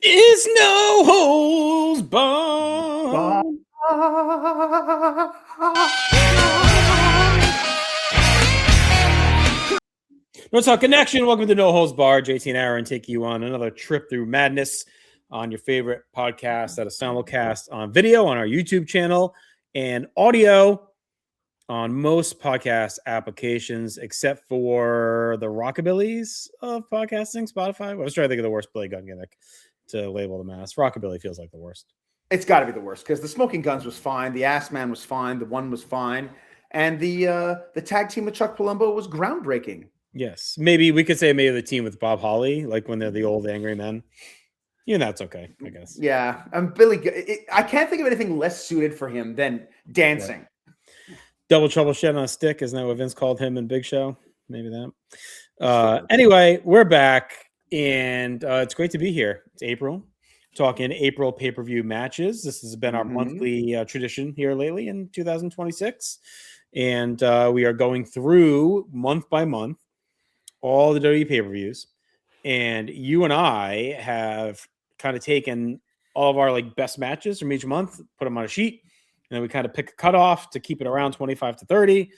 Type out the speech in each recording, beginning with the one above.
is no holds barred. No Talk Connection. Welcome to No Holds Barred. JT and Aaron take you on another trip through madness on your favorite podcast at a simulcast on video on our YouTube channel and audio on most podcast applications except for the Rockabillys of podcasting, Spotify. I was trying to think of the worst play gun gimmick to label them as. Rockabilly feels like the worst. It's got to be the worst because the Smoking Guns was fine, the Ass Man was fine, the One was fine, and the tag team with Chuck Palumbo was groundbreaking. Yes, maybe we could say maybe the team with Bob Holly, like when they're the old angry men. Yeah, that's okay, I guess. Yeah, I can't think of anything less suited for him than dancing. Yeah. Double Trouble Shed on a Stick, isn't that what Vince called him in Big Show? Maybe that. Anyway, we're back, and it's great to be here. It's April. Talking April pay-per-view matches. This has been our monthly tradition here lately in 2026. And we are going through month by month all the WWE pay-per-views. And you and I have kind of taken all of our like best matches from each month, put them on a sheet, and then we kind of pick a cutoff to keep it around 25 to 30.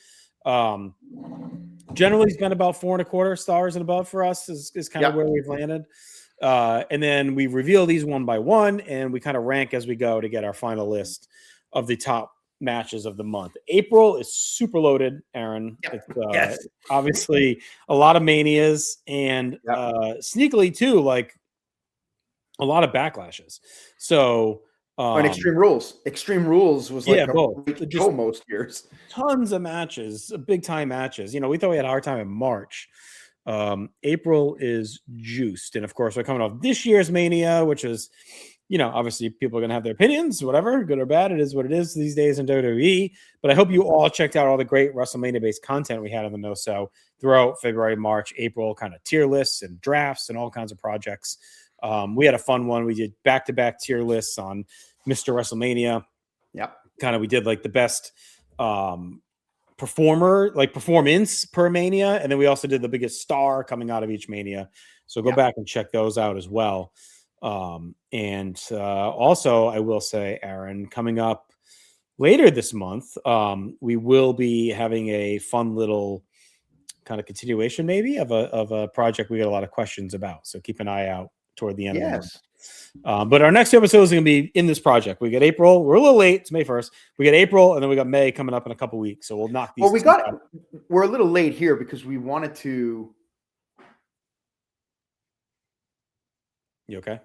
Generally, it's been about 4.25 stars and above for us is kind of where we've landed. And then we reveal these one by one, and we kind of rank as we go to get our final list of the top matches of the month. April is super loaded, Aaron. It's obviously a lot of manias and sneakily too, like a lot of backlashes. So and Extreme Rules was like just most years. Tons of matches, big time matches. You know, we thought we had a hard time in March. April is juiced, and of course we're coming off this year's Mania, which is, you know, obviously people are gonna have their opinions, whatever, good or bad. It is what it is these days in WWE. But I hope you all checked out all the great WrestleMania based content we had on the No So throughout February, March, April, kind of tier lists and drafts and all kinds of projects. We had a fun one. We did back-to-back tier lists on Mr. WrestleMania. We did like the best performance per Mania, and then we also did the biggest star coming out of each Mania. So go back and check those out as well. Also I will say, Aaron, coming up later this month, we will be having a fun little kind of continuation maybe of a project we get a lot of questions about. So keep an eye out toward the end of the month. But our next episode is going to be in this project. We get April. We're a little late. It's May 1st. We get April, and then we got May coming up in a couple weeks. So we'll knock these. Well, we're a little late here because we wanted to. You okay?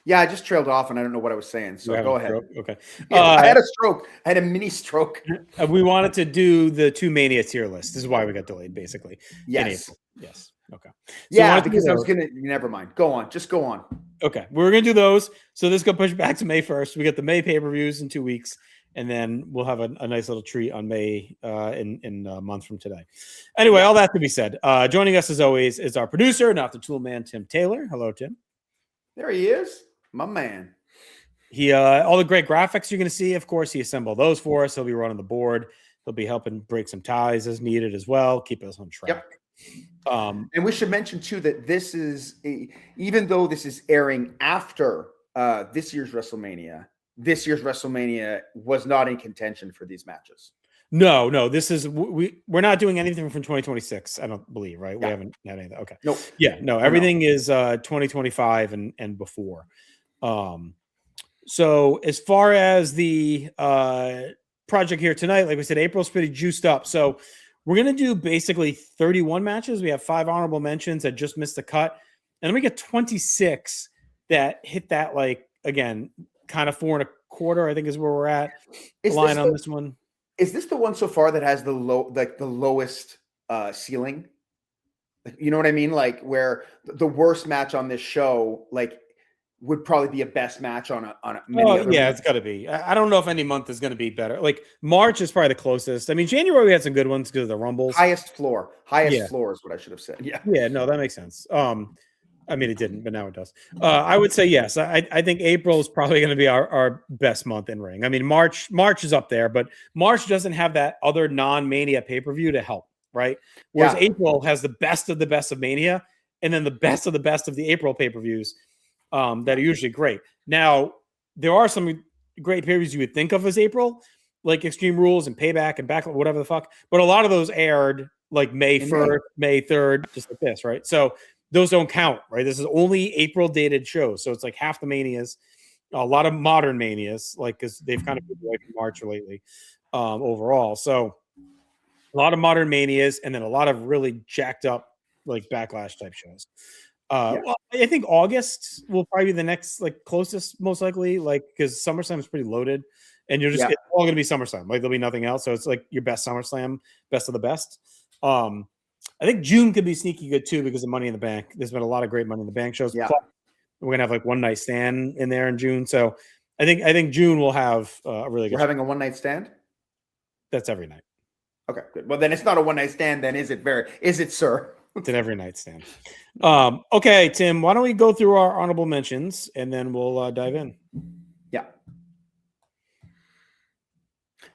Yeah, I just trailed off, and I don't know what I was saying. So go ahead. Okay. I had a stroke. I had a mini stroke. We wanted to do the 2 Mania tier list. This is why we got delayed, basically. Yes. Yes. Okay. So because I was gonna. Never mind. Go on. Just go on. Okay, we're gonna do those. So this got pushed back to May 1st. We got the May pay-per-views in 2 weeks, and then we'll have a nice little treat on May in a month from today. Anyway, all that to be said. Joining us as always is our producer, not the tool man, Tim Taylor. Hello, Tim. There he is, my man. He all the great graphics you're gonna see. Of course, he assembled those for us. He'll be running the board. He'll be helping break some ties as needed as well. Keep us on track. And we should mention too that this is even though this is airing after this year's WrestleMania was not in contention for these matches. No, this is we're not doing anything from 2026. I don't believe, right? We haven't had anything. Okay. Nope. Yeah, no, everything is 2025 and before. So as far as the project here tonight, like we said, April's pretty juiced up. So we're going to do basically 31 matches. We have 5 honorable mentions that just missed the cut. And then we get 26 that hit that, like, again, kind of 4.25, I think is where we're at. Line on this one. Is this the one so far that has the lowest ceiling? You know what I mean? Like where the worst match on this show, like, would probably be a best match on a it's got to be. I don't know if any month is going to be better. Like March is probably the closest. I mean, January we had some good ones because of the Rumbles. Highest floor is what I should have said. Yeah, no, that makes sense. I mean, it didn't, but now it does. I would say yes. I think April is probably going to be our best month in ring. I mean, March is up there, but March doesn't have that other non-Mania pay-per-view to help, right? Whereas April has the best of Mania, and then the best of the April pay-per-views. that are usually great. Now, there are some great periods you would think of as April, like Extreme Rules and Payback and Back, whatever the fuck. But a lot of those aired like May 1st, May 3rd, just like this, right? So those don't count, right? This is only April dated shows. So it's like half the Manias, a lot of modern Manias, like because they've kind of been away from March lately overall. So a lot of modern Manias and then a lot of really jacked up like Backlash type shows. Well, I think August will probably be the next like closest, most likely, like because SummerSlam is pretty loaded, and you're just it's all going to be SummerSlam. Like there'll be nothing else, so it's like your best SummerSlam, best of the best. I think June could be sneaky good too because of Money in the Bank. There's been a lot of great Money in the Bank shows. Yeah, we're gonna have like one night stand in there in June, so I think June will have a really good. We're having a one night stand. That's every night. Okay, good. Well, then it's not a one night stand. Then is it, sir? It's an every night stand. Okay, Tim, why don't we go through our honorable mentions and then we'll dive in. Yeah.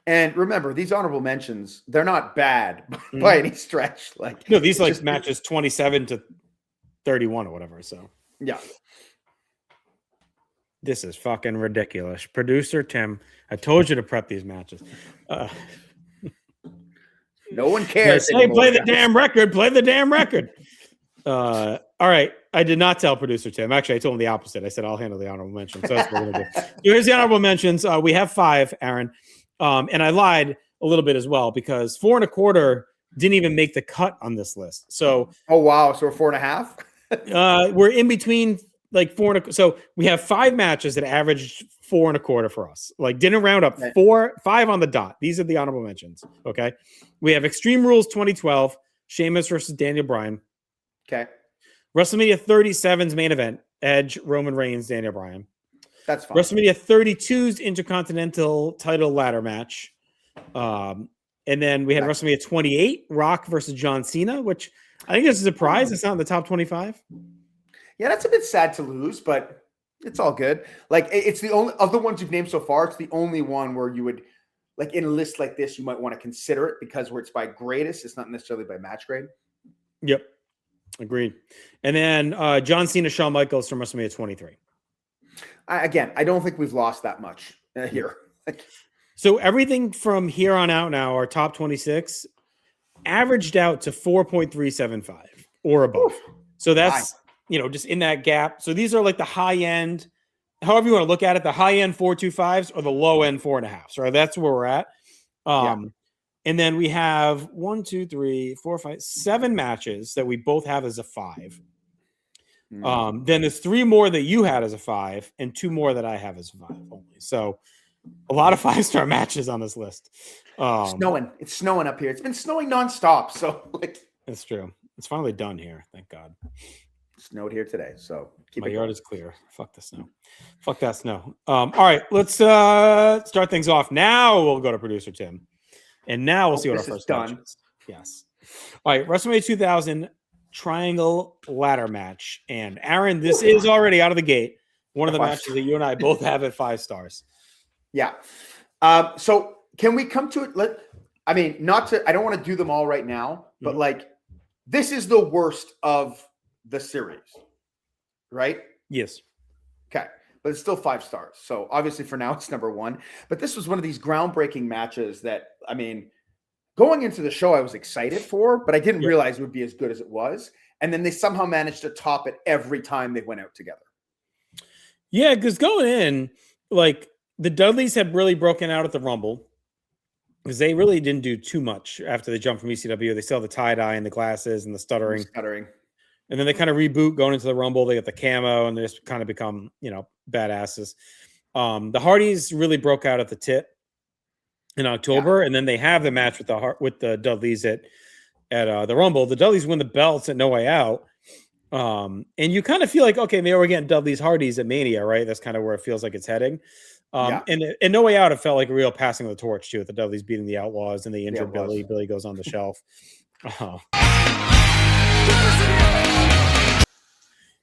And remember, these honorable mentions, they're not bad by any stretch. Like no, these like just matches 27 to 31 or whatever. So yeah. This is fucking ridiculous. Producer Tim, I told you to prep these matches. No one cares. Say, play the damn record. Play the damn record. All right. I did not tell producer Tim. Actually, I told him the opposite. I said I'll handle the honorable mentions. So that's what we're gonna do. So here's the honorable mentions. We have 5, Aaron. And I lied a little bit as well because 4 1/4 didn't even make the cut on this list. So oh wow, so we're 4.5. We're in between like 4 1/4. So we have 5 matches that averaged 4 1/4 for us. Like didn't round up 5 on the dot. These are the honorable mentions. Okay. We have Extreme Rules 2012, Sheamus versus Daniel Bryan. Okay. WrestleMania 37's main event, Edge, Roman Reigns, Daniel Bryan. That's fine. WrestleMania 32's Intercontinental title ladder match. And then we had WrestleMania 28, Rock versus John Cena, which I think is a surprise. It's not in the top 25. Yeah, that's a bit sad to lose, but it's all good. Like it's the only of the ones you've named so far. It's the only one where you would like in a list like this, you might want to consider it because where it's by greatest, it's not necessarily by match grade. Yep. Agreed. And then John Cena, Shawn Michaels from WrestleMania 23. Again, I don't think we've lost that much here. So everything from here on out now, our top 26 averaged out to 4.375 or above. Oof. So that's, just in that gap. So these are like the high end, however you want to look at it, the high end 4.25s or the low end 4.5s, right? That's where we're at. And then we have 7 matches that we both have as a 5. Then there's 3 more that you had as a 5 and 2 more that I have as a 5 only. So a lot of 5-star matches on this list. Snowing. It's snowing up here. It's been snowing nonstop. So it's true. It's finally done here. Thank God. It snowed here today. So my yard is clear. Fuck the snow. Fuck that snow. All right, let's start things off. Now we'll go to producer Tim. And now we'll see what our first match is. Yes. All right, WrestleMania 2000 Triangle Ladder match. And Aaron, this is already out of the gate. One of the matches that you and I both have at 5 stars. Yeah. So can we come to it? I don't want to do them all right now, but this is the worst of the series, right? Yes. Okay. But it's still 5 stars. So obviously for now it's number 1. But this was one of these groundbreaking matches that, going into the show I was excited for, but I didn't realize it would be as good as it was. And then they somehow managed to top it every time they went out together. Yeah, because going in, the Dudleys had really broken out at the Rumble because they really didn't do too much after they jumped from ECW. They still have the tie-dye and the glasses and the stuttering. And then they kind of reboot going into the Rumble. They got the camo and they just kind of become, badasses. The Hardys really broke out at the Tit in October. And then they have the match with the Dudleys at the Rumble. The Dudleys win the belts at No Way Out. And you kind of feel like, okay, maybe we're getting Dudley's Hardys at Mania, right? That's kind of where it feels like it's heading. And No Way Out, it felt like a real passing of the torch too, with the Dudleys beating the Outlaws and they injured Billy. Billy goes on the shelf.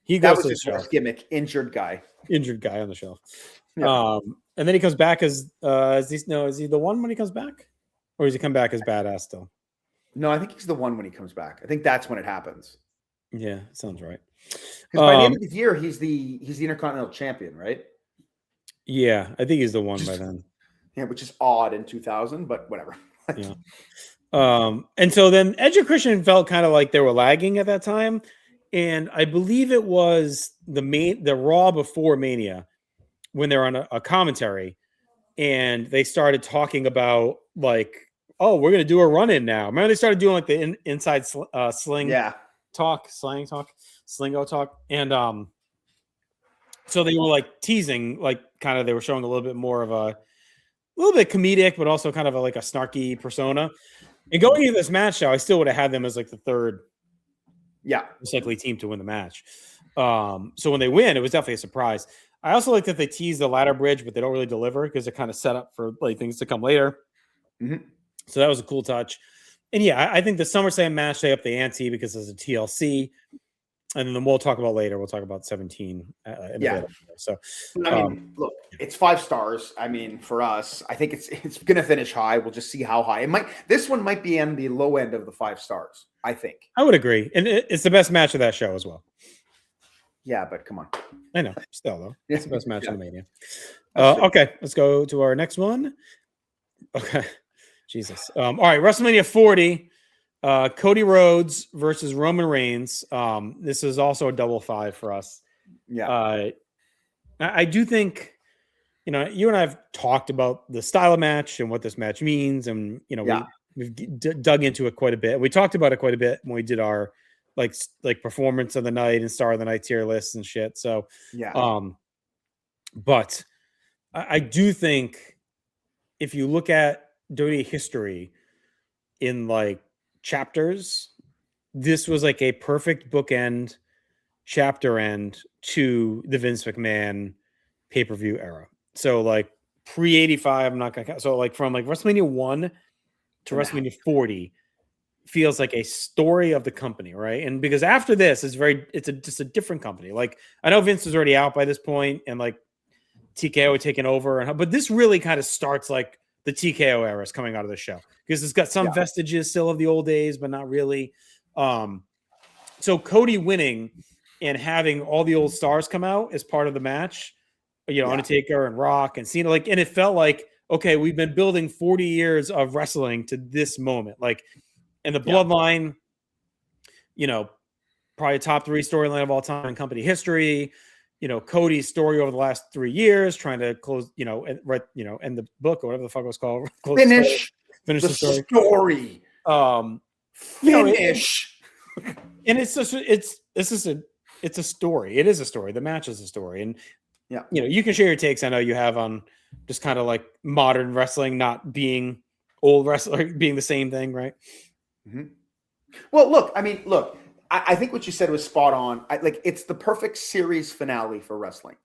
He goes to the shelf. Gimmick, injured guy on the shelf. And then he comes back as is he the one when he comes back, or does he come back as badass still? No, I think he's the one when he comes back. I think that's when it happens. Yeah, sounds right. Because by the end of the year, he's the Intercontinental Champion, right? Yeah, I think he's the one by then. Yeah, which is odd in 2000, but whatever. Yeah. And so then Edge and Christian felt kind of like they were lagging at that time. And I believe it was the Raw before Mania when they were on a commentary and they started talking about like, oh, we're going to do a run in now. Remember they started doing like the inside sling talk, slang talk, slingo talk. And so they were like teasing, like kind of, they were showing a little bit more of a little bit comedic, but also kind of like a snarky persona. And going into this match, though, I still would have had them as like the third, most likely team to win the match. So when they win, it was definitely a surprise. I also like that they tease the ladder bridge, but they don't really deliver because they're kind of set up for like things to come later. Mm-hmm. So that was a cool touch. And yeah, I think the SummerSlam match they up the ante because it's a TLC. And then we'll talk about later. We'll talk about 17. So, I mean, look, it's 5 stars. I mean, for us, I think it's going to finish high. We'll just see how high. This one might be on the low end of the 5 stars, I think. I would agree. And it's the best match of that show as well. Yeah, but come on. I know. Still, though. It's the best match in the Mania. Okay, let's go to our next one. Okay. Jesus. All right, WrestleMania 40. Cody Rhodes versus Roman Reigns. This is also a double 5 for us. Yeah. I do think, you and I have talked about the style of match and what this match means. And, we've dug into it quite a bit. We talked about it quite a bit when we did our like performance of the night and star of the night tier lists and shit. So, but I do think if you look at WWE history in like chapters, this was like a perfect bookend chapter end to the Vince McMahon pay-per-view era. So like pre-85, I'm not gonna count. So like from like WrestleMania 1 to WrestleMania 40 feels like a story of the company, right? And because after this it's just a different company. Like I know Vince was already out by this point and like TKO had taken over, but this really kind of starts like the TKO era is coming out of the show because it's got some vestiges still of the old days, but not really. So Cody winning and having all the old stars come out as part of the match, Undertaker and Rock and Cena, and it felt like, okay, we've been building 40 years of wrestling to this moment. Like, and the Bloodline, probably a top 3 storyline of all time in company history. Cody's story over the last 3 years, trying to close, end the book or whatever the fuck it was called. Finish the story. Finish. And it's a story. It is a story. The match is a story. And you can share your takes. I know you have on just kind of like modern wrestling, not being old wrestling, being the same thing, right? Mm-hmm. Well, I think what you said was spot on. It's the perfect series finale for wrestling.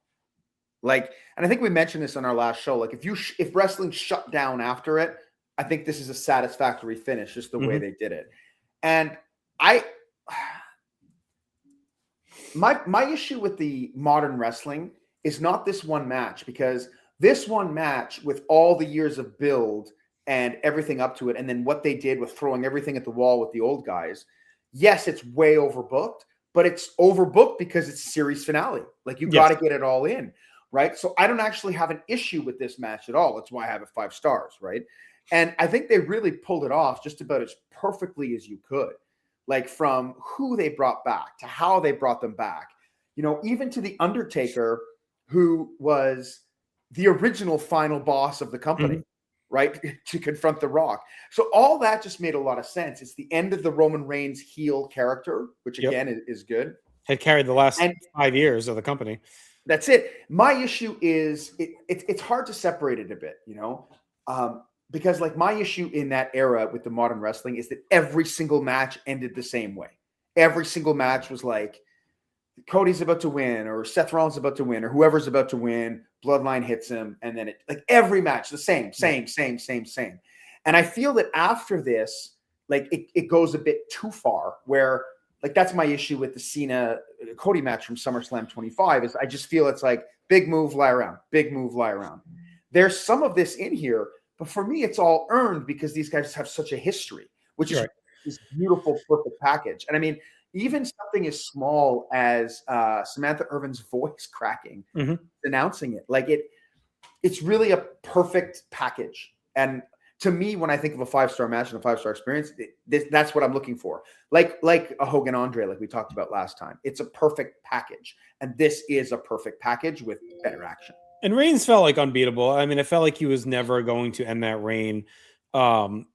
And I think we mentioned this on our last show. Like, if wrestling shut down after it, I think this is a satisfactory finish, just the way they did it. And my issue with the modern wrestling is not this one match, because this one match with all the years of build and everything up to it, and then what they did with throwing everything at the wall with the old guys. Yes, it's way overbooked, but it's overbooked because it's series finale. Like, you got to get it all in, right? So I don't actually have an issue with this match at all. That's why I have it 5 stars, right? And I think they really pulled it off just about as perfectly as you could. Like, from who they brought back to how they brought them back, even to the Undertaker, who was the original final boss of the company. Right, to confront The Rock. So all that just made a lot of sense. It's the end of the Roman Reigns heel character, which again is good. Had carried the last 5 years of the company. That's it. My issue is it's hard to separate it a bit, because like my issue in that era with the modern wrestling is that every single match ended the same way. Every single match was like, Cody's about to win, or Seth Rollins about to win, or whoever's about to win. Bloodline hits him, and then it, like, every match the same. And I feel that after this, like, it goes a bit too far. Where, like, that's my issue with the Cena Cody match from SummerSlam 25. Is I just feel it's like big move, lie around, big move, lie around. There's some of this in here, but for me, it's all earned because these guys have such a history, which is this beautiful, perfect package. And I mean, even something as small as Samantha Irvin's voice cracking, announcing it, like it's really a perfect package. And to me, when I think of a 5-star match and a 5-star experience, that's what I'm looking for. Like a Hogan Andre, like we talked about last time. It's a perfect package, and this is a perfect package with better action. And Reigns felt like unbeatable. I mean, it felt like he was never going to end that reign. And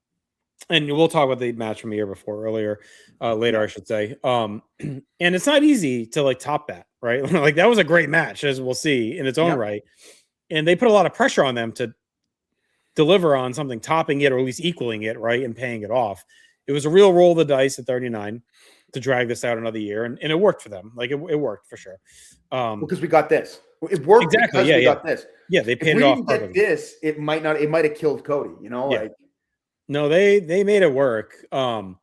we'll talk about the match from the year before later, I should say. And it's not easy to like top that, right? Like that was a great match, as we'll see in its own right. And they put a lot of pressure on them to deliver on something topping it or at least equaling it, right, and paying it off. It was a real roll of the dice at 39 to drag this out another year, and it worked for them. Like it worked for sure. Because we got this. It worked because we got this. Yeah, they paid it off. If we didn't get this, it might have killed Cody. You know, like no, they made it work. So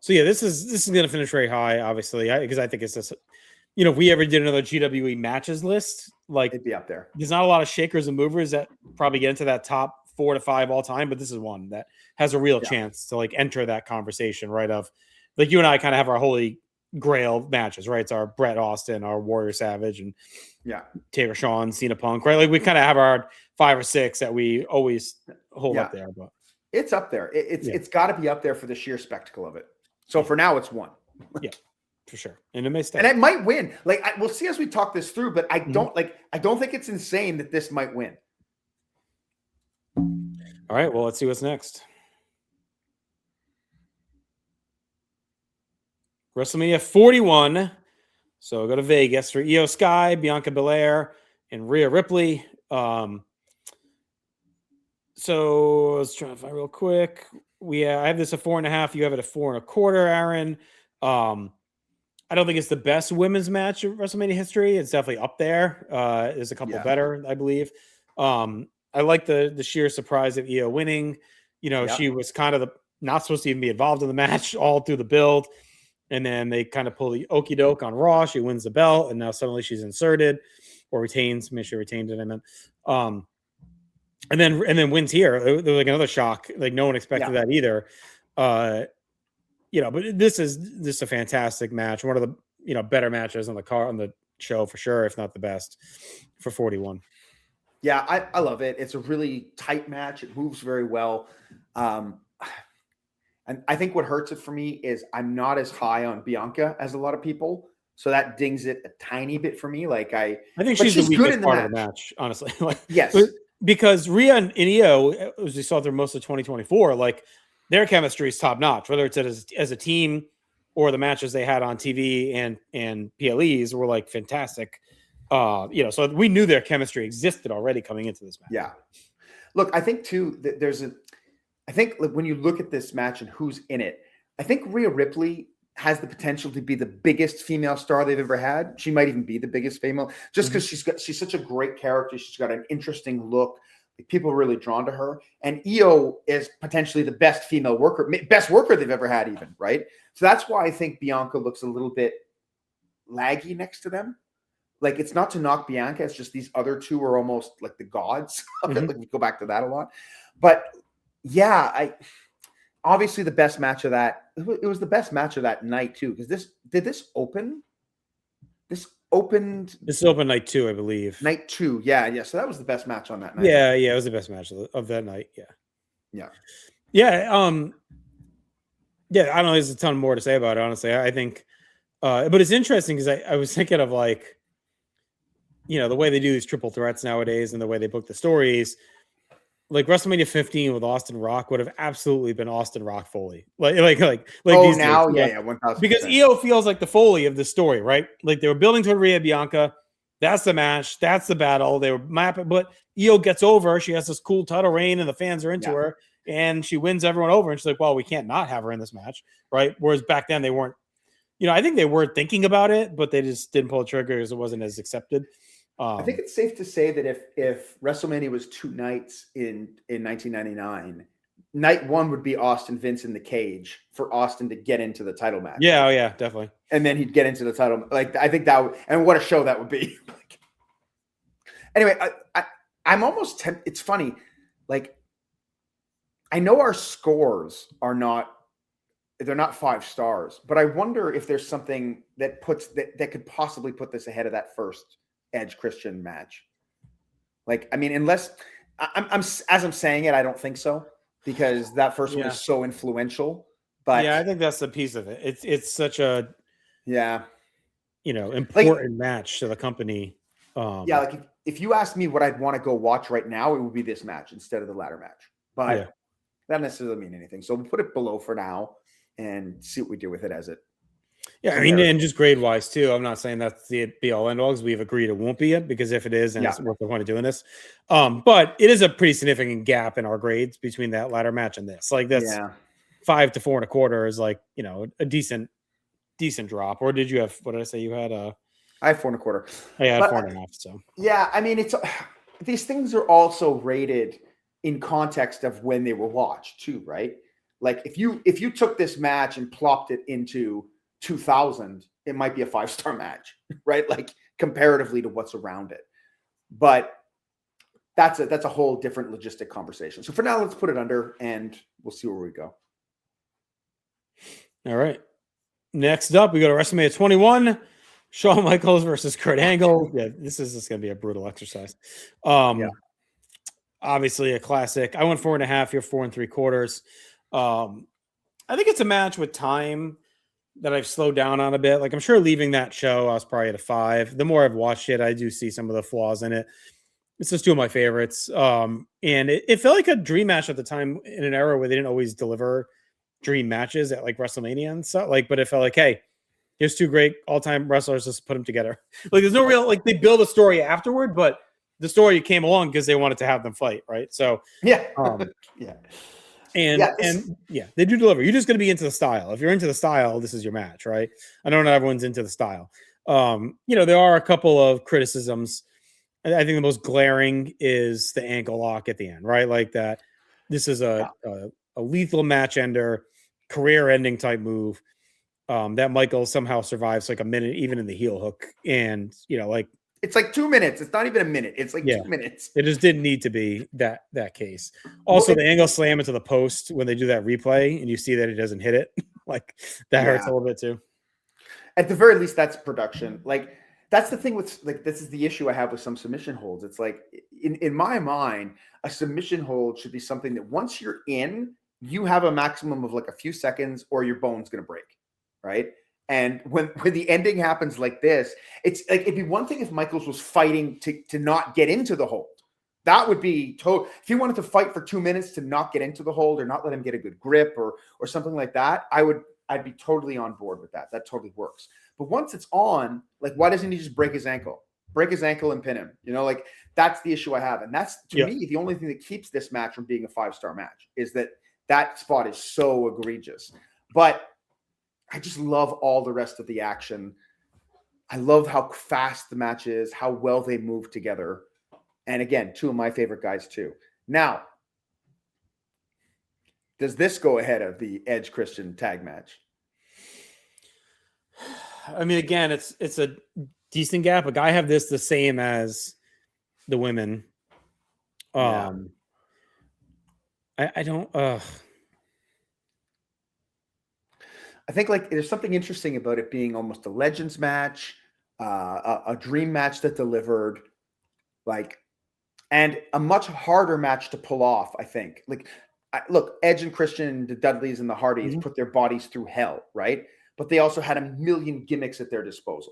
yeah, this is going to finish very high, obviously, because I think it's just, you know, if we ever did another GWE matches list, like it'd be up there. There's not a lot of shakers and movers that probably get into that top 4 to 5 all time, but this is one that has a real chance to like enter that conversation, right? Of like you and I kind of have our holy grail matches, right? It's our Bret Austin, our Warrior Savage, and Taylor Shawn, Cena Punk, right? Like we kind of have our 5 or 6 that we always hold up there, but it's up there. It's got to be up there for the sheer spectacle of it. So for now, it's 1. Yeah, for sure, and it may stay. And it might win. Like we'll see as we talk this through, but I don't think it's insane that this might win. All right, well, let's see what's next. WrestleMania 41. So go to Vegas for Io Sky, Bianca Belair, and Rhea Ripley. So let's try to find real quick. I have this at 4.5. You have it at 4.25, Aaron. I don't think it's the best women's match of WrestleMania history. It's definitely up there. There's a couple better, I believe. I like the sheer surprise of Io winning. You know, she was kind of not supposed to even be involved in the match all through the build. And then they kind of pull the okie doke on Raw. She wins the belt, and now suddenly she's inserted or retains. Maybe she retained it. I meant. And then wins here. There was like another shock. Like no one expected that either. You know, but this is just a fantastic match. One of the better matches on the show for sure, if not the best, for 41. Yeah, I love it. It's a really tight match. It moves very well. And I think what hurts it for me is I'm not as high on Bianca as a lot of people. So that dings it a tiny bit for me. Like I think she's the weakest part of the match, honestly. Like, yes. Because Rhea and Io, as we saw through most of 2024, like their chemistry is top notch, whether it's as a team or the matches they had on TV and PLEs were like fantastic. So we knew their chemistry existed already coming into this match. Yeah. Look, I think too that I think when you look at this match and who's in it, I think Rhea Ripley has the potential to be the biggest female star they've ever had. She might even be the biggest female, just because she's such a great character. She's got an interesting look. People are really drawn to her. And Io is potentially the best female worker, best worker they've ever had, even, right? So that's why I think Bianca looks a little bit laggy next to them. Like, it's not to knock Bianca. It's just these other two are almost like the gods of it. Like, we go back to that a lot. But yeah, obviously the best match of that. It was the best match of that night too. Because this open? This opened night 2, I believe. Night 2, yeah. So that was the best match on that night. Yeah, it was the best match of that night. Yeah. I don't know. There's a ton more to say about it, honestly. I think, but it's interesting because I was thinking of like, the way they do these triple threats nowadays and the way they book the stories. Like WrestleMania 15 with Austin Rock would have absolutely been Austin Rock Foley. Like these now, days, yeah, 1,000%. Because Io feels like the Foley of the story, right? Like they were building to Rhea Bianca. That's the match. That's the battle. They were mapping, but Io gets over. She has this cool title reign, and the fans are into her, and she wins everyone over. And she's like, "Well, we can't not have her in this match, right?" Whereas back then they weren't. I think they were thinking about it, but they just didn't pull the trigger because it wasn't as accepted. I think it's safe to say that if WrestleMania was 2 nights in 1999, night 1 would be Austin Vince in the cage for Austin to get into the title match. Yeah, definitely. And then he'd get into the title. Like, I think that would, and what a show that would be. Anyway, I'm almost tempted. It's funny. Like, I know our scores are not they're not 5 stars, but I wonder if there's something that could possibly put this ahead of that first Edge Christian match. Like, I mean, unless I'm as I'm saying it, I don't think so, because that first one is so influential. But yeah, I think that's the piece of it. It's such a important match to the company. Like if you ask me what I'd want to go watch right now, it would be this match instead of the ladder match. But that doesn't necessarily mean anything. So we'll put it below for now and see what we do with it as it. Yeah, I mean, and just grade wise too. I'm not saying that's the be all end all, because we've agreed it won't be it, because if it is, then it's worth the point of doing this. But it is a pretty significant gap in our grades between that ladder match and this. Like that's 5 to 4 1/4 is like, a decent drop. Or did you have, what did I say you had? I have 4 1/4. I had 4 1/2. So yeah, I mean, these things are also rated in context of when they were watched too, right? Like if you took this match and plopped it into 2000, it might be a 5-star match, right? Like comparatively to what's around it. But that's a whole different logistic conversation. So for now, let's put it under and we'll see where we go. All right. Next up, we go to WrestleMania 21. Shawn Michaels versus Kurt Angle. Yeah, this is just going to be a brutal exercise. Obviously a classic. I went 4 1/2. You're 4 3/4. I think it's a match with time that I've slowed down on a bit. Like I'm sure leaving that show, I was probably at a 5. The more I've watched it, I do see some of the flaws in it. It's just 2 of my favorites. And it felt like a dream match at the time in an era where they didn't always deliver dream matches at like WrestleMania and stuff. Like, but it felt like, hey, here's 2 great all-time wrestlers, just put them together. Like there's no real, like they build a story afterward, but the story came along because they wanted to have them fight, right? So And they do deliver. You're just going to be into the style. If you're into the style, this is your match, right? I know not everyone's into the style. There are a couple of criticisms. I think the most glaring is the ankle lock at the end, right? Like that. This is a lethal match ender, career-ending type move. That Michael somehow survives like a minute, even in the heel hook, and it's like 2 minutes. It's not even a minute. It's like 2 minutes. It just didn't need to be that case. Also, the angle slam into the post when they do that replay and you see that he doesn't hit it, like that hurts a little bit too. At the very least, that's production. Like that's the thing with like this is the issue I have with some submission holds. It's like in my mind, a submission hold should be something that once you're in, you have a maximum of like a few seconds or your bone's going to break, right? And when the ending happens like this, it's like it'd be one thing if Michaels was fighting to not get into the hold. That would be total. If he wanted to fight for 2 minutes to not get into the hold or not let him get a good grip or something like that, I'd be totally on board with that. That totally works. But once it's on, like why doesn't he just break his ankle? Break his ankle and pin him. Like that's the issue I have. And that's to me the only thing that keeps this match from being a 5-star match is that spot is so egregious. But I just love all the rest of the action. I love how fast the match is, how well they move together. And again, 2 of my favorite guys too. Now, does this go ahead of the Edge Christian tag match? I mean, again, it's a decent gap. Like I have this the same as the women. I don't I think like there's something interesting about it being almost a Legends match, a dream match that delivered, like, and a much harder match to pull off. I think. Like, look, Edge and Christian, the Dudleys and the Hardys put their bodies through hell, right? But they also had a million gimmicks at their disposal,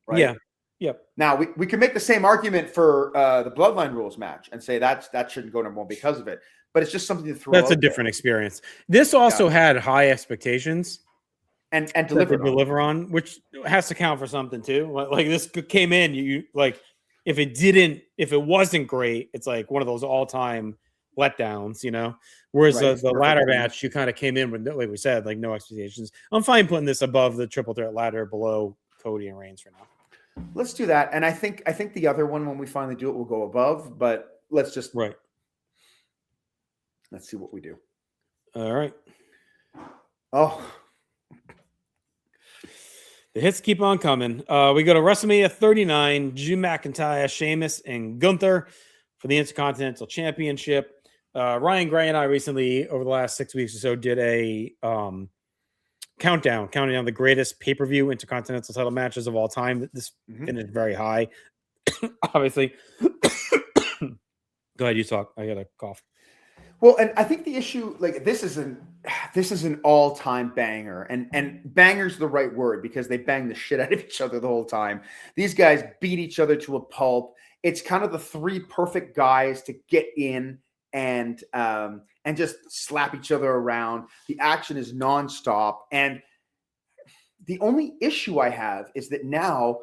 right? Yeah. Yep. Now we could make the same argument for the Bloodline Rules match and say that shouldn't go number 1 because of it. But it's just something to throw. That's a different experience. This also had high expectations. And deliver on, which has to count for something too. Like this came in, you like if it wasn't great, it's like one of those all-time letdowns, Whereas the ladder match, you kind of came in with, like we said, like no expectations. I'm fine putting this above the triple threat ladder, below Cody and Reigns for now. Let's do that. And I think the other one, when we finally do it, will go above. But let's just let's see what we do. All right. Oh. The hits keep on coming. We go to WrestleMania 39, Drew McIntyre, Sheamus, and Gunther for the Intercontinental Championship. Ryan Gray and I recently, over the last 6 weeks or so, did a counting down the greatest pay-per-view intercontinental title matches of all time. This finished very high. Obviously. Go ahead, you talk. I got a cough. Well, and I think the issue, like this is an all-time banger, and banger's the right word because they bang the shit out of each other the whole time. These guys beat each other to a pulp. It's kind of the three perfect guys to get in and just slap each other around. The action is nonstop, and the only issue I have is that now,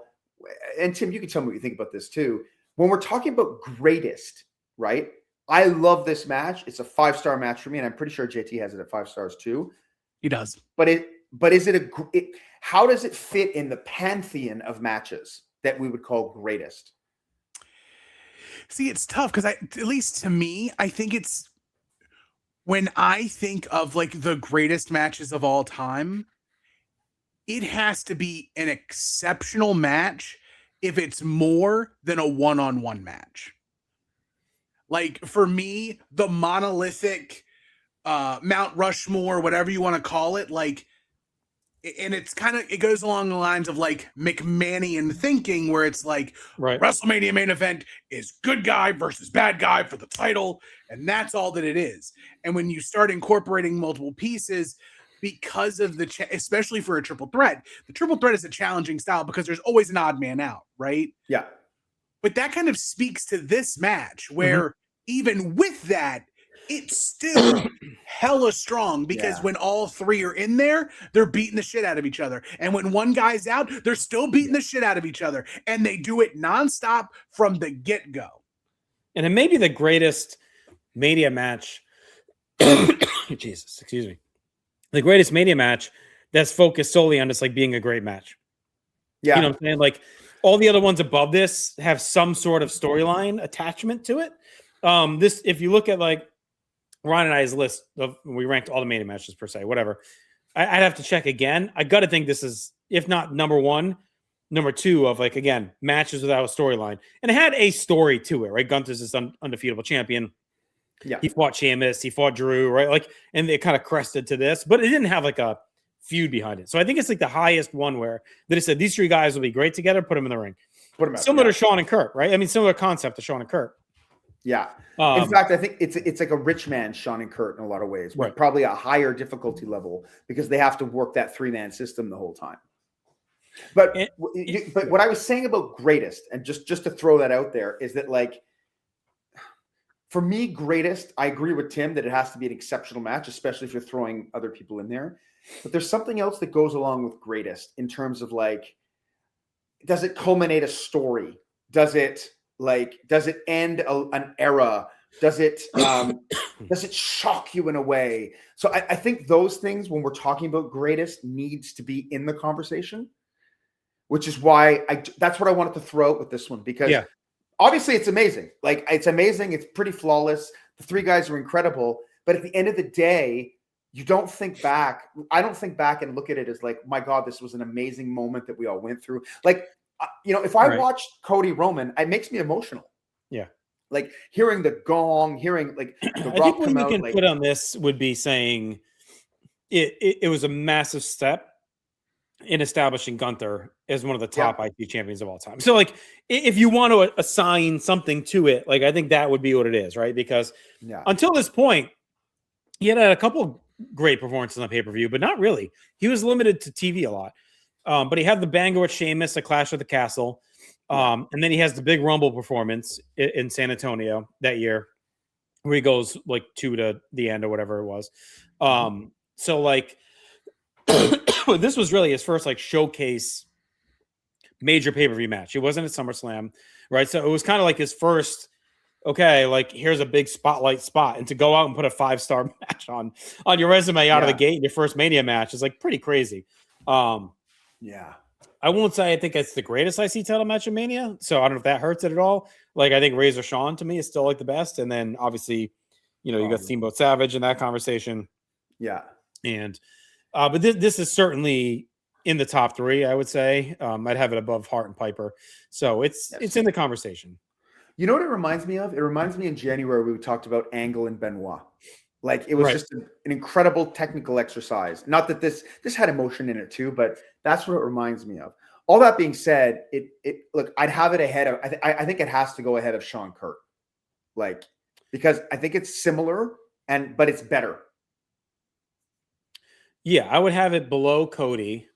and Tim, you can tell me what you think about this too. When we're talking about greatest, right? I love this match. It's a 5-star match for me, and I'm pretty sure JT has it at 5 stars too. He does. But how does it fit in the pantheon of matches that we would call greatest? See, it's tough because at least to me, I think it's when I think of like the greatest matches of all time, it has to be an exceptional match if it's more than a one-on-one match. Like for me, the monolithic Mount Rushmore, whatever you want to call it, like, and it's kind of, it goes along the lines of like McMahonian thinking where it's like WrestleMania main event is good guy versus bad guy for the title. And that's all that it is. And when you start incorporating multiple pieces, because of especially for a triple threat, the triple threat is a challenging style because there's always an odd man out, right? Yeah. But that kind of speaks to this match where even with that, it's still hella strong because when all three are in there, they're beating the shit out of each other. And when one guy's out, they're still beating the shit out of each other. And they do it nonstop from the get-go. And it may be the greatest Mania match. Jesus, excuse me. The greatest Mania match that's focused solely on just like being a great match. Yeah. You know what I'm saying? Like all the other ones above this have some sort of storyline attachment to it. This, if you look at like Ron and I's list of, we ranked all the Mania matches per se, whatever. I'd have to check again. I got to think this is, if not number one, number two of like, again, matches without a storyline. And it had a story to it, right? Gunther's this undefeatable champion. Yeah. He fought Sheamus, he fought Drew, right? Like, and it kind of crested to this, but it didn't have like a feud behind it. So I think it's like the highest one where they said these three guys will be great together, put them in the ring. Put them out, similar to Shawn and Kurt, right? I mean, similar concept to Shawn and Kurt. Yeah. In fact, I think it's like a rich man, Shawn and Kurt, in a lot of ways, but probably a higher difficulty level because they have to work that 3-man system the whole time. But but what I was saying about greatest, and just to throw that out there, is that like for me, greatest, I agree with Tim that it has to be an exceptional match, especially if you're throwing other people in there. But there's something else that goes along with greatest in terms of like, does it culminate a story? Does it end an era? Does it shock you in a way? So I think those things, when we're talking about greatest, needs to be in the conversation, which is why that's what I wanted to throw out with this one, because obviously it's amazing. Like it's amazing. It's pretty flawless. The three guys are incredible. But at the end of the day, you don't think back. I don't think back and look at it as like, my God, this was an amazing moment that we all went through. Like, you know, if I watched Cody Roman, it makes me emotional. Yeah. Like hearing the gong, hearing like the I Rock think what come you out. can Like, put on this would be saying it was a massive step in establishing Gunther as one of the top IC champions of all time. So like, if you want to assign something to it, like I think that would be what it is, right? Because until this point, he had a couple great performances on pay-per-view, but not really. He was limited to TV a lot. But he had the banger with Sheamus, a Clash at the Castle. And then he has the big Rumble performance in San Antonio that year, where he goes like 2 to the end or whatever it was. So like, this was really his first like showcase major pay-per-view match. It wasn't at SummerSlam, right? So it was kind of like his first, okay, like here's a big spotlight spot. And to go out and put a 5-star match on your resume out of the gate in your first Mania match is like pretty crazy. I won't say I think it's the greatest IC title match in Mania, so I don't know if that hurts it at all. Like I think Razor Shawn to me is still like the best, and then obviously, you know, you got Steamboat Savage in that conversation. And but this is certainly in the top 3, I would say. I'd have it above Hart and Piper, so it's in the conversation. You know what it reminds me of? It reminds me in January we talked about Angle and Benoit. Like it was Right. just an incredible technical exercise. Not that this had emotion in it too, but that's what it reminds me of. All that being said, look, I'd have it ahead of. I think it has to go ahead of Sean Kurt, like because I think it's similar but it's better. Yeah, I would have it below Cody.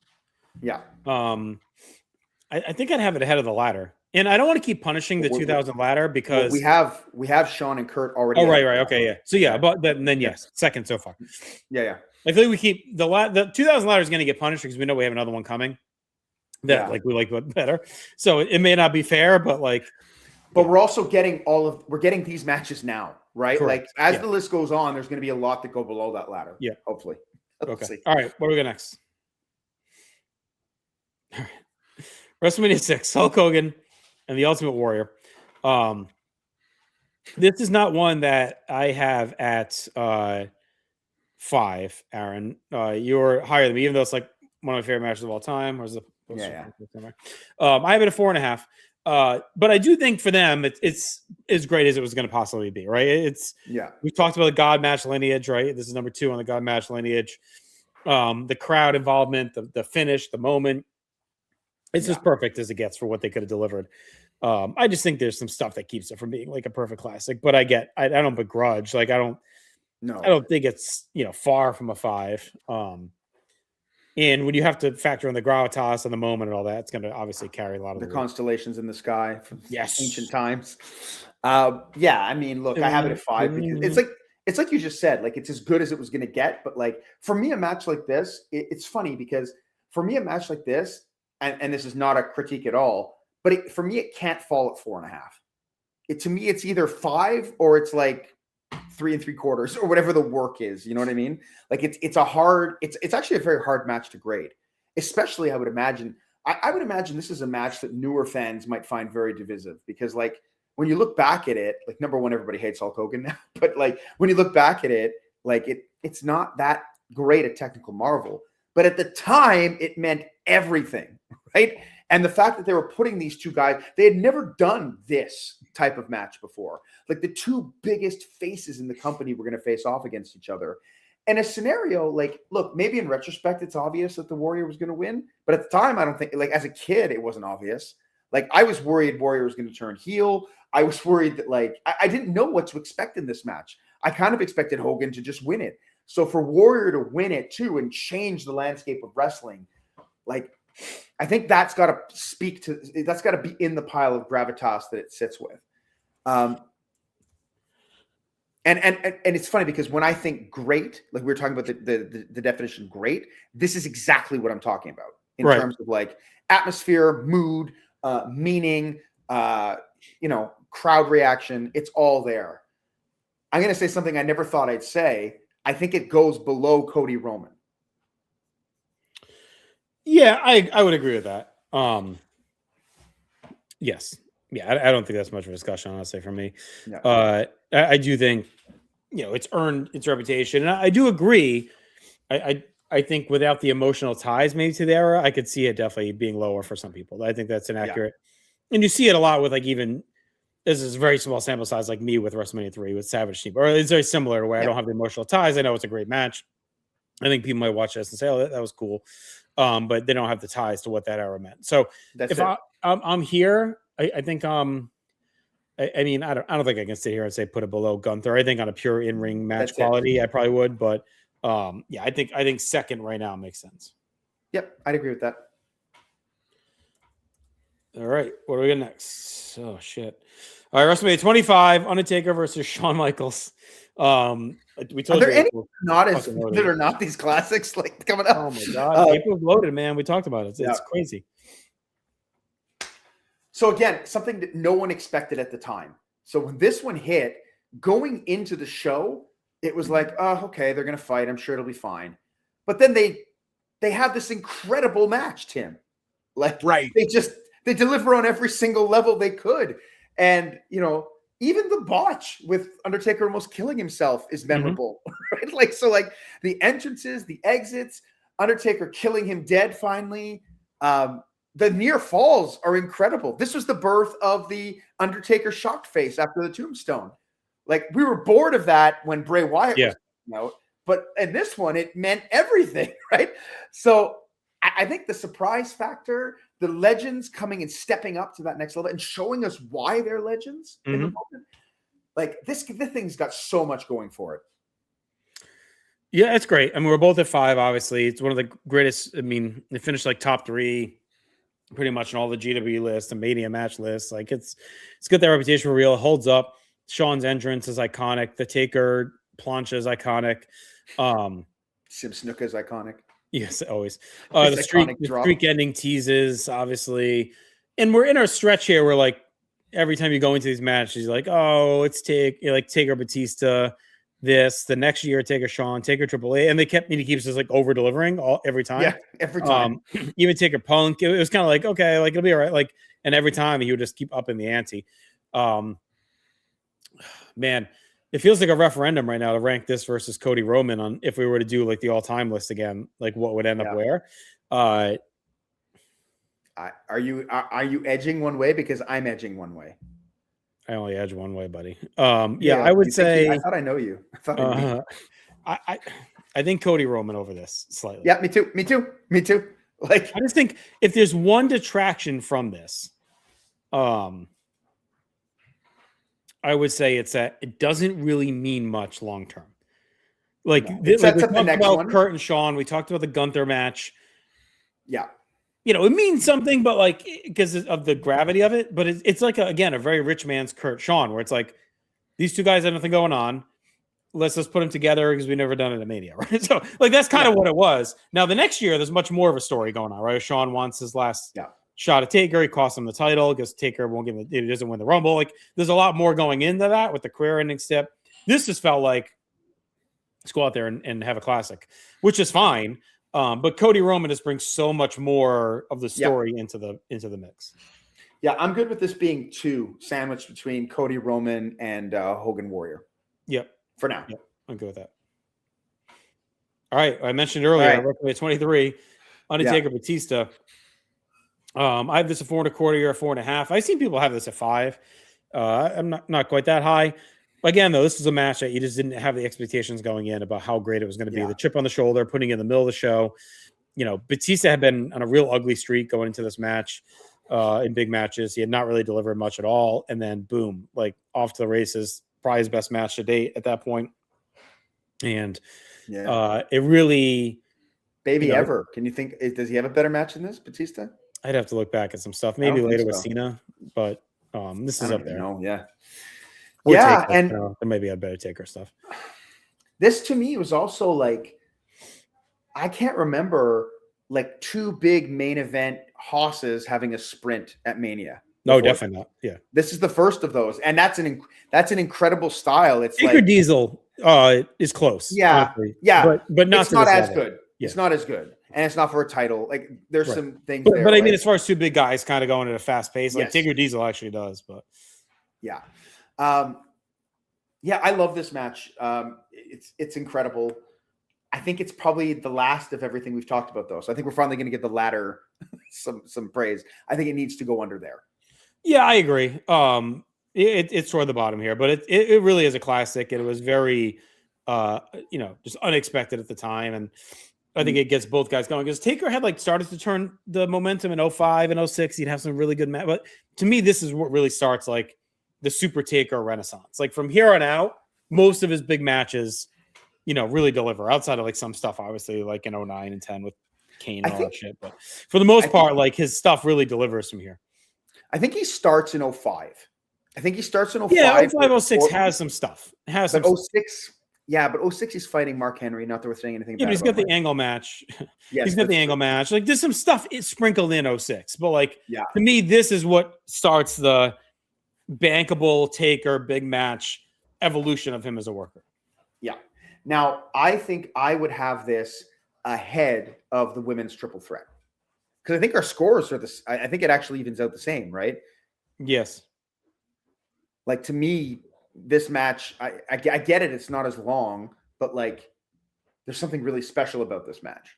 Yeah. I think I'd have it ahead of the ladder. And I don't want to keep punishing the 2000 ladder because we have Sean and Kurt already. Oh, right. Okay, yeah. So yeah, but then yes, second so far. Yeah. I feel like we keep the 2000 ladder is going to get punished because we know we have another one coming that like we like better. So it may not be fair, but like, but we're also getting we're getting these matches now, right? Correct. Like as the list goes on, there's going to be a lot that go below that ladder. Yeah, hopefully. Okay. See. All right, what do we got next? All right. WrestleMania 6, Hulk Hogan and the Ultimate Warrior. This is not one that I have at 5, Aaron. You're higher than me, even though it's like one of my favorite matches of all time. Where's the I have it at 4.5. But I do think for them, it's as great as it was going to possibly be, right? We talked about the God match lineage, right? This is number 2 on the God match lineage. The crowd involvement, the finish, the moment. It's as perfect as it gets for what they could have delivered. I just think there's some stuff that keeps it from being like a perfect classic, but I don't begrudge. Like I don't think it's, far from a 5. And when you have to factor in the gravitas and the moment and all that, it's going to obviously carry a lot of the constellations in the sky from ancient times. I mean, look, I have it at 5 because it's like you just said, like it's as good as it was going to get. But like for me, a match like this, it's funny because for me, a match like this, and this is not a critique at all, but for me, it can't fall at 4.5. To me, it's either 5 or it's like 3 3/4 or whatever the work is. You know what I mean? Like it's actually a very hard match to grade, especially I would imagine. I would imagine this is a match that newer fans might find very divisive because like when you look back at it, like number one, everybody hates Hulk Hogan now, but like when you look back at it, like it's not that great a technical marvel, but at the time it meant everything, right? And the fact that they were putting these two guys, they had never done this type of match before. Like the two biggest faces in the company were going to face off against each other. And a scenario like, look, maybe in retrospect, it's obvious that the Warrior was going to win. But at the time, I don't think, like as a kid, it wasn't obvious. Like I was worried Warrior was going to turn heel. I was worried that like, I didn't know what to expect in this match. I kind of expected Hogan to just win it. So for Warrior to win it too and change the landscape of wrestling, like, I think that's got to be in the pile of gravitas that it sits with. And it's funny because when I think great, like we were talking about the definition great, this is exactly what I'm talking about in terms of like atmosphere, mood, meaning, crowd reaction. It's all there. I'm going to say something I never thought I'd say. I think it goes below Cody Roman. Yeah, I would agree with that. Yes. Yeah, I don't think that's much of a discussion, honestly, for me. Yeah. I do think, it's earned its reputation. And I do agree. I think without the emotional ties maybe to the era, I could see it definitely being lower for some people. I think that's inaccurate. Yeah. And you see it a lot with like even, this is a very small sample size like me with WrestleMania 3 with Savage Team. Or it's very similar where I don't have the emotional ties. I know it's a great match. I think people might watch this and say, oh, that was cool. But they don't have the ties to what that era meant. So I'm here, I think I mean I don't think I can sit here and say put it below Gunther. I think on a pure in-ring match quality, I probably would, but I think second right now makes sense. Yep, I'd agree with that. All right, what do we got next? Oh shit! All right, WrestleMania 25, Undertaker versus Shawn Michaels. We told are there any that are not these classics like coming up? Oh my god, April's loaded, man. We talked about it. It's crazy. So again, something that no one expected at the time. So when this one hit, going into the show, it was like, oh, okay, they're gonna fight. I'm sure it'll be fine. But then they have this incredible match, Tim. Like they deliver on every single level they could, and even the botch with Undertaker almost killing himself is memorable, right? Like, so like the entrances, the exits, Undertaker killing him dead finally. The near falls are incredible. This was the birth of the Undertaker shocked face after the tombstone. Like we were bored of that when Bray Wyatt was note. But in this one, it meant everything, right? So I think the surprise factor, the legends coming and stepping up to that next level and showing us why they're legends in the moment. Like this thing's got so much going for it. Yeah, it's great. I mean, we're both at 5, obviously. It's one of the greatest. I mean, they finished like top 3 pretty much on all the GW lists, the Mania match lists. Like it's got that reputation for real. It holds up. Sean's entrance is iconic. The Taker plancha is iconic. Sim Snuka is iconic. Yes, always. The streak ending teases, obviously. And we're in our stretch here where like every time you go into these matches, you're like, oh, it's Taker Batista. This the next year, Taker Sean, Taker Triple A, and he keeps us like over delivering every time. Yeah, every time. Even Taker Punk, it was kind of like okay, like it'll be all right. Like, and every time he would just keep upping the ante. Man, it feels like a referendum right now to rank this versus Cody Roman on if we were to do like the all-time list again, like what would end up where. Are you edging one way? Because I'm edging one way. I only edge one way, buddy. I would say. I thought I know you. I think Cody Roman over this slightly. Yeah, me too. Like I just think if there's one detraction from this, I would say it's that it doesn't really mean much long term. Like, we talked about Kurt and Sean, we talked about the Gunther match. Yeah. You know, it means something, but like because of the gravity of it. But it's like a very rich man's Kurt Sean, where it's like these two guys have nothing going on. Let's just put them together because we've never done it at Mania, right? So like that's kind of what it was. Now the next year, there's much more of a story going on, right? Sean wants his last shot at Taker. He costs him the title because Taker won't give it. He doesn't win the Rumble. Like there's a lot more going into that with the career-ending step. This just felt like let's go out there and have a classic, which is fine. But Cody Roman just brings so much more of the story into the mix. Yeah, I'm good with this being 2 sandwiched between Cody Roman and Hogan Warrior. Yep. For now. Yep. I'm good with that. All right. I mentioned earlier, I recommend 23, Undertaker Batista. I have this at 4.25 or 4.5. I've seen people have this at 5. I'm not quite that high. Again, though, this is a match that you just didn't have the expectations going in about how great it was going to be. The chip on the shoulder, putting it in the middle of the show. You know, Batista had been on a real ugly streak going into this match in big matches. He had not really delivered much at all. And then, boom, like off to the races. Probably his best match to date at that point. And it really... Baby ever. Can you think... Does he have a better match than this, Batista? I'd have to look back at some stuff. Maybe later with Cena. But this is up there. And there may be a better Taker stuff. This to me was also like, I can't remember like 2 big main event hosses having a sprint at Mania. No, definitely not. Yeah, this is the first of those, and that's an incredible style. It's Taker Diesel is close. Yeah, honestly. but not it's not as level. good. It's not as good, and it's not for a title. Like there's some things but, there. But I mean, as far as 2 big guys kind of going at a fast pace, like Taker Diesel actually does. But I love this match. It's incredible. I think it's probably the last of everything we've talked about, though. So I think we're finally going to give the ladder some praise. I think it needs to go under there. Yeah, I agree. It's toward the bottom here, but it really is a classic. It was very, just unexpected at the time, and I think it gets both guys going because Taker had like started to turn the momentum in 05 and 06. He'd have some really good matches, but to me, this is what really starts like the Super Taker renaissance. Like from here on out, most of his big matches, really deliver outside of like some stuff, obviously, like in 09 and 10 with Kane and all that shit. But for the most part, like his stuff really delivers from here. I think he starts in 05. I think he starts in 05. Yeah, 05, 06 has some stuff. But 06, but 06 he's fighting Mark Henry. Not that we're saying anything. Yeah, but he's got the angle match. Yes, he's got the angle match. Like there's some stuff sprinkled in 06. But like to me, this is what starts the bankable Taker big match evolution of him as a worker. Yeah. Now I think I would have this ahead of the women's triple threat. Because I think our scores are this. I think it actually evens out the same, right? Yes. Like to me, this match, I get it. It's not as long, but like, there's something really special about this match.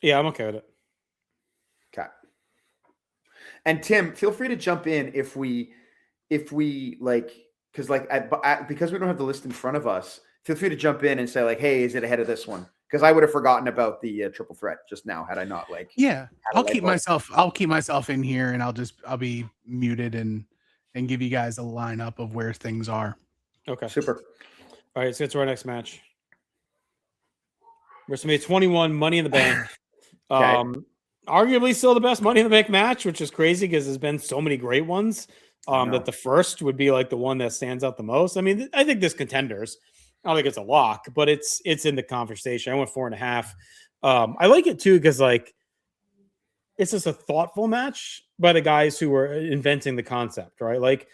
Yeah, I'm okay with it. Okay. And Tim, feel free to jump in if we like, because like because we don't have the list in front of us. feel free to jump in and say like, hey, is it ahead of this one? Because I would have forgotten about the triple threat just now had I not like. Yeah, I'll keep myself in here, and I'll be muted and give you guys a lineup of where things are. Okay, super. All right, let's get to our next match. WrestleMania 21, Money in the Bank. Okay. Arguably still the best Money in the Bank match, which is crazy because there's been so many great ones. That the first would be like the one that stands out the most. I mean, I think there's contenders. I don't think it's a lock, but it's in the conversation. I went 4.5. I like it too because like it's just a thoughtful match by the guys who were inventing the concept, right? Like,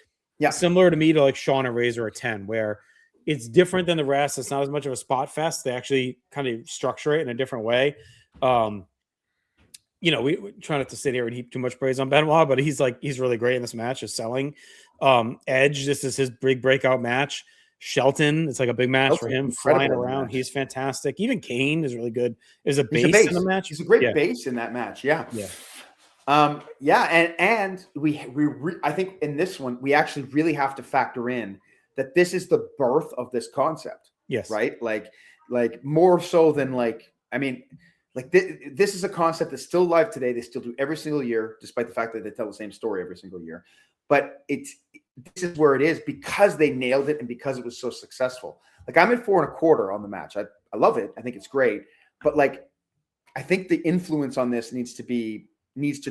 similar to me to like Shawn and Razor at 10, where it's different than the rest. It's not as much of a spot fest. They actually kind of structure it in a different way. You know, we try not to sit here and heap too much praise on Benoit, but he's really great in this match. Is selling. Edge, this is his big breakout match. Shelton, it's like a big match for him, flying around. He's fantastic. Even Kane is really good. Is a base in the match. He's a great base in that match. Yeah. And I think in this one we actually really have to factor in that this is the birth of this concept. Yes. Right. Like more so than like, I mean, like this is a concept that's still live today. They still do every single year, despite the fact that they tell the same story every single year. But this is where it is because they nailed it and because it was so successful. Like I'm at 4.25 on the match. I love it. I think it's great. But like, I think the influence on this needs to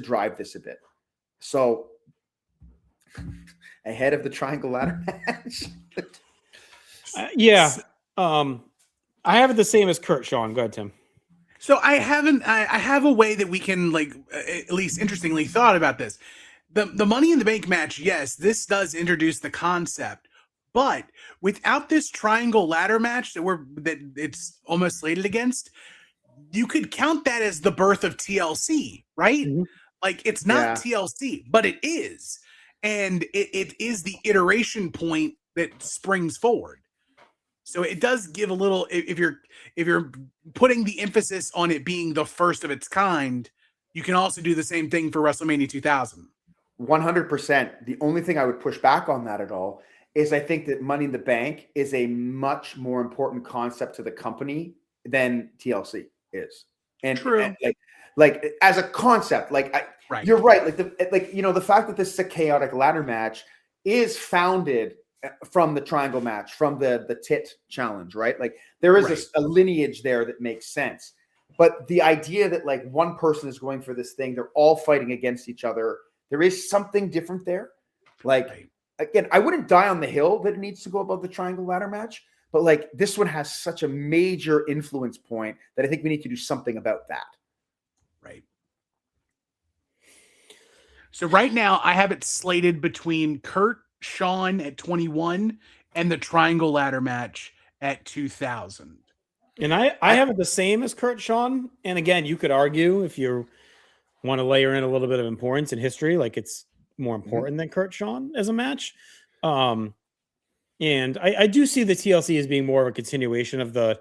drive this a bit. So ahead of the triangle ladder match. I have it the same as Kurt, Sean. Go ahead, Tim. So I have a way that we can like at least interestingly thought about this. The Money in the Bank match, yes, this does introduce the concept, but without this triangle ladder match that it's almost slated against, you could count that as the birth of TLC, right? Mm-hmm. Like it's not TLC, but it is, and it is the iteration point that springs forward. So it does give a little. If you're putting the emphasis on it being the first of its kind, you can also do the same thing for WrestleMania 2000. 100%. The only thing I would push back on that at all is I think that Money in the Bank is a much more important concept to the company than TLC is. And, true. And like as a concept, you're right. The fact that this is a chaotic ladder match is founded from the triangle match, from the tit challenge, right? Like there is a lineage there that makes sense. But the idea that like one person is going for this thing, they're all fighting against each other. There is something different there. Like, again, I wouldn't die on the hill that it needs to go above the triangle ladder match, but like this one has such a major influence point that I think we need to do something about that. Right. So right now I have it slated between Kurt, Shawn at 21 and the triangle ladder match at 2000. And I have it the same as Kurt, Shawn. And again, you could argue if you want to layer in a little bit of importance in history, like it's more important than Kurt, Shawn as a match. And I do see the TLC as being more of a continuation of the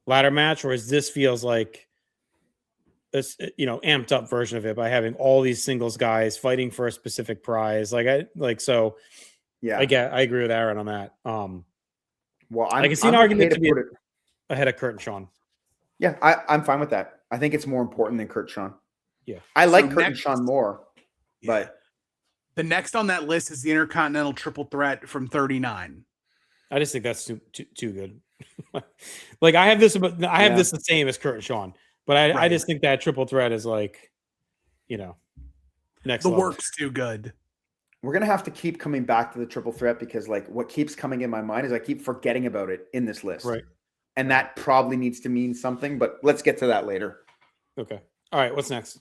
ladder match, whereas this feels like this, amped up version of it by having all these singles guys fighting for a specific prize. I agree with Aaron on that. I can see an argument to be ahead of Kurt and Shawn. Yeah, I'm fine with that. I think it's more important than Kurt, Shawn. Yeah, I like Kurt and Shawn more, but the next on that list is the Intercontinental Triple Threat from 39. I just think that's too good. Like I have this, but I have this the same as Kurt and Shawn, but I just think that triple threat is like, next. The level. Work's too good. We're gonna have to keep coming back to the triple threat because like what keeps coming in my mind is I keep forgetting about it in this list, right? And that probably needs to mean something, but let's get to that later. Okay. All right. What's next?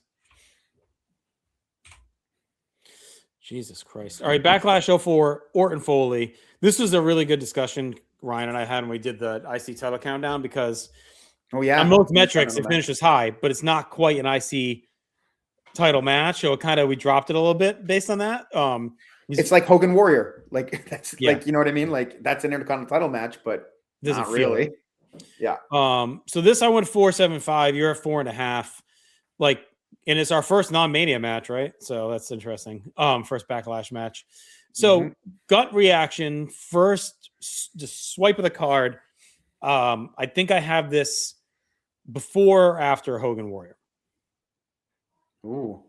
Jesus Christ. All right. Backlash 04, Orton Foley. This was a really good discussion Ryan and I had when we did the IC title countdown because on most metrics it finishes high, but it's not quite an IC title match. So we dropped it a little bit based on that. It's like Hogan Warrior. Like that's like, you know what I mean? Like that's an Intercontinental title match, but not really. Yeah. So this I went 4.75. You're at 4.5. Like, and it's our first non-Mania match, right? So that's interesting. First Backlash match. So gut reaction, first just swipe of the card. I think I have this before or after Hogan Warrior. Ooh.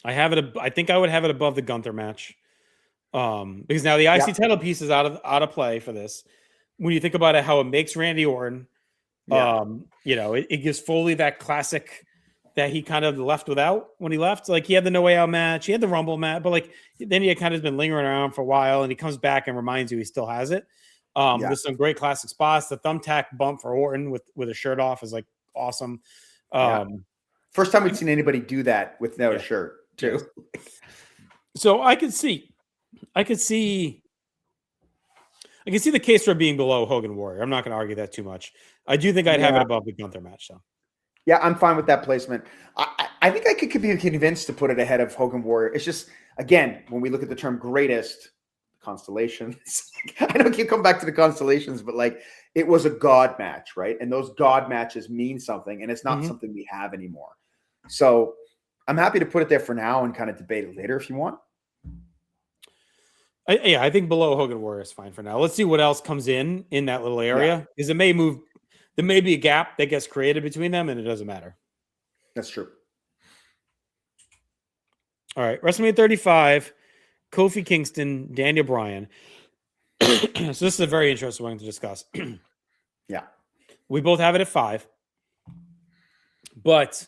I have it. I think I would have it above the Gunther match. Because now the IC title piece is out of play for this. When you think about it, how it makes Randy Orton, it gives Foley that classic that he kind of left without when he left. Like he had the No Way Out match, he had the Rumble match, but like then he had kind of been lingering around for a while, and he comes back and reminds you he still has it. There's some great classic spots. The thumbtack bump for Orton with a shirt off is like awesome. First time we've seen anybody do that without a shirt, too. So I could see the case for being below Hogan Warrior. I'm not going to argue that too much. I do think I'd have it above the Gunther match, though. Yeah, I'm fine with that placement. I think I could be convinced to put it ahead of Hogan Warrior. It's just, again, when we look at the term greatest constellations, I don't keep coming back to the constellations, but like it was a God match, right? And those God matches mean something, and it's not something we have anymore. So I'm happy to put it there for now and kind of debate it later if you want. I think below Hogan Warrior is fine for now. Let's see what else comes in that little area, because it may move. There may be a gap that gets created between them, and it doesn't matter. That's true. All right, WrestleMania 35, Kofi Kingston, Daniel Bryan. So this is a very interesting one to discuss. Yeah, we both have it at 5, but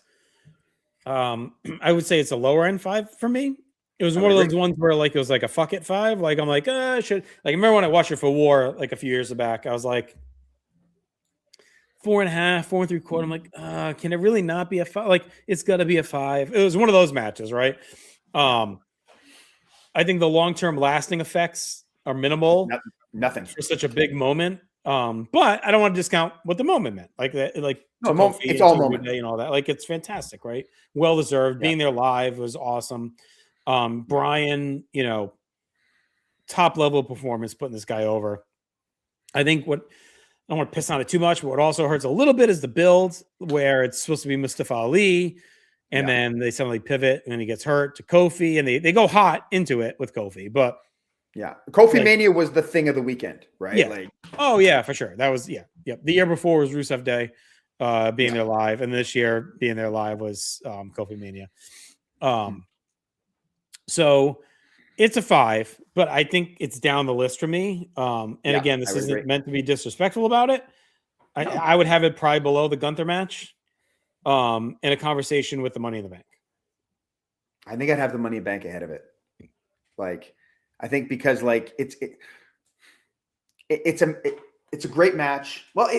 I would say it's a lower end 5 for me. It was one of those ones where like it was like a fuck it 5. Like I'm like, should like remember when I watched it for War like a few years back? I was like 4.5, 4 3/4. I'm like, can it really not be a 5? Like it's got to be a 5. It was one of those matches, right? I think the long term lasting effects are minimal. Nothing for such a big moment. But I don't want to discount what the moment meant. Like that, like it's all moment and all that. Like it's fantastic, right? Well deserved. Being there live was awesome. Brian, top level performance, putting this guy over. I think I don't want to piss on it too much, but what also hurts a little bit is the build where it's supposed to be Mustafa Ali, and then they suddenly pivot and he gets hurt to Kofi, and they go hot into it with Kofi. But Kofi Mania was the thing of the weekend, right? Yeah, for sure. That was The year before was Rusev Day, being there live, and this year being there live was Kofi Mania. So it's a 5, but I think it's down the list for me. Again, this isn't meant to be disrespectful about it. I would have it probably below the Gunther match, in a conversation with the Money in the Bank. I think I'd have the Money in the Bank ahead of it. Like, I think because like it's a great match. Well,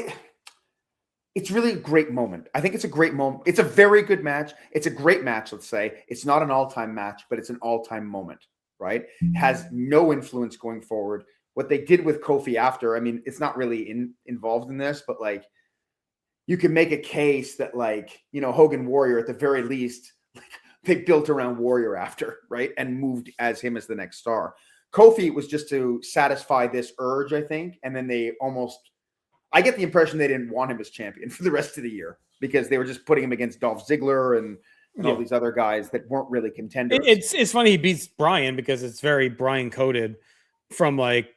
it's really a great moment. I think it's a great moment. It's a very good match. It's a great match, let's say. It's not an all-time match, but it's an all-time moment, right? It has no influence going forward. What they did with Kofi after, I mean, it's not really involved in this, but like you can make a case that like, Hogan Warrior at the very least, like, they built around Warrior after, right? And moved as him as the next star. Kofi was just to satisfy this urge, I think. And then I get the impression they didn't want him as champion for the rest of the year because they were just putting him against Dolph Ziggler and all these other guys that weren't really contenders. It's funny he beats Bryan because it's very Bryan coded from like,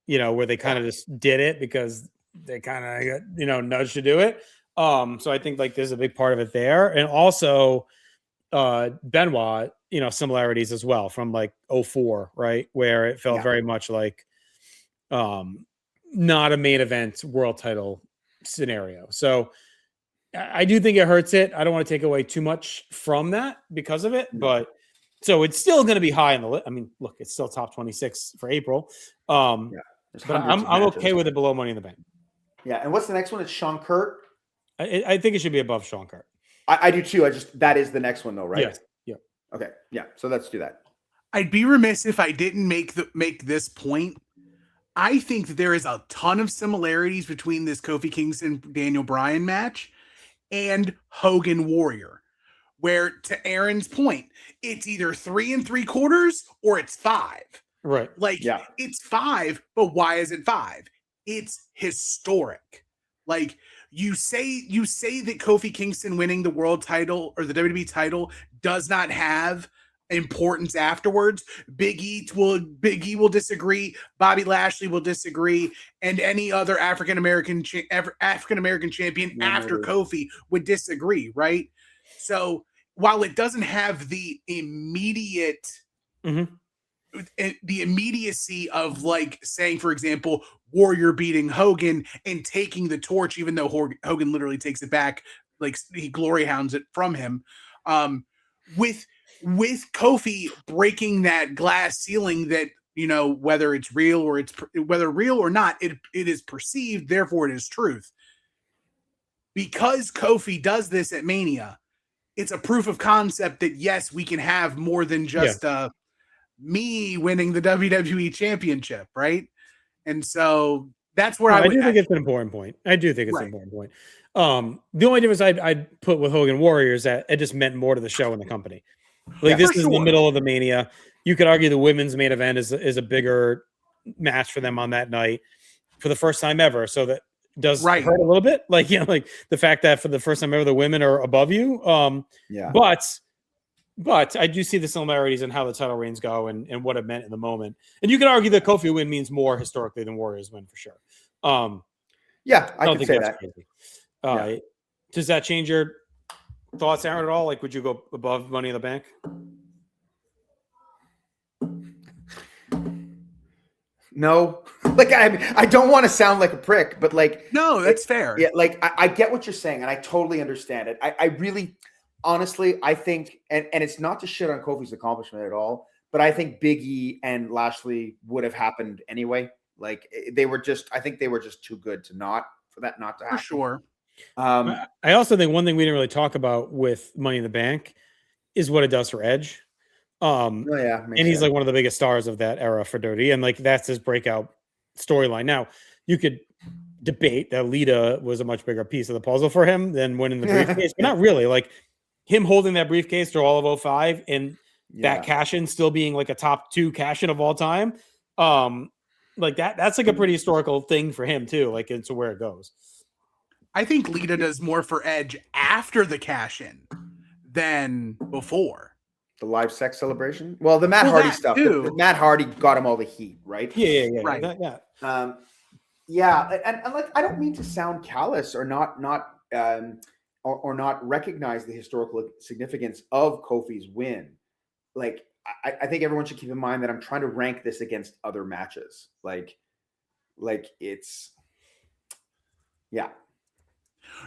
where they kind of just did it because they kind of got, nudged to do it. So I think like there's a big part of it there. And also Benoit, similarities as well from like 04, right? Where it felt very much like not a main event world title scenario. So I do think it hurts it. I don't want to take away too much from that because of it, but so it's still going to be high on the list. I mean, look, it's still top 26 for April. But I'm okay with it below Money in the Bank. Yeah. And what's the next one? It's Sean Kurt. I think it should be above Sean Kurt. I do too. That is the next one though, right? Yes. Yeah. Okay. Yeah. So let's do that. I'd be remiss if I didn't make this point. I think that there is a ton of similarities between this Kofi Kingston Daniel Bryan match and Hogan Warrior, where to Aaron's point, it's either 3 3/4 or it's 5. Right. Like it's 5, but why is it 5? It's historic. Like you say that Kofi Kingston winning the world title or the WWE title does not have importance afterwards. Big E will disagree. Bobby Lashley will disagree, and any other African American champion after Kofi would disagree, right? So while it doesn't have the immediate the immediacy of like saying, for example, Warrior beating Hogan and taking the torch, even though Hogan literally takes it back, like he glory hounds it from him. With Kofi breaking that glass ceiling that, you know, whether it's real or whether real or not, it is perceived, therefore it is truth. Because Kofi does this at Mania, it's a proof of concept that yes, we can have more than just me winning the WWE championship, right? And so that's where I do think it's an important point. I do think it's an important point. The only difference I'd put with Hogan Warrior is that it just meant more to the show and the company. Like this is the middle of the Mania. You could argue the women's main event is a bigger match for them on that night for the first time ever. So that does hurt a little bit. Like, you know, like the fact that for the first time ever, the women are above you. But I do see the similarities in how the title reigns go and what it meant in the moment. And you can argue that Kofi win means more historically than Warriors win for sure. I could say that. Does that change your thoughts, Aaron, at all? Like, would you go above Money in the Bank? No. Like, I don't want to sound like a prick, but like, no, that's fair. Yeah, like I get what you're saying, and I totally understand it. I really, honestly, I think, and it's not to shit on Kofi's accomplishment at all, but I think Big E and Lashley would have happened anyway. Like I think they were just too good for that not to happen. For sure. I also think one thing we didn't really talk about with Money in the Bank is what it does for Edge. And he's like one of the biggest stars of that era for Dirty, and like that's his breakout storyline. Now you could debate that Lita was a much bigger piece of the puzzle for him than winning the briefcase, but not really. Like him holding that briefcase through all of 05 and that cash-in still being like a top 2 cash-in of all time. Like that's like a pretty historical thing for him too. Like it's where it goes. I think Lita does more for Edge after the cash-in than before. The live sex celebration? Well, the Matt Hardy stuff. The Matt Hardy got him all the heat, right? Yeah. Right. And like I don't mean to sound callous or not recognize the historical significance of Kofi's win. Like I think everyone should keep in mind that I'm trying to rank this against other matches. Like it's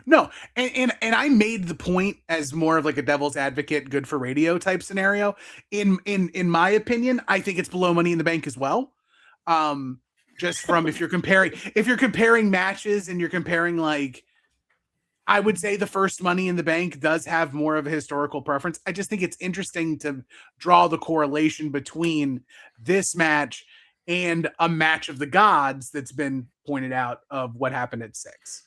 No, and I made the point as more of like a devil's advocate, good for radio type scenario. In my opinion, I think it's below Money in the Bank as well. Just from if you're comparing matches and you're comparing, like, I would say the first Money in the Bank does have more of a historical preference. I just think it's interesting to draw the correlation between this match and a match of the gods that's been pointed out of what happened at 6.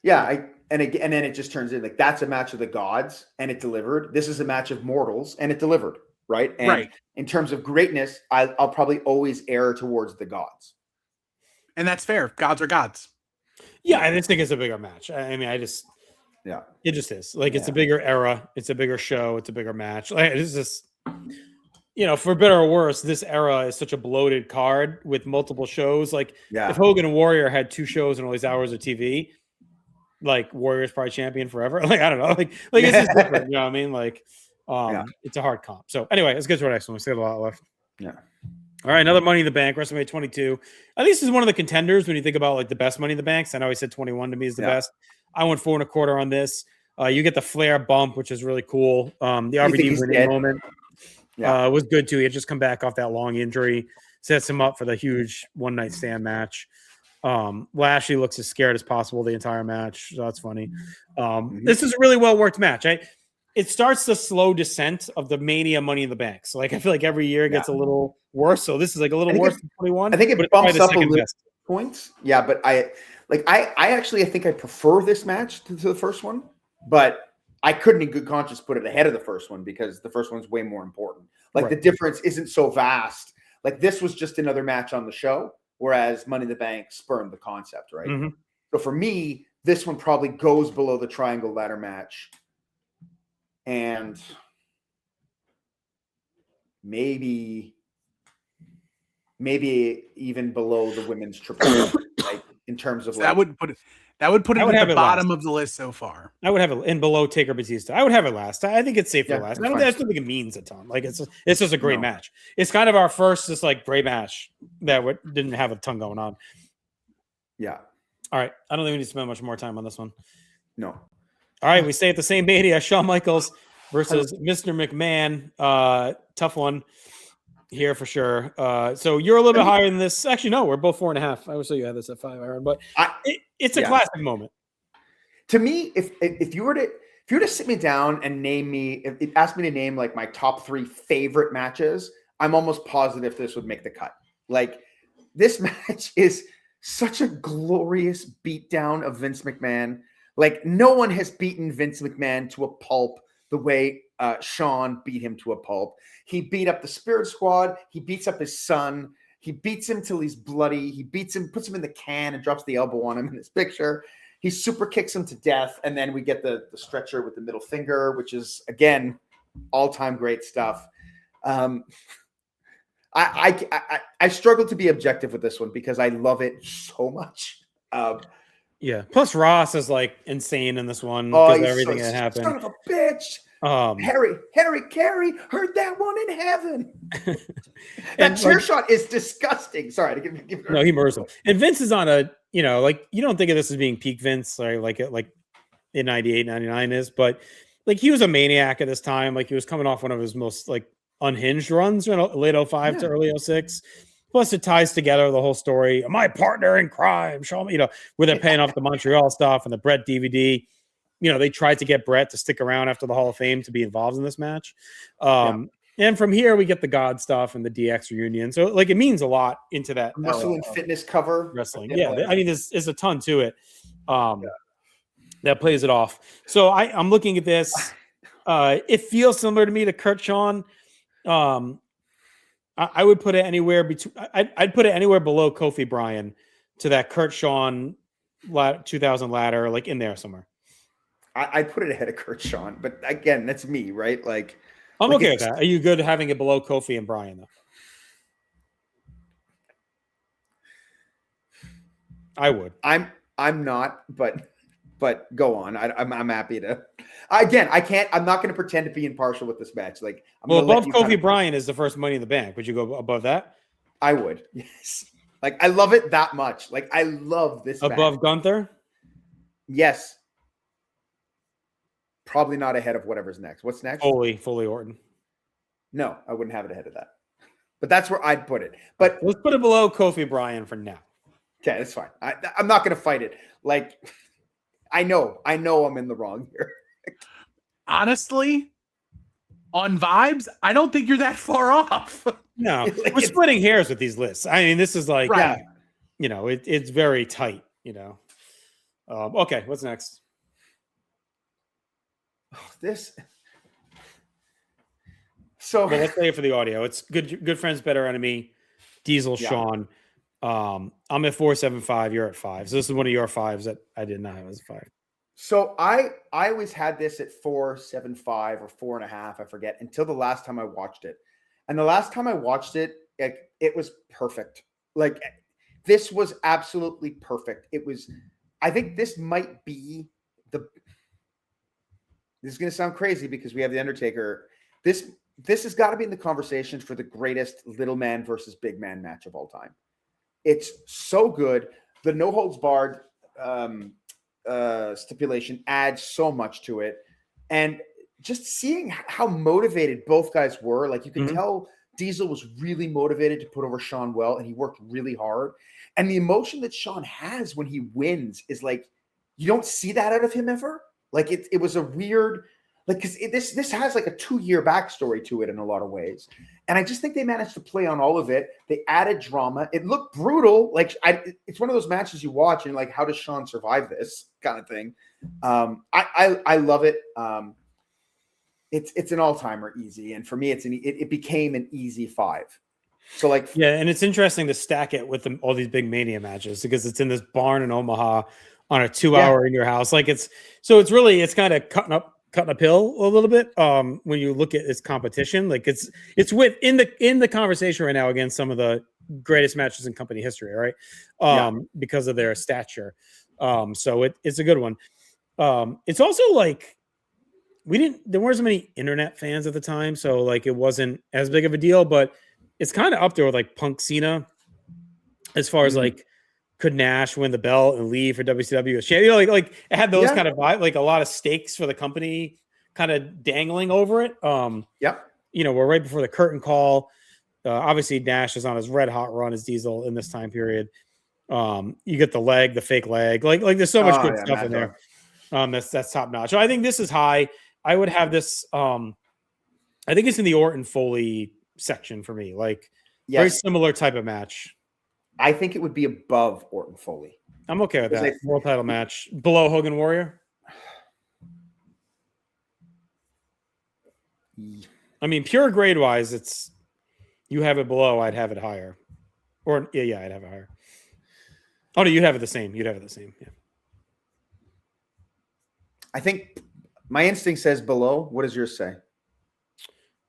Yeah, and then it just turns in like that's a match of the gods and it delivered. This is a match of mortals and it delivered, right? And in terms of greatness, I'll probably always err towards the gods. And that's fair. Gods are gods. Yeah, I just think it's a bigger match. I mean, it just is. Like it's a bigger era, it's a bigger show, it's a bigger match. Like it's just, you know, for better or worse, this era is such a bloated card with multiple shows. Like if Hogan and Warrior had 2 shows and all these hours of TV, like Warrior's probably champion forever. Like, I don't know. Like it's just different. You know what I mean? Like, it's a hard comp. So anyway, let's get to our next one. We still have a lot left. Yeah. All right. Another Money in the Bank, WrestleMania 22. I think this is one of the contenders when you think about like the best Money in the Banks. I know he said 21 to me is the best. I went 4.25 on this. You get the Flair bump, which is really cool. The RVD winning moment was good too. He had just come back off that long injury, sets him up for the huge one night stand match. Lashley looks as scared as possible the entire match, so that's funny. This is a really well worked match. It starts the slow descent of the Mania Money in the Bank. So like I feel like every year it gets a little worse. So this is like a little worse than 21. I think it bumps up a little points. Yeah, but I actually think I prefer this match to the first one, but I couldn't in good conscience put it ahead of the first one because the first one's way more important. Like the difference isn't so vast. Like this was just another match on the show. Whereas Money in the Bank spurned the concept, right? So for me, this one probably goes below the triangle ladder match. And maybe even below the women's triple, like in terms of So like that would put it would at have the it bottom last. of the list so far. I would have it in below Taker Batista. I would have it last. I think it's safe for Yeah, last. that's I fine. just don't think it means a ton. Like it's just a great No. match. It's kind of our first just like great match that didn't have a ton going on. Yeah. All right. I don't think we need to spend much more time on this one. No. All right. We stay at the same Mania. Shawn Michaels versus Mr. McMahon. Tough one here for sure. So you're a little bit higher than this. Actually, no, we're both 4.5. I would say you had this at 5, Aaron, but it's a classic moment. To me, if you were to sit me down and name me, if ask me to name like my top 3 favorite matches, I'm almost positive this would make the cut. Like this match is such a glorious beatdown of Vince McMahon. Like no one has beaten Vince McMahon to a pulp the way Shawn beat him to a pulp. He beat up the Spirit Squad. He beats up his son. He beats him till he's bloody. He beats him, puts him in the can and drops the elbow on him in this picture. He super kicks him to death. And then we get the stretcher with the middle finger, which is, again, all-time great stuff. I struggle to be objective with this one because I love it so much. Yeah. Plus Ross is like insane in this one because everything that happened. Son of a bitch. Harry Carey heard that one in heaven. That chair shot is disgusting. Sorry to give no, he murders him. And Vince is on a, like you don't think of this as being peak Vince, like in 98, 99 is, but like he was a maniac at this time. Like he was coming off one of his most like unhinged runs in late 05 to early 06. Plus it ties together the whole story. My partner in crime, show me, where they're paying off the Montreal stuff and the Brett DVD. They tried to get Brett to stick around after the Hall of Fame to be involved in this match. And from here, we get the God stuff and the DX reunion. So, like, it means a lot into that. Muscle and fitness cover. Wrestling. Yeah. I mean, there's a ton to it that plays it off. So, I'm looking at this. It feels similar to me to Kurt Shawn. I would put it anywhere between. I'd put it anywhere below Kofi Bryan to that Kurt Shawn 2000 ladder, like in there somewhere. I put it ahead of Kurt Shawn, but again, that's me, right? Like, I'm okay with that. Are you good having it below Kofi and Bryan though? I would. I'm not, but go on. I'm happy to. Again, I can't. I'm not going to pretend to be impartial with this match. Like, above Kofi Bryan is the first Money in the Bank. Would you go above that? I would. Yes. Like, I love it that much. Like, I love this above match. Gunther. Yes. Probably not ahead of whatever's next. What's next? Foley Orton. No, I wouldn't have it ahead of that. But that's where I'd put it. But let's put it below Kofi Bryan for now. Okay, that's fine. I'm not going to fight it. Like, I know I'm in the wrong here. Honestly, on vibes, I don't think you're that far off. No, we're splitting hairs with these lists. I mean, this is like, it's very tight. Okay, what's next? So let's say it for the audio. It's good friends, better enemy. Diesel, Shawn. I'm at 4.75. You're at 5. So this is one of your 5s that I did not have as a 5. So I always had this at 4.75 or 4.5. I forget until the last time I watched it. And the last time I watched it, it was perfect. Like this was absolutely perfect. It was. I think this might be This is going to sound crazy because we have the Undertaker. This has got to be in the conversation for the greatest little man versus big man match of all time. It's so good. The no holds barred stipulation adds so much to it. And just seeing how motivated both guys were, like you could tell Diesel was really motivated to put over Shawn well, and he worked really hard. And the emotion that Shawn has when he wins is like, you don't see that out of him ever. Like it was a weird, like, because this has like a 2-year backstory to it in a lot of ways. And I just think they managed to play on all of it. They added drama. It looked brutal. Like it's one of those matches you watch and like, how does Shawn survive this kind of thing? I love it. It's an all-timer easy. And for me, it became an easy 5. So like, yeah. And it's interesting to stack it with all these big Mania matches because it's in this barn in Omaha on a 2-hour in your house. Like it's kind of cutting up cutting a pill a little bit when you look at its competition. Like it's in the conversation right now against some of the greatest matches in company history, right? Because of their stature. So it's a good one. It's also like there weren't as many internet fans at the time, so like it wasn't as big of a deal, but it's kind of up there with like Punk Cena as far as like could Nash win the belt and leave for WCW as champion? You know, like it had those kind of vibe, like a lot of stakes for the company kind of dangling over it. You know, we're right before the curtain call. Obviously Nash is on his red hot run as Diesel in this time period. You get the fake leg, like there's so much good stuff in there. That's top notch. So I think this is high. I would have this. I think it's in the Orton Foley section for me. Like very similar type of match. I think it would be above Orton Foley. I'm okay with that. World title match below Hogan Warrior. I mean, pure grade wise, it's you have it below. I'd have it higher. Or yeah, I'd have it higher. Oh no, you'd have it the same. You'd have it the same. Yeah. I think my instinct says below. What does yours say?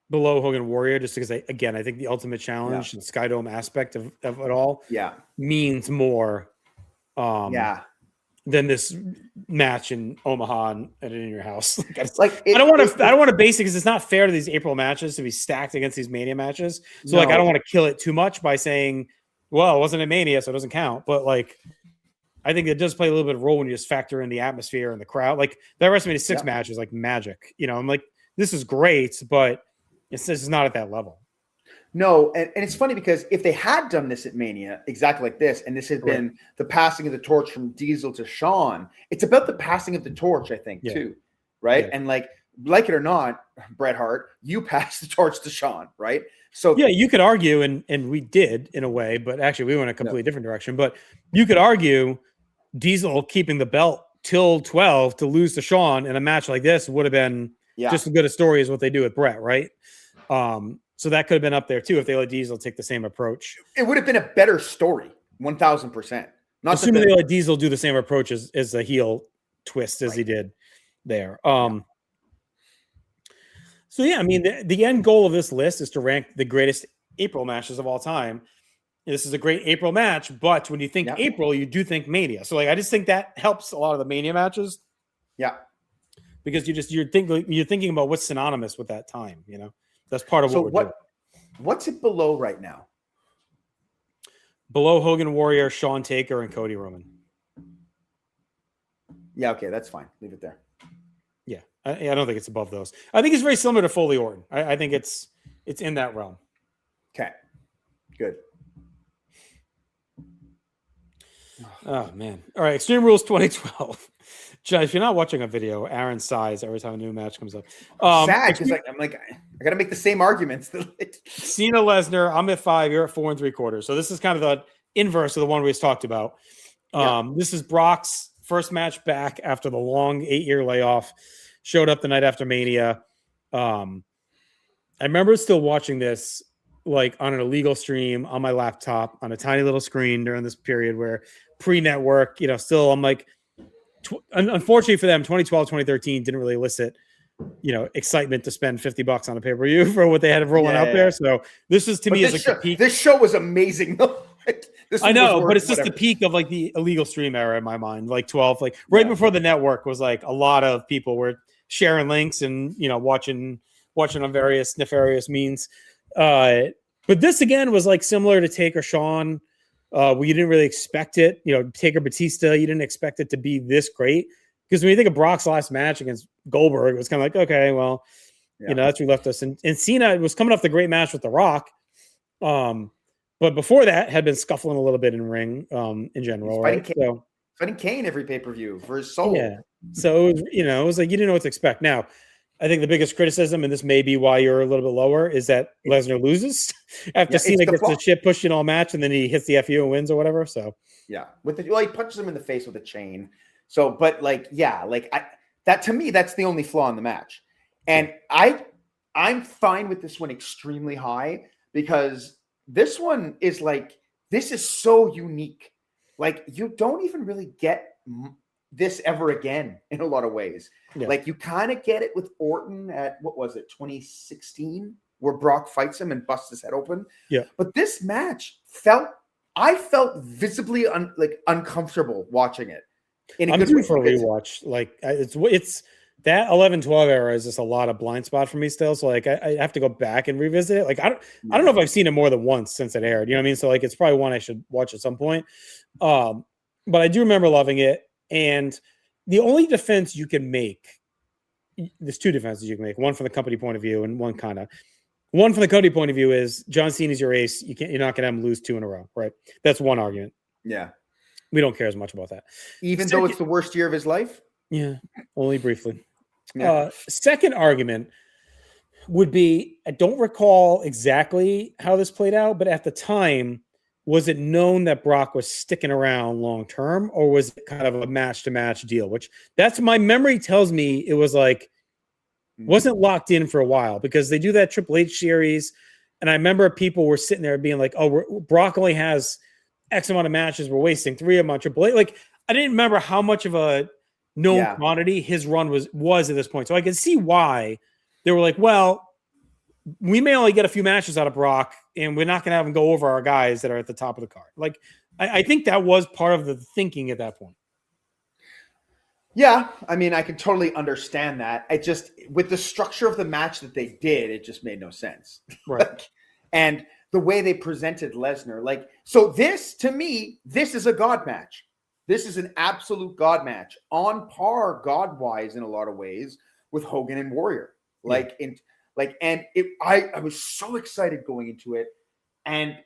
Below Hogan Warrior, just because I think the Ultimate Challenge and Skydome aspect of it all means more than this match in Omaha and in your house. I don't want to base it because it's not fair to these April matches to be stacked against these Mania matches. So I don't want to kill it too much by saying, well, it wasn't a Mania, so it doesn't count. But like I think it does play a little bit of a role when you just factor in the atmosphere and the crowd. Like that WrestleMania 6 match is like magic. You know, I'm like, this is great, but it's just not at that level. No, and it's funny because if they had done this at Mania, exactly like this, and this had been the passing of the torch from Diesel to Shawn, it's about the passing of the torch, I think, too, right? Yeah. And like it or not, Bret Hart, you passed the torch to Shawn, right? So yeah, you could argue, and we did in a way, but actually we went a completely different direction. But you could argue Diesel keeping the belt till 12 to lose to Shawn in a match like this would have been just as good a story as what they do with Bret, right? So that could have been up there too if they let Diesel take the same approach. It would have been a better story, 1,000%. Not assuming they let Diesel do the same approach as a heel twist as he did there. So yeah, I mean the end goal of this list is to rank the greatest April matches of all time. This is a great April match, but when you think April, you do think Mania. So like I just think that helps a lot of the Mania matches. Yeah. Because you're thinking about what's synonymous with that time, you know. That's part of what we're doing. What's it below right now? Below Hogan Warrior, Shawn Taker, and Cody Roman. Yeah, okay, that's fine. Leave it there. Yeah, I don't think it's above those. I think it's very similar to Foley Orton. I think it's in that realm. Okay, good. Oh man! All right, Extreme Rules 2012. John, if you're not watching a video, Aaron sighs every time a new match comes up. Sad because I'm like, I got to make the same arguments. Cena Lesnar, I'm at 5, you're at 4 3/4. So this is kind of the inverse of the one we just talked about. This is Brock's first match back after the long 8-year layoff. Showed up the night after Mania. I remember still watching this like on an illegal stream on my laptop on a tiny little screen during this period where pre-network, you know, still I'm like, unfortunately for them, 2012, 2013 didn't really elicit, you know, excitement to spend $50 on a pay-per-view for what they had rolling out there. So this is to me as like the peak. This show was amazing though. I know, but it's just the peak of like the illegal stream era in my mind. Like 12, like right before the network was like a lot of people were sharing links and, you know, watching on various nefarious means. But this again was like similar to Taker Shawn. We didn't really expect it, you know, Taker Batista. You didn't expect it to be this great because when you think of Brock's last match against Goldberg, it was kind of like, okay, well, you know, that's where left us. And Cena was coming off the great match with The Rock, but before that had been scuffling a little bit in ring in general, right? Fighting Kane every pay-per-view for his soul. Yeah. So it was, you know, it was like you didn't know what to expect. Now, I think the biggest criticism, and this may be why you're a little bit lower, is that Lesnar loses after Cena gets the shit pushed in all match, and then he hits the FU and wins or whatever. So yeah, he punches him in the face with a chain. So, but that to me, that's the only flaw in the match, and I'm fine with this one extremely high because this one is like this is so unique. Like you don't even really get this ever again in a lot of ways. Yeah. Like you kind of get it with Orton at, what was it, 2016, where Brock fights him and busts his head open. Yeah. But this match I felt visibly uncomfortable watching it. I'm due for a rewatch. Like it's that 11-12 era is just a lot of blind spot for me still. So like I have to go back and revisit it. Like I don't know if I've seen it more than once since it aired. You know what I mean? So like it's probably one I should watch at some point. But I do remember loving it. And the only defense you can make, there's two defenses you can make. One from the company point of view, and one from the company point of view is John Cena's your ace. You're not going to have him lose 2 in a row, right? That's one argument. Yeah. We don't care as much about that. Even though it's the worst year of his life? Yeah, only briefly. Yeah. Second argument would be, I don't recall exactly how this played out, but at the time, was it known that Brock was sticking around long term, or was it kind of a match to match deal? Which that's my memory tells me it was like, wasn't locked in for a while, because they do that Triple H series. And I remember people were sitting there being like, oh, Brock only has X amount of matches. We're wasting 3 of them on Triple H. Like, I didn't remember how much of a known quantity his run was at this point. So I can see why they were like, well, we may only get a few matches out of Brock, and we're not going to have him go over our guys that are at the top of the card. Like, I think that was part of the thinking at that point. Yeah, I mean, I can totally understand that. I just, with the structure of the match that they did, it just made no sense. Right. And the way they presented Lesnar, like, so this, to me, this is a God match. This is an absolute God match, on par God-wise in a lot of ways with Hogan and Warrior. I was so excited going into it, and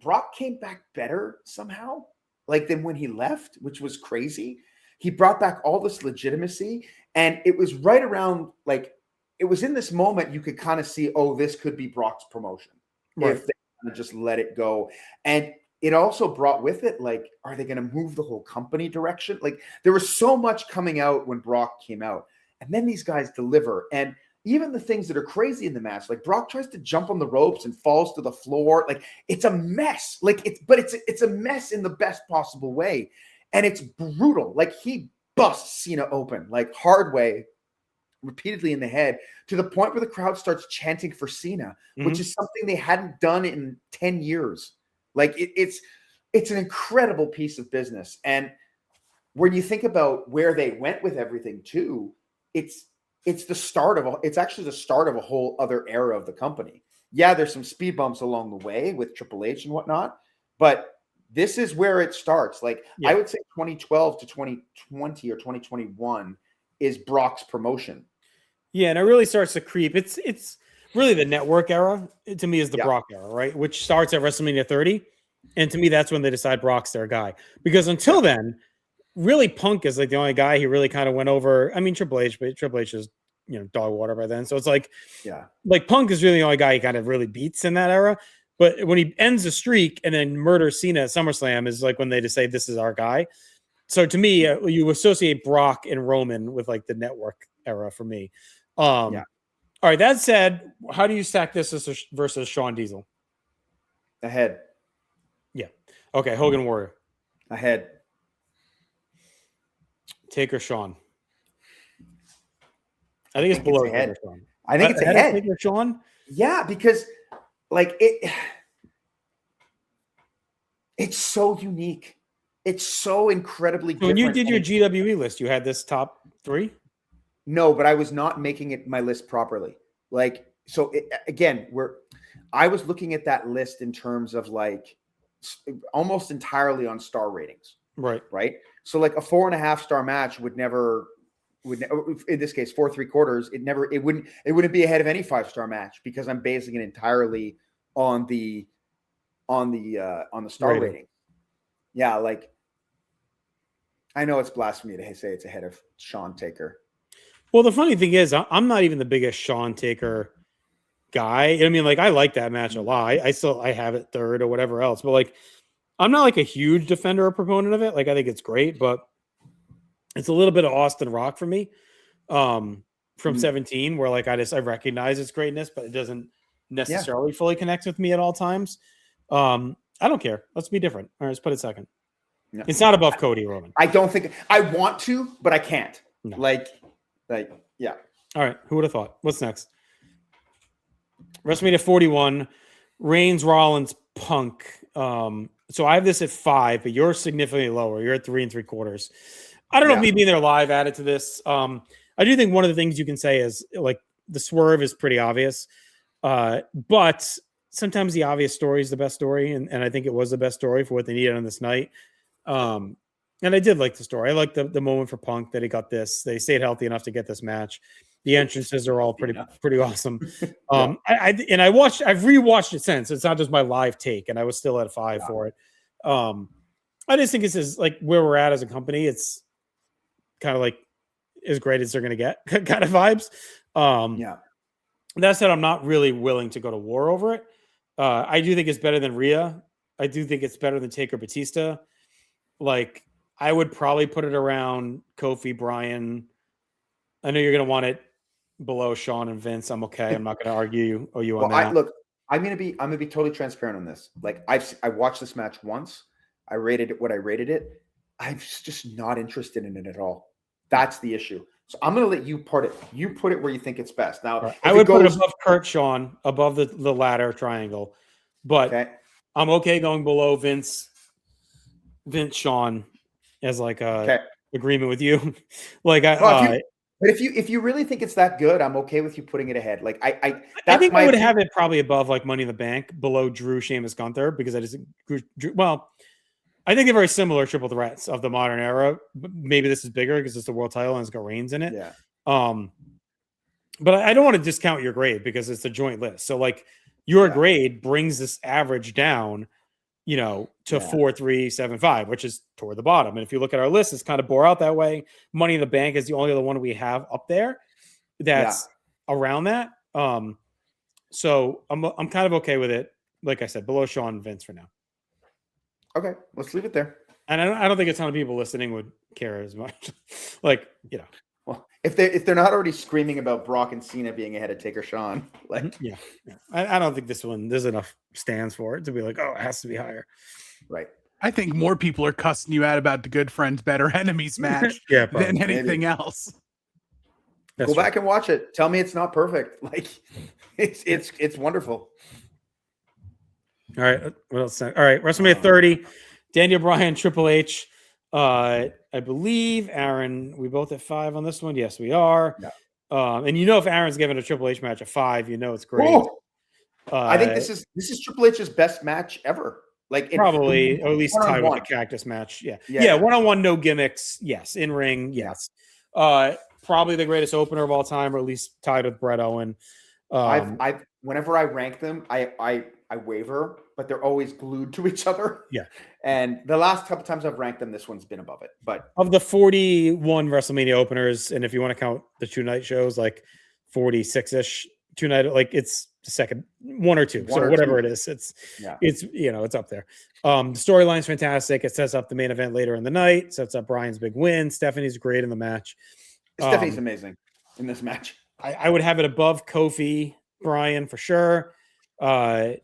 Brock came back better somehow, like than when he left, which was crazy. He brought back all this legitimacy, and it was right around, like, it was in this moment you could kind of see, oh, this could be Brock's promotion if they kind of just let it go. And it also brought with it, like, are they going to move the whole company direction? Like, there was so much coming out when Brock came out, and then these guys deliver. And even the things that are crazy in the match, like Brock tries to jump on the ropes and falls to the floor. Like, it's a mess. Like, it's a mess in the best possible way. And it's brutal. Like, he busts Cena open, like, hard way, repeatedly in the head, to the point where the crowd starts chanting for Cena, which is something they hadn't done in 10 years. Like, it's an incredible piece of business. And when you think about where they went with everything too, it's actually the start of a whole other era of the company. Yeah, there's some speed bumps along the way with Triple H and whatnot, but this is where it starts. Like, I would say 2012 to 2020 or 2021 is Brock's promotion. Yeah, and it really starts to creep. It's really the network era, to me, is the Brock era, right? Which starts at WrestleMania 30. And to me, that's when they decide Brock's their guy. Because until then, really, Punk is like the only guy he really kind of went over. I mean, Triple H, but Triple H is, dog water by then. So it's like, like Punk is really the only guy he kind of really beats in that era. But when he ends the streak and then murders Cena at SummerSlam is like when they just say, this is our guy. So to me, you associate Brock and Roman with like the network era for me. All right. That said, how do you stack this versus Shawn Diesel? Ahead. Yeah. Okay. Hogan Warrior. Ahead. Taker Shawn. I think it's below ahead. Taker Shawn. I think it's ahead. Taker Shawn? Yeah, because like it's so unique. It's so incredibly different. When you did your GWE list, you had this top 3? No, but I was not making it my list properly. Like, so I was looking at that list in terms of like almost entirely on star ratings. Right. So like a 4.5 star match would never, in this case, 4 3/4, it wouldn't be ahead of any 5-star match, because I'm basing it entirely on the star rating. Yeah. Like, I know it's blasphemy to say it's ahead of Shawn Taker. Well, the funny thing is, I'm not even the biggest Shawn Taker guy. I mean, like, I like that match a lot. I have it third or whatever else, but like, I'm not like a huge defender or proponent of it. Like, I think it's great, but it's a little bit of Austin Rock for me from 17, where like I recognize its greatness, but it doesn't necessarily fully connect with me at all times. I don't care. Let's be different. All right, let's put it second. No. It's not above Cody Roman. I don't think I want to, but I can't. No. Like, yeah. All right. Who would have thought? What's next? WrestleMania 41, Reigns, Rollins, Punk. So I have this at 5, but you're significantly lower. You're at 3 3/4. I don't know if me being there live added to this. I do think one of the things you can say is like the swerve is pretty obvious, but sometimes the obvious story is the best story, and I think it was the best story for what they needed on this night. And I did like the story. I like the moment for Punk that he got this. They stayed healthy enough to get this match. The entrances are all pretty awesome. I've rewatched it since. It's not just my live take, and I was still at 5 for it. I just think this is like where we're at as a company. It's kind of like as great as they're going to get kind of vibes. That said, I'm not really willing to go to war over it. I do think it's better than Rhea. I do think it's better than Taker Batista. Like, I would probably put it around Kofi, Bryan. I know you're going to want it below Shawn and Vince. I'm okay. I'm not going to argue you on that. Look, I'm going to be totally transparent on this. Like, I watched this match once. I rated it what I rated it. I'm just not interested in it at all. That's the issue. So I'm going to let you put it where you think it's best. Now, I would put it above Kurt, Shawn, above the ladder triangle, but I'm okay going below Vince, Shawn, as like a agreement with you. Like if you really think it's that good, I'm okay with you putting it ahead. Like I think I would have it probably above like Money in the Bank, below Drew, Sheamus, Gunther, because I just I think they're very similar triple threats of the modern era. Maybe this is bigger because it's the world title and it's got Reigns in it. Yeah. But I don't want to discount your grade because it's a joint list. So like your grade brings this average down, to 4.375, which is toward the bottom. And if you look at our list, it's kind of bore out that way. Money in the Bank is the only other one we have up there that's around that. So I'm kind of okay with it. Like I said, below Shawn and Vince for now. Okay, let's leave it there. And I don't think a ton of people listening would care as much. Like, Well, if they're not already screaming about Brock and Cena being ahead of Taker Shawn, like I don't think there's enough stands for it to be like, oh, it has to be higher. Right. I think more people are cussing you out about the Good Friends Better Enemies match than anything else. Go back and watch it. Tell me it's not perfect. Like it's wonderful. All right. What else? All right. WrestleMania 30, Daniel Bryan, Triple H. I believe Aaron, we both at 5 on this one. Yes, we are. Yeah. And if Aaron's given a Triple H match a 5, it's great. I think this is Triple H's best match ever. Like probably, or at least tied with the Cactus match. Yeah. One-on-one, no gimmicks. Yes. In ring. Yes. Probably the greatest opener of all time, or at least tied with Bret Owen. Whenever I rank them, I waver, but they're always glued to each other. Yeah. And the last couple times I've ranked them, this one's been above it. But of the 41 WrestleMania openers, and if you want to count the 2-night shows, like 46-ish 2-night, like it's the second 1 or 2. So whatever it is, it's it's up there. The storyline's fantastic. It sets up the main event later in the night, sets up Bryan's big win. Stephanie's great in the match. Stephanie's amazing in this match. I would have it above Kofi, Bryan for sure. All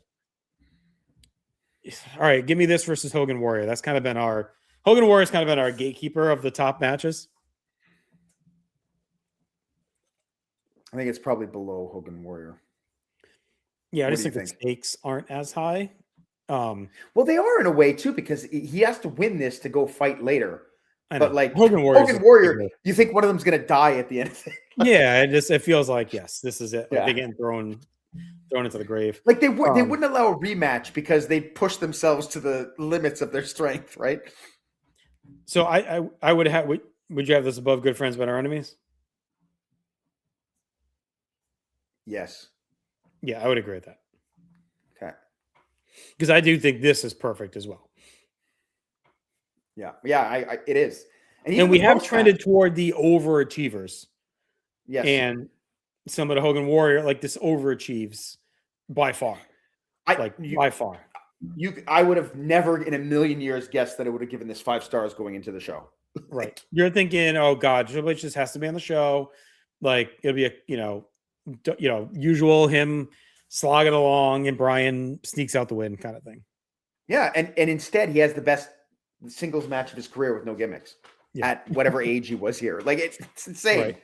right, give me this versus Hogan Warrior. That's kind of been Hogan Warrior's kind of been our gatekeeper of the top matches. I think it's probably below Hogan Warrior. Yeah, I just think the stakes aren't as high. Well, they are in a way too, because he has to win this to go fight later. But like Hogan Warrior, you think one of them's going to die at the end of it? Yeah, it feels like this is it. Like they're getting thrown into the grave. Like they wouldn't allow a rematch because they push themselves to the limits of their strength, right? So I would have. Would you have this above Good Friends Better Enemies? Yes. Yeah, I would agree with that. Okay. Because I do think this is perfect as well. Yeah, it is. And we have trended toward the overachievers. Yes. And some of the Hogan Warrior, like this overachieves by far. By far. I would have never in a million years guessed that it would have given this 5 stars going into the show. Right. You're thinking, oh God, Triple H just has to be on the show. Like it'll be usual him slogging along and Bryan sneaks out the win kind of thing. Yeah, and instead he has the best singles match of his career with no gimmicks Yeah. at whatever age he was here. Like it's insane. Right.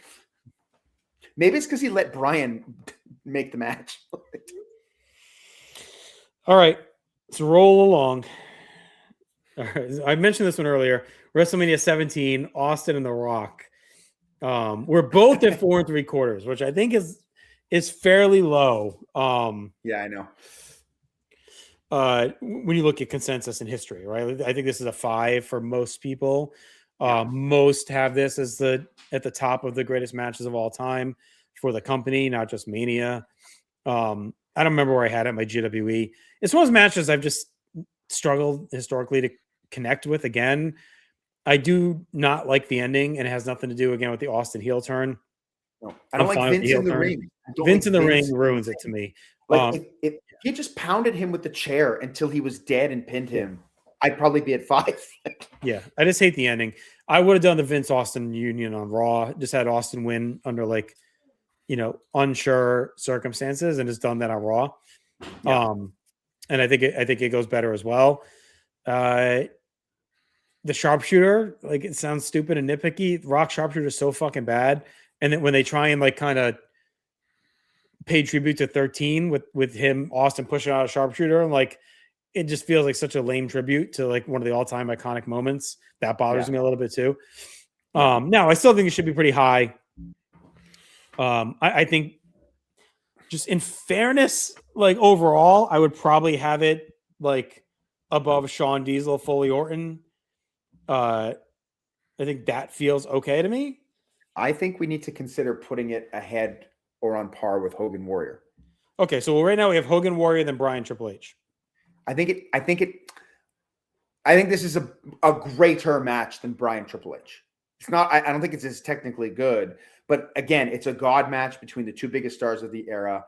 Maybe it's because he let Brian make the match. All right, let's roll along. All right. I mentioned this one earlier. WrestleMania 17, Austin and The Rock. We're both at 4 3/4, which I think is fairly low. Yeah, I know. When you look at consensus in history, right? I think this is a 5 for most people. Most have this as at the top of the greatest matches of all time for the company, not just Mania. I don't remember where I had it in my GWE. It's one of those matches I've just struggled historically to connect with. Again, I do not like the ending, and it has nothing to do again with the Austin heel turn. No, I don't like Vince in the ring. Vince in the ring ruins it to me. Like if he just pounded him with the chair until he was dead and pinned him, I'd probably be at 5. Yeah, I just hate the ending. I would have done the Vince Austin union on Raw. Just had Austin win under unsure circumstances, and just done that on Raw. Yeah. And I think it goes better as well. The sharpshooter, like, it sounds stupid and nitpicky. Rock sharpshooter is so fucking bad. And then when they try and like kind of pay tribute to 13 with him, Austin pushing out a sharpshooter, and like it just feels like such a lame tribute to like one of the all-time iconic moments. That bothers me a little bit too. Now I still think it should be pretty high. I think just in fairness, like overall, I would probably have it like above Shawn Diesel, Foley Orton. I think that feels okay to me. I think we need to consider putting it ahead or on par with Hogan Warrior. Okay, so right now we have Hogan Warrior, then Bryan Triple H. I think this is a greater match than Bryan Triple H. It's not. I don't think it's as technically good, but again, it's a God match between the two biggest stars of the era.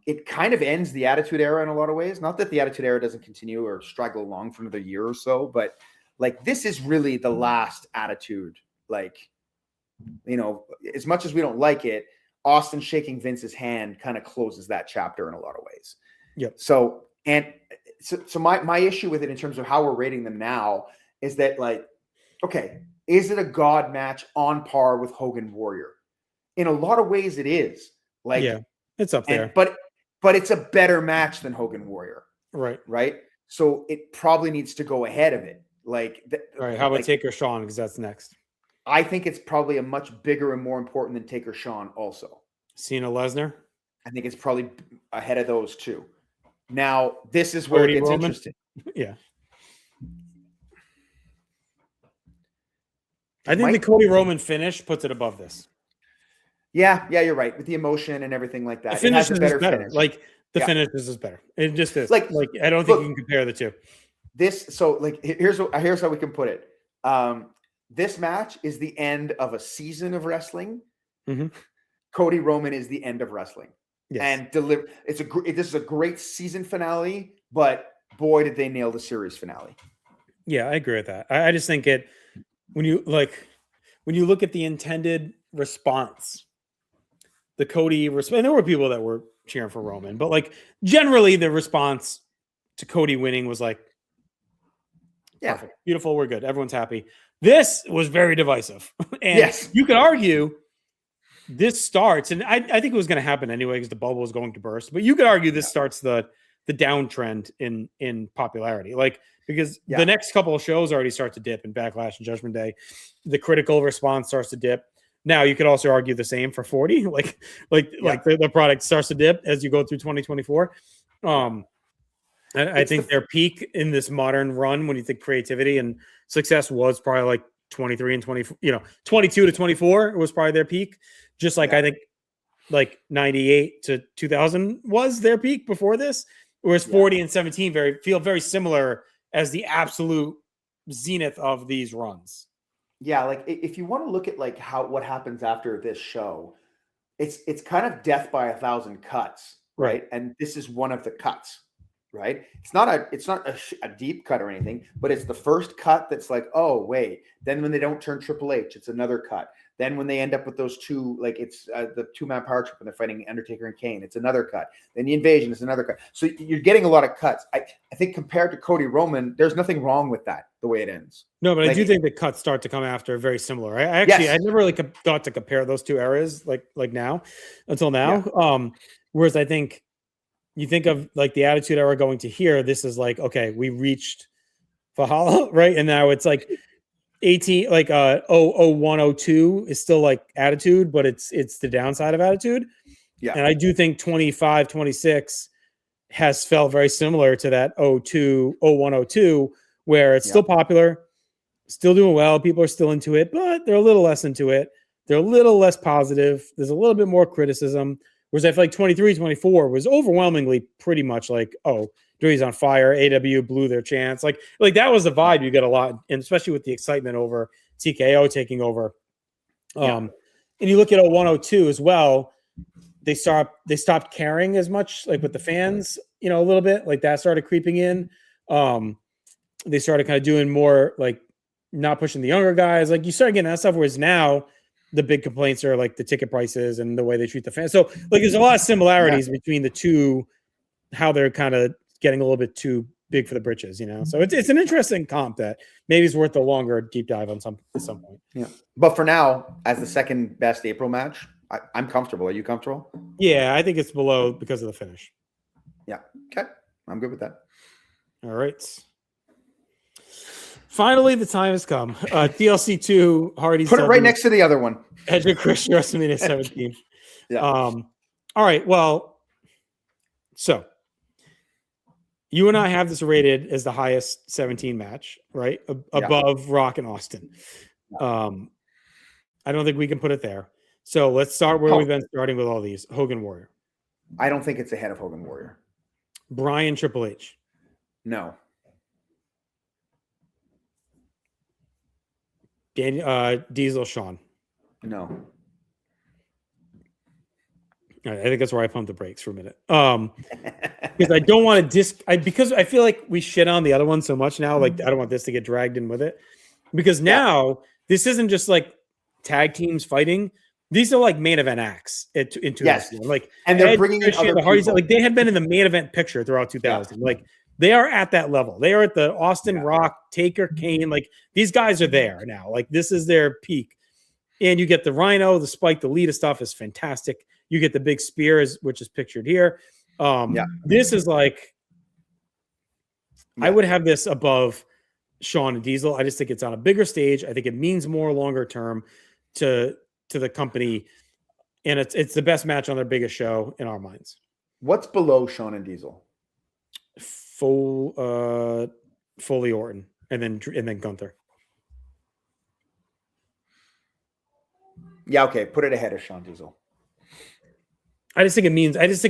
It kind of ends the Attitude Era in a lot of ways. Not that the Attitude Era doesn't continue or straggle along for another year or so, but like this is really the last Attitude. Like, as much as we don't like it, Austin shaking Vince's hand kind of closes that chapter in a lot of ways. Yep. So my issue with it in terms of how we're rating them now is that, like, okay, is it a God match on par with Hogan Warrior? In a lot of ways it is. Like, yeah, it's up there. But it's a better match than Hogan Warrior. Right? So it probably needs to go ahead of it. Like, all right, how about Taker Shawn, because that's next? I think it's probably a much bigger and more important than Taker Shawn also. Cena Lesnar? I think it's probably ahead of those two. Now, this is where it gets interesting. Yeah. I think the Cody Roman finish puts it above this. Yeah, you're right. With the emotion and everything like that. The finish is better. Finish. Like, the finish is better. It just is. Like I don't think you can compare the two. Here's how we can put it. This match is the end of a season of wrestling. Mm-hmm. Cody Roman is the end of wrestling. Yes. And this is a great season finale, but boy, did they nail the series finale. Yeah, I agree with that. I just think when you look at the intended response, the Cody response, and there were people that were cheering for Roman, but like generally the response to Cody winning was like, perfect, beautiful, we're good, everyone's happy. This was very divisive. And you could argue this starts, and I think it was going to happen anyway because the bubble was going to burst, but you could argue this starts the downtrend in popularity. Like, because the next couple of shows already start to dip in Backlash and Judgment Day. The critical response starts to dip. Now you could also argue the same for 40. Like the product starts to dip as you go through 2024. I think their peak in this modern run, when you think creativity and success, was probably like 23 and 24, 22 to 24 was probably their peak. Just like I think like 98 to 2000 was their peak before this, whereas 40 and 17 feel very similar as the absolute zenith of these runs. Yeah, like if you want to look at like what happens after this show, it's kind of death by 1,000 cuts, right? And this is one of the cuts, right? It's not a deep cut or anything, but it's the first cut that's like, oh wait. Then when they don't turn Triple H, it's another cut. Then when they end up with those two, like it's the 2-man power trip when they're fighting Undertaker and Kane, it's another cut. Then the invasion is another cut. So you're getting a lot of cuts. I think compared to Cody Roman, there's nothing wrong with that, the way it ends. No, but like, I do think the cuts start to come after very similar. I never really thought to compare those two eras like now until now. Yeah. Whereas I think you think of like the Attitude Era going to here, this is like, okay, we reached Valhalla, right? And now it's like 18, like 0102 is still like Attitude, but it's the downside of Attitude. Yeah. And I do think 25, 26 has felt very similar to that 0102, where it's still popular, still doing well. People are still into it, but they're a little less into it. They're a little less positive. There's a little bit more criticism. Whereas I feel like 23, 24 was overwhelmingly pretty much like, oh, Dewey's on fire. AW blew their chance. Like that was the vibe you get a lot, and especially with the excitement over TKO taking over. And you look at 0102 as well. They stopped caring as much, like with the fans, a little bit. Like that started creeping in. They started kind of doing more like not pushing the younger guys. Like you start getting that stuff. Whereas now the big complaints are like the ticket prices and the way they treat the fans. So like there's a lot of similarities between the two, how they're kind of getting a little bit too big for the britches, So it's an interesting comp that maybe is worth a longer deep dive on at some point. Yeah. But for now, as the second best April match, I'm comfortable. Are you comfortable? Yeah, I think it's below because of the finish. Yeah. Okay. I'm good with that. All right. Finally, the time has come. DLC 2, Hardy's. Put it right next to the other one. Edge of Christian, WrestleMania 17. Yeah. All right. Well, so you and I have this rated as the highest 17 match, right? Above Rock and Austin. I don't think we can put it there. So let's start where we've been starting with all these. Hogan Warrior. I don't think it's ahead of Hogan Warrior. Bryan Triple H. No. Diesel Shawn. No. All right, I think that's where I pump the brakes for a minute. Because I don't want to because I feel like we shit on the other one so much now. Like I don't want this to get dragged in with it. Because now this isn't just like tag teams fighting. These are like main event acts in 2000. Like, and they're bringing in other Hardys, like they had been in the main event picture throughout 2000. Like they are at that level. They are at the Austin Rock, Taker, Kane. Like these guys are there now. Like this is their peak. And you get the Rhino, the Spike, the Lita stuff is fantastic. You get the big spears, which is pictured here. This is like, I would have this above Shawn and Diesel. I just think it's on a bigger stage. I think it means more longer term to the company, and it's the best match on their biggest show in our minds. What's below Shawn and Diesel? Foley Orton, and then Gunther. Yeah, okay. Put it ahead of Shawn Diesel. I just think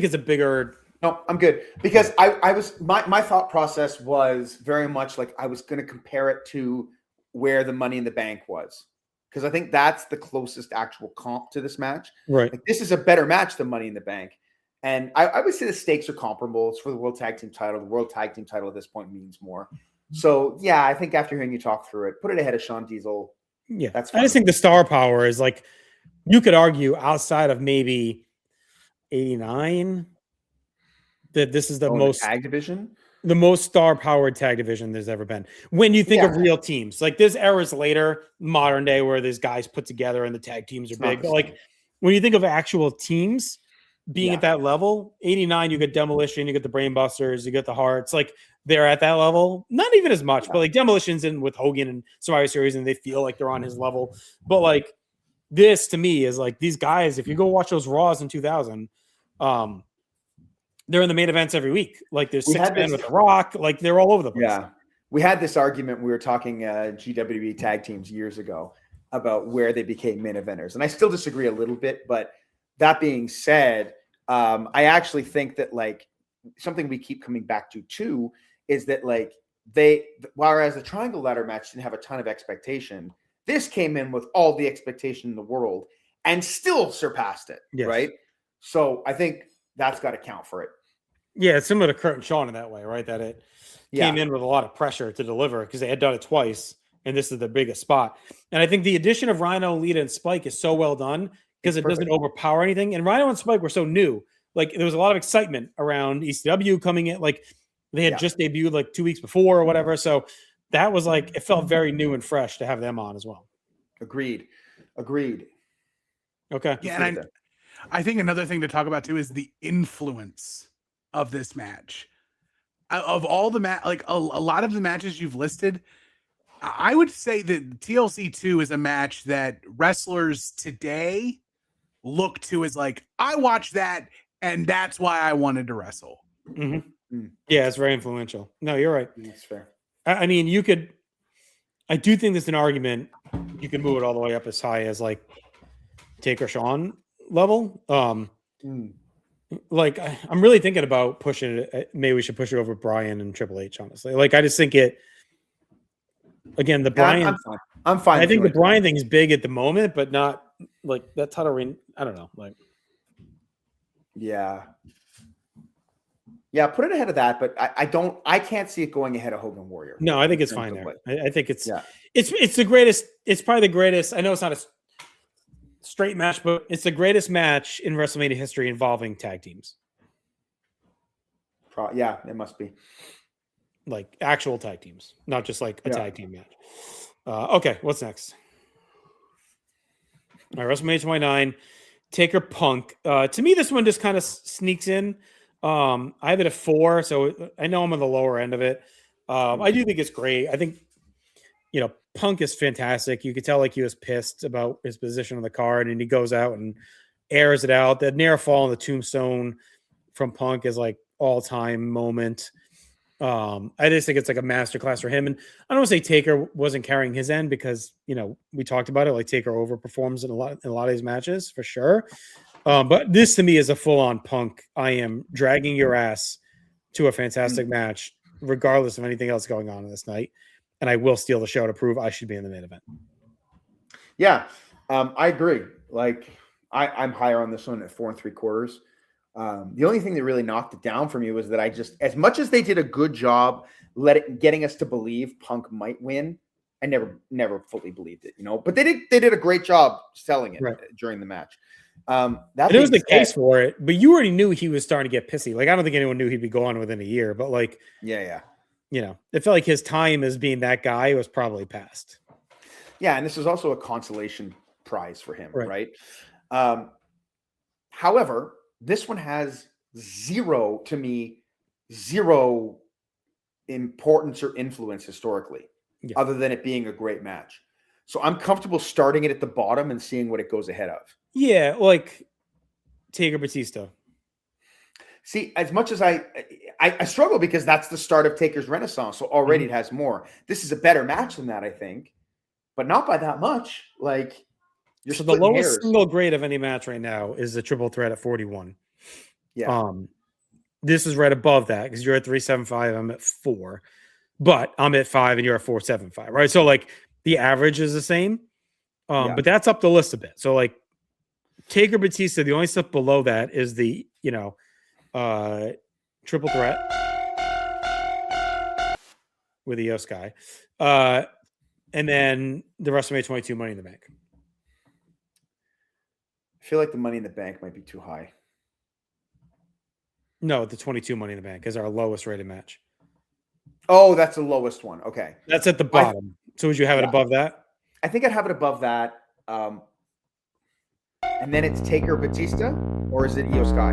it's a bigger. No, I'm good because I was my thought process was very much like I was going to compare it to where the Money in the Bank was. Because I think that's the closest actual comp to this match. Right. Like, this is a better match than Money in the Bank. And I would say the stakes are comparable. It's for the World Tag Team title. The World Tag Team title at this point means more. So, yeah, I think after hearing you talk through it, put it ahead of Shawn Diesel. Yeah. That's fine. I just think the star power is like, you could argue outside of maybe 89 that this is the most tag division. The most star-powered tag division there's ever been. When you think of real teams, like there's eras later, modern day, where there's guys put together and the tag teams are big. But like when you think of actual teams being at that level, 89, you get Demolition, you get the Brainbusters, you get the Hearts. Like they're at that level. Not even as much, but like Demolition's in with Hogan and Survivor Series, and they feel like they're on his level. But like this to me is like these guys. If you go watch those Raws in 2000, they're in the main events every week. Like there's 6 men with The Rock. Like they're all over the place. Yeah. We had this argument. We were talking GWE tag teams years ago about where they became main eventers. And I still disagree a little bit. But that being said, I actually think that like something we keep coming back to too is that like whereas the triangle ladder match didn't have a ton of expectation, this came in with all the expectation in the world and still surpassed it. Yes. Right. So I think that's got to count for it. Yeah, it's similar to Kurt and Shawn in that way, right? That it came in with a lot of pressure to deliver because they had done it twice and this is the biggest spot. And I think the addition of Rhino, Lita, and Spike is so well done because it doesn't overpower anything. And Rhino and Spike were so new. Like there was a lot of excitement around ECW coming in. Like they had just debuted like 2 weeks before or whatever. So that was like, it felt very new and fresh to have them on as well. Agreed. Okay. Yeah, and I think another thing to talk about too is the influence of this match. Of all the like a lot of the matches you've listed, I would say that TLC 2 is a match that wrestlers today look to as like, I watched that and that's why I wanted to wrestle. Mm-hmm. Yeah, it's very influential. No, you're right. That's fair. I mean, I do think there's an argument. You can move it all the way up as high as like Taker Shawn level. Like I'm really thinking about pushing it. Maybe we should push it over Bryan and Triple H, honestly. Like I just think it, again, the Bryan, I'm fine. I think the Bryan thing is big at the moment, but not like that title reign. I don't know. Like, yeah, put it ahead of that, but I can't see it going ahead of Hogan Warrior. No, I think it's fine there. I think it's the greatest. It's probably the greatest. I know it's not a straight match, but it's the greatest match in WrestleMania history involving tag teams. Yeah, it must be. Like actual tag teams, not just like a tag team match. Okay, what's next? All right, WrestleMania 29, Taker Punk. To me, this one just kind of sneaks in. I have it at 4, so I know I'm on the lower end of it. I do think it's great. I think, Punk is fantastic. You could tell like he was pissed about his position on the card, and he goes out and airs it out. The near fall on the tombstone from Punk is like all-time moment. I just think it's like a masterclass for him. And I don't want to say Taker wasn't carrying his end because, we talked about it. Like Taker overperforms in a lot of these matches for sure. But this to me is a full-on Punk. I am dragging your ass to a fantastic match, regardless of anything else going on in this night. And I will steal the show to prove I should be in the main event. Yeah, I agree. Like I'm higher on this one at 4 3/4. The only thing that really knocked it down for me was that I just, as much as they did a good job getting us to believe Punk might win, I never fully believed it, But they did a great job selling it during the match. It was the case for it, but you already knew he was starting to get pissy. Like I don't think anyone knew he'd be gone within a year, but like, yeah. It felt like his time as being that guy was probably past. Yeah, and this is also a consolation prize for him, right? However, this one has zero importance or influence historically, other than it being a great match. So I'm comfortable starting it at the bottom and seeing what it goes ahead of. Yeah, like Taker Batista. See, as much as I struggle because that's the start of Taker's renaissance. So already it has more. This is a better match than that, I think, but not by that much. Like so the lowest single grade of any match right now is the triple threat at 41. Yeah. This is right above that because you're at 375. I'm at 4, but I'm at 5 and you're at 475, right? So like the average is the same, but that's up the list a bit. So like Taker Batista, the only stuff below that is the triple threat with the Io Sky, and then the WrestleMania 22 Money in the Bank. I feel like the Money in the Bank might be too high. No, the 22 Money in the Bank is our lowest rated match. Oh, that's the lowest one. Okay. That's at the bottom. So would you have it above that? I think I'd have it above that. And then it's Taker Batista, or is it Io Sky?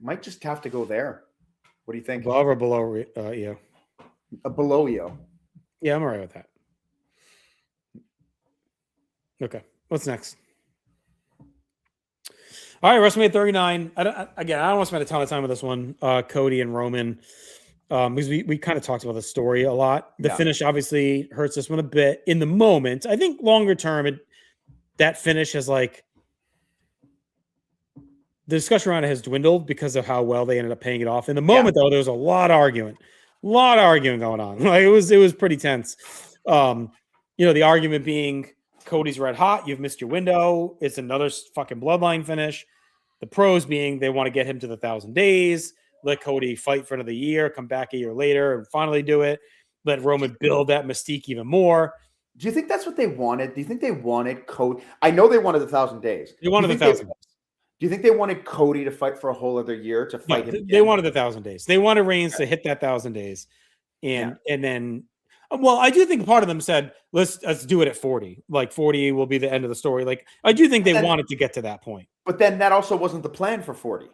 Might just have to go there. What do you think? Above or below Io? Below Io. Yeah, I'm all right with that. Okay, what's next? All right, WrestleMania 39. I don't want to spend a ton of time with this one. Cody and Roman, because we kind of talked about the story a lot. The finish obviously hurts this one a bit in the moment. I think longer term, that finish has like the discussion around it has dwindled because of how well they ended up paying it off. In the moment, though, there was a lot of arguing going on. Like it was pretty tense. The argument being Cody's red hot. You've missed your window. It's another fucking bloodline finish. The pros being they want to get him to the 1,000 days, let Cody fight for another year, come back a year later and finally do it. Let Roman build that mystique even more. Do you think that's what they wanted? Do you think they wanted Cody? I know they wanted the 1,000 days. They wanted the 1,000 days. Do you think they wanted Cody to fight for a whole other year to fight him? They wanted the 1,000 days. They wanted Reigns to hit that 1,000 days. And then, well, I do think part of them said, let's do it at 40. Like 40 will be the end of the story. Like I do think they wanted to get to that point. But then that also wasn't the plan for 40.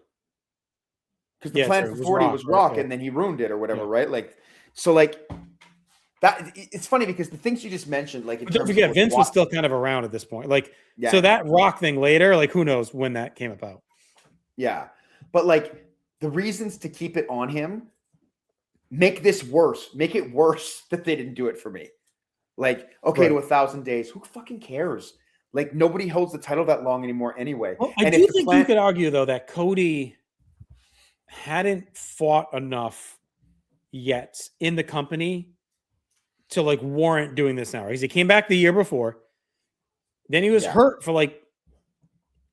Because the plan for 40 was Rock, and then he ruined it or whatever, right? Like, so like that. It's funny because the things you just mentioned, like, don't forget, Vince was still kind of around at this point. Like, so that Rock thing later, like, who knows when that came about? Yeah, but like the reasons to keep it on him make this worse. Make it worse that they didn't do it for me. Like, okay, to 1,000 days, who fucking cares? Like, nobody holds the title that long anymore anyway. Well, I do think you could argue though that Cody hadn't fought enough yet in the company to like warrant doing this now. Because he came back the year before, then he was hurt for like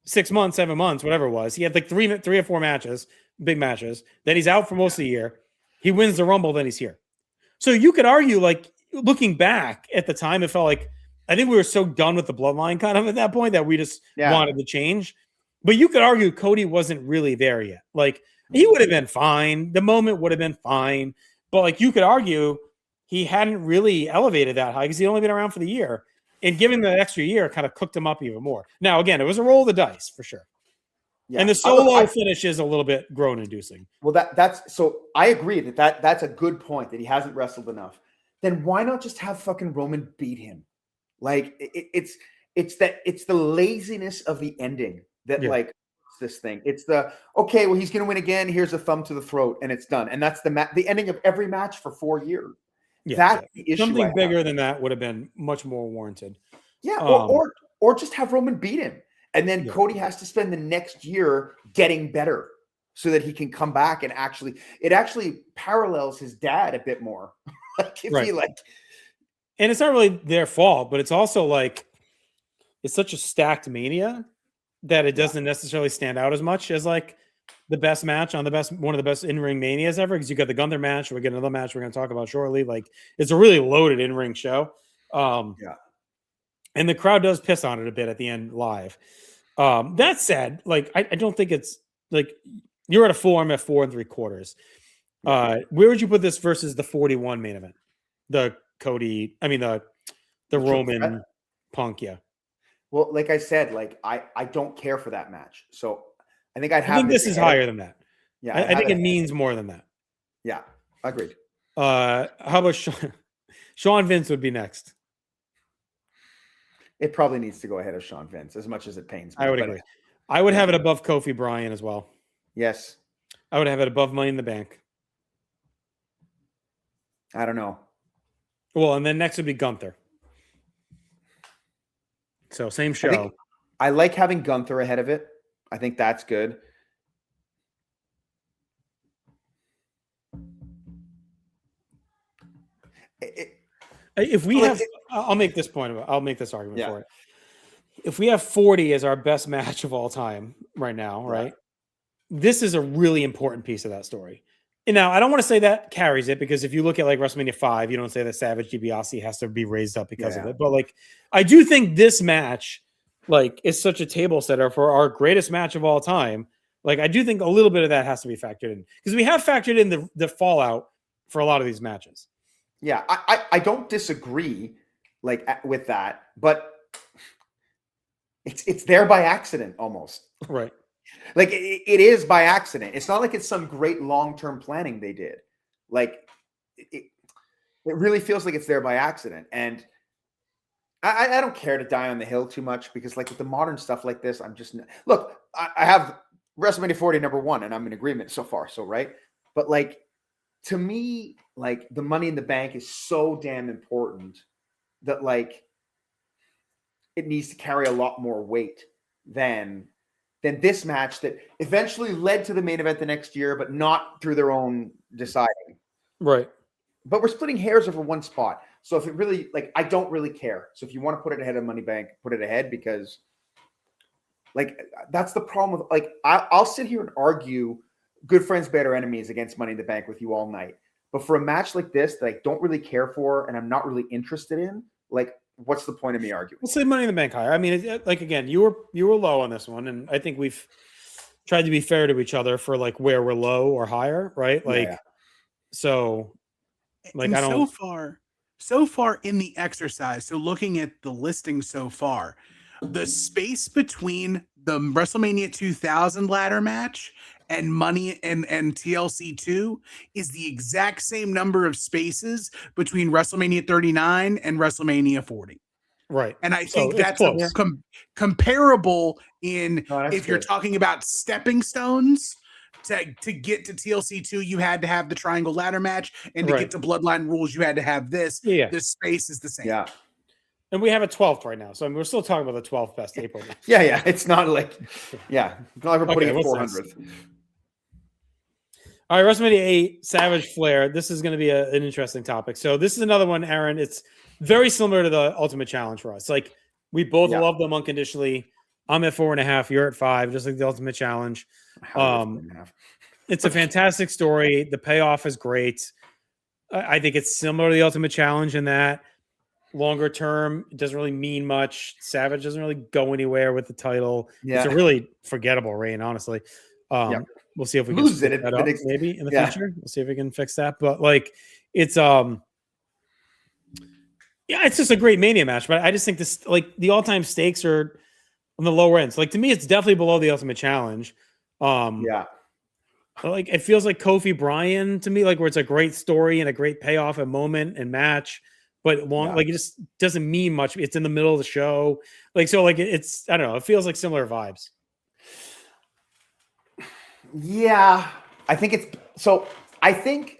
6 months, 7 months, whatever it was. He had like three or four matches, big matches. Then he's out for most of the year. He wins the Rumble, then he's here. So you could argue, like, looking back at the time, it felt like I think we were so done with the bloodline kind of at that point that we just wanted to change. But you could argue Cody wasn't really there yet. Like, he would have been fine. The moment would have been fine. But like, you could argue he hadn't really elevated that high because he'd only been around for the year. And giving that extra year kind of cooked him up even more. Now, again, it was a roll of the dice for sure. Yeah. And the solo finish is a little bit groan-inducing. Well, that's so I agree that's a good point that he hasn't wrestled enough. Then why not just have fucking Roman beat him? Like it's the laziness of the ending that like this thing. It's the okay, well, he's gonna win again. Here's a thumb to the throat, and it's done. And that's the ending of every match for 4 years. Yeah, that's the issue. Something bigger than that would have been much more warranted. Yeah, or just have Roman beat him. And then Cody has to spend the next year getting better so that he can come back and it actually parallels his dad a bit more. And it's not really their fault, but it's also like, it's such a stacked Mania that it doesn't necessarily stand out as much as like the best match on one of the best in-ring Manias ever. Cause you got the Gunther match. We get another match we're going to talk about shortly. Like, it's a really loaded in-ring show. And the crowd does piss on it a bit at the end live. That said, like, I don't think it's like you're at a 4, I'm at 4 3/4. Where would you put this versus the 41 main event? The Cody, I mean the Roman Punk, Well, like I said, like I don't care for that match. So I think I think this is higher than that. Yeah. I think it means more than that. Yeah, agreed. How about Sean Vince would be next? It probably needs to go ahead of Sean Vince, as much as it pains me. I would agree. I would have it above Kofi Bryan as well. Yes. I would have it above Money in the Bank. I don't know. Well, and then next would be Gunther. So same show. I like having Gunther ahead of it. I think that's good. If we have, I'll make this point. I'll make this argument for it. If we have 40 as our best match of all time right now, right? This is a really important piece of that story. And now I don't want to say that carries it, because if you look at like WrestleMania 5, you don't say that Savage DiBiase has to be raised up because of it. But like, I do think this match like is such a table setter for our greatest match of all time. Like, I do think a little bit of that has to be factored in, because we have factored in the fallout for a lot of these matches. Yeah, I don't disagree like with that, but it's there by accident almost. Right. Like it is by accident. It's not like it's some great long-term planning they did. Like it really feels like it's there by accident. And I don't care to die on the hill too much, because like with the modern stuff like this, I'm just look, I have WrestleMania 40 #1 and I'm in agreement so far. So, right. But like, to me, like the Money in the Bank is so damn important that like it needs to carry a lot more weight than this match that eventually led to the main event the next year, but not through their own deciding. Right. But we're splitting hairs over one spot. So if it really, like, I don't really care. So if you want to put it ahead of Money Bank, put it ahead, because Like, that's the problem with, like, I'll sit here and argue good friends, better enemies against Money in the Bank with you all night. But for a match like this that I don't really care for and I'm not really interested in, like, what's the point of me arguing? We'll say Money in the Bank higher. I mean, like, again, you were low on this one, and I think we've tried to be fair to each other for like where we're low or higher, right? Like, so, like, and I don't. So far in the exercise, so looking at the listing so far, the space between the WrestleMania 2000 ladder match and Money and TLC 2 is the exact same number of spaces between WrestleMania 39 and WrestleMania 40. Right. And I So think that's close. comparable in if you're good. talking about stepping stones. To get to TLC 2, you had to have the triangle ladder match, and to get to Bloodline Rules, you had to have this. Yeah. The space is the same. Yeah. And we have a 12th right now. So I mean, we're still talking about the 12th best April match. Yeah. It's not like, it's not like we're putting it 400th. All right, WrestleMania 8, Savage Flair. This is going to be an interesting topic. So this is another one, Aaron. It's very similar to the Ultimate Challenge for us. Like, we both love them unconditionally. I'm at 4.5. You're at 5, just like the Ultimate Challenge. It's a fantastic story. The payoff is great. I think it's similar to the Ultimate Challenge in that longer term, it doesn't really mean much. Savage doesn't really go anywhere with the title. It's a really forgettable reign, honestly. We'll see if we can lose it that up maybe in the future. We'll see if we can fix that. But like, it's it's just a great Mania match. But I just think this, like, the all-time stakes are on the lower ends. Like, to me, it's definitely below the Ultimate Challenge. Like, it feels like Kofi Bryan to me, like, where it's a great story and a great payoff and moment and match, but like, it just doesn't mean much. It's in the middle of the show. Like, so like, it's, I don't know. It feels like similar vibes. Yeah, I think it's so. I think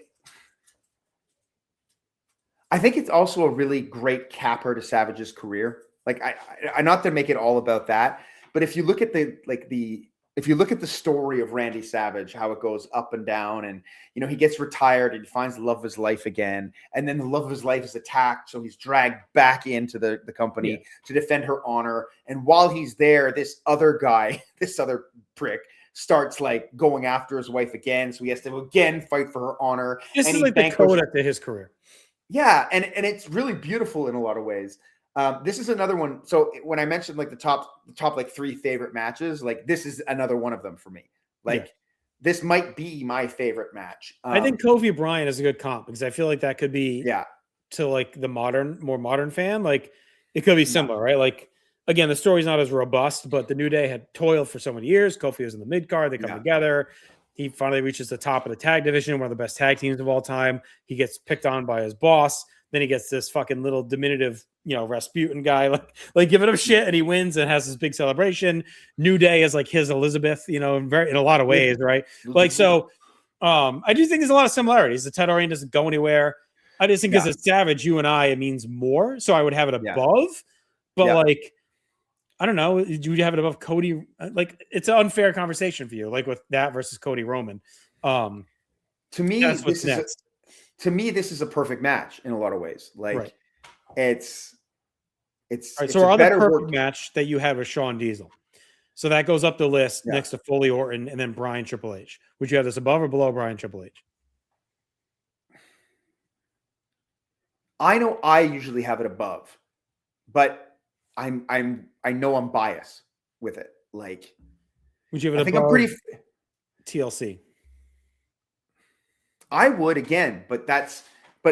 it's also a really great capper to Savage's career. Like, I not to make it all about that, but if you look at if you look at the story of Randy Savage, how it goes up and down, and he gets retired and he finds the love of his life again, and then the love of his life is attacked, so he's dragged back into the company to defend her honor. And while he's there, this other guy, this other prick, starts like going after his wife again, so he has to again fight for her honor. This is like the coda to his career. Yeah, and it's really beautiful in a lot of ways. This is another one. So when I mentioned like the top like 3 favorite matches, like this is another one of them for me. Like this might be my favorite match. I think Kofi Bryan is a good comp because I feel like that could be to like the more modern fan. Like, it could be similar, right? Like, again, the story's not as robust, but the New Day had toiled for so many years. Kofi was in the mid card. They come together. He finally reaches the top of the tag division, one of the best tag teams of all time. He gets picked on by his boss. Then he gets this fucking little diminutive, Rasputin guy, like giving him shit, and he wins and has this big celebration. New Day is like his Elizabeth, in a lot of ways, right? Like, so I do think there's a lot of similarities. The Ted Orient doesn't go anywhere. I just think as a Savage, you and I, it means more. So I would have it above, but like, I don't know. Do you have it above Cody? Like, it's an unfair conversation for you, like with that versus Cody Roman. To me, this is a perfect match in a lot of ways. Like, it's right, so our other perfect match that you had was Shawn Diesel. So that goes up the list next to Foley Orton and then Bryan Triple H. Would you have this above or below Bryan Triple H? I know I usually have it above, but I know I'm biased with it. Like, would you have it above? I'm pretty TLC. I would again, but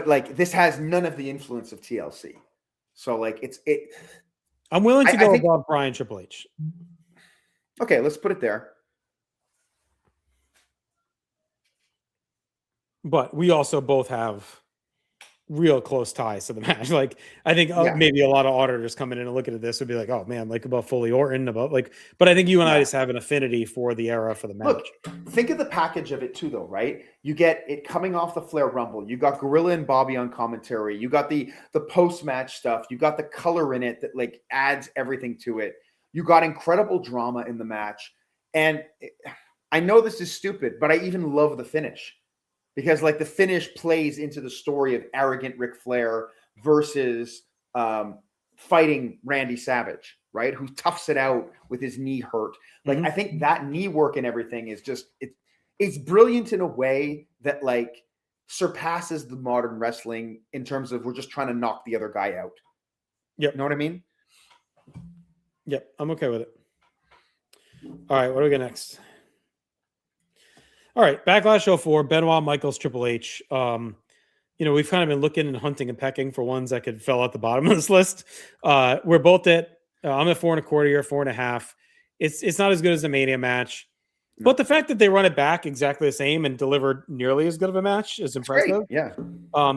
like this has none of the influence of TLC. So like I'm willing to go above Bryan Triple H. Okay, let's put it there. But we also both have real close ties to the match. Like, I think maybe a lot of auditors coming in and looking at this would be like, oh man, like above Foley Orton, above like, but I think you and I just have an affinity for the era for the match. Look, think of the package of it too, though, right? You get it coming off the Flair Rumble. You got Gorilla and Bobby on commentary. You got the post-match stuff. You got the color in it that like adds everything to it. You got incredible drama in the match. And I know this is stupid, but I even love the finish. Because like the finish plays into the story of arrogant Ric Flair versus fighting Randy Savage, right? Who toughs it out with his knee hurt. Like, I think that knee work and everything is just, it's brilliant in a way that like surpasses the modern wrestling in terms of we're just trying to knock the other guy out. Yep. You know what I mean? Yep. I'm okay with it. All right. What do we got next? All right. Backlash 04, Benoit, Michaels, Triple H. We've kind of been looking and hunting and pecking for ones that could fell at the bottom of this list. We're both at, I'm at 4.25, you're 4.5. It's not as good as the Mania match, but the fact that they run it back exactly the same and delivered nearly as good of a match is impressive. Great. Yeah.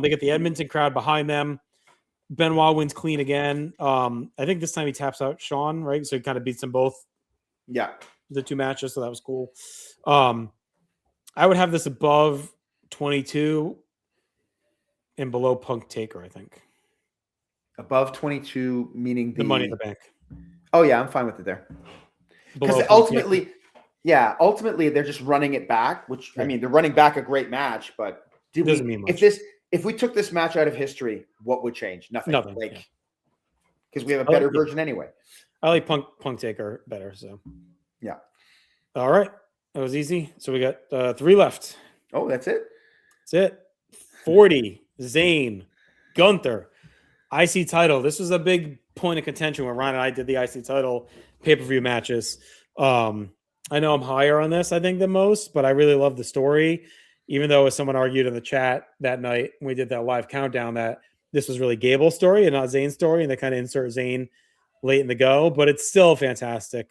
They get the Edmonton crowd behind them. Benoit wins clean again. I think this time he taps out Sean, right? So he kind of beats them both. Yeah. The two matches, so that was cool. I would have this above 22 and below Punk Taker, I think. Above 22, meaning the Money in the Bank. Oh, yeah, I'm fine with it there. Because ultimately they're just running it back, which, I mean, they're running back a great match, but doesn't mean much. If we took this match out of history, what would change? Nothing. Nothing. Because we have a better version anyway. I like Punk Taker better, so. Yeah. All right. That was easy. So we got 3 left. Oh, that's it? That's it. 40, Zayn, Gunther, IC title. This was a big point of contention when Ryan and I did the IC title pay-per-view matches. I know I'm higher on this, I think, than most, but I really love the story, even though as someone argued in the chat that night when we did that live countdown that this was really Gable's story and not Zayn's story, and they kind of insert Zayn late in the go, but it's still fantastic.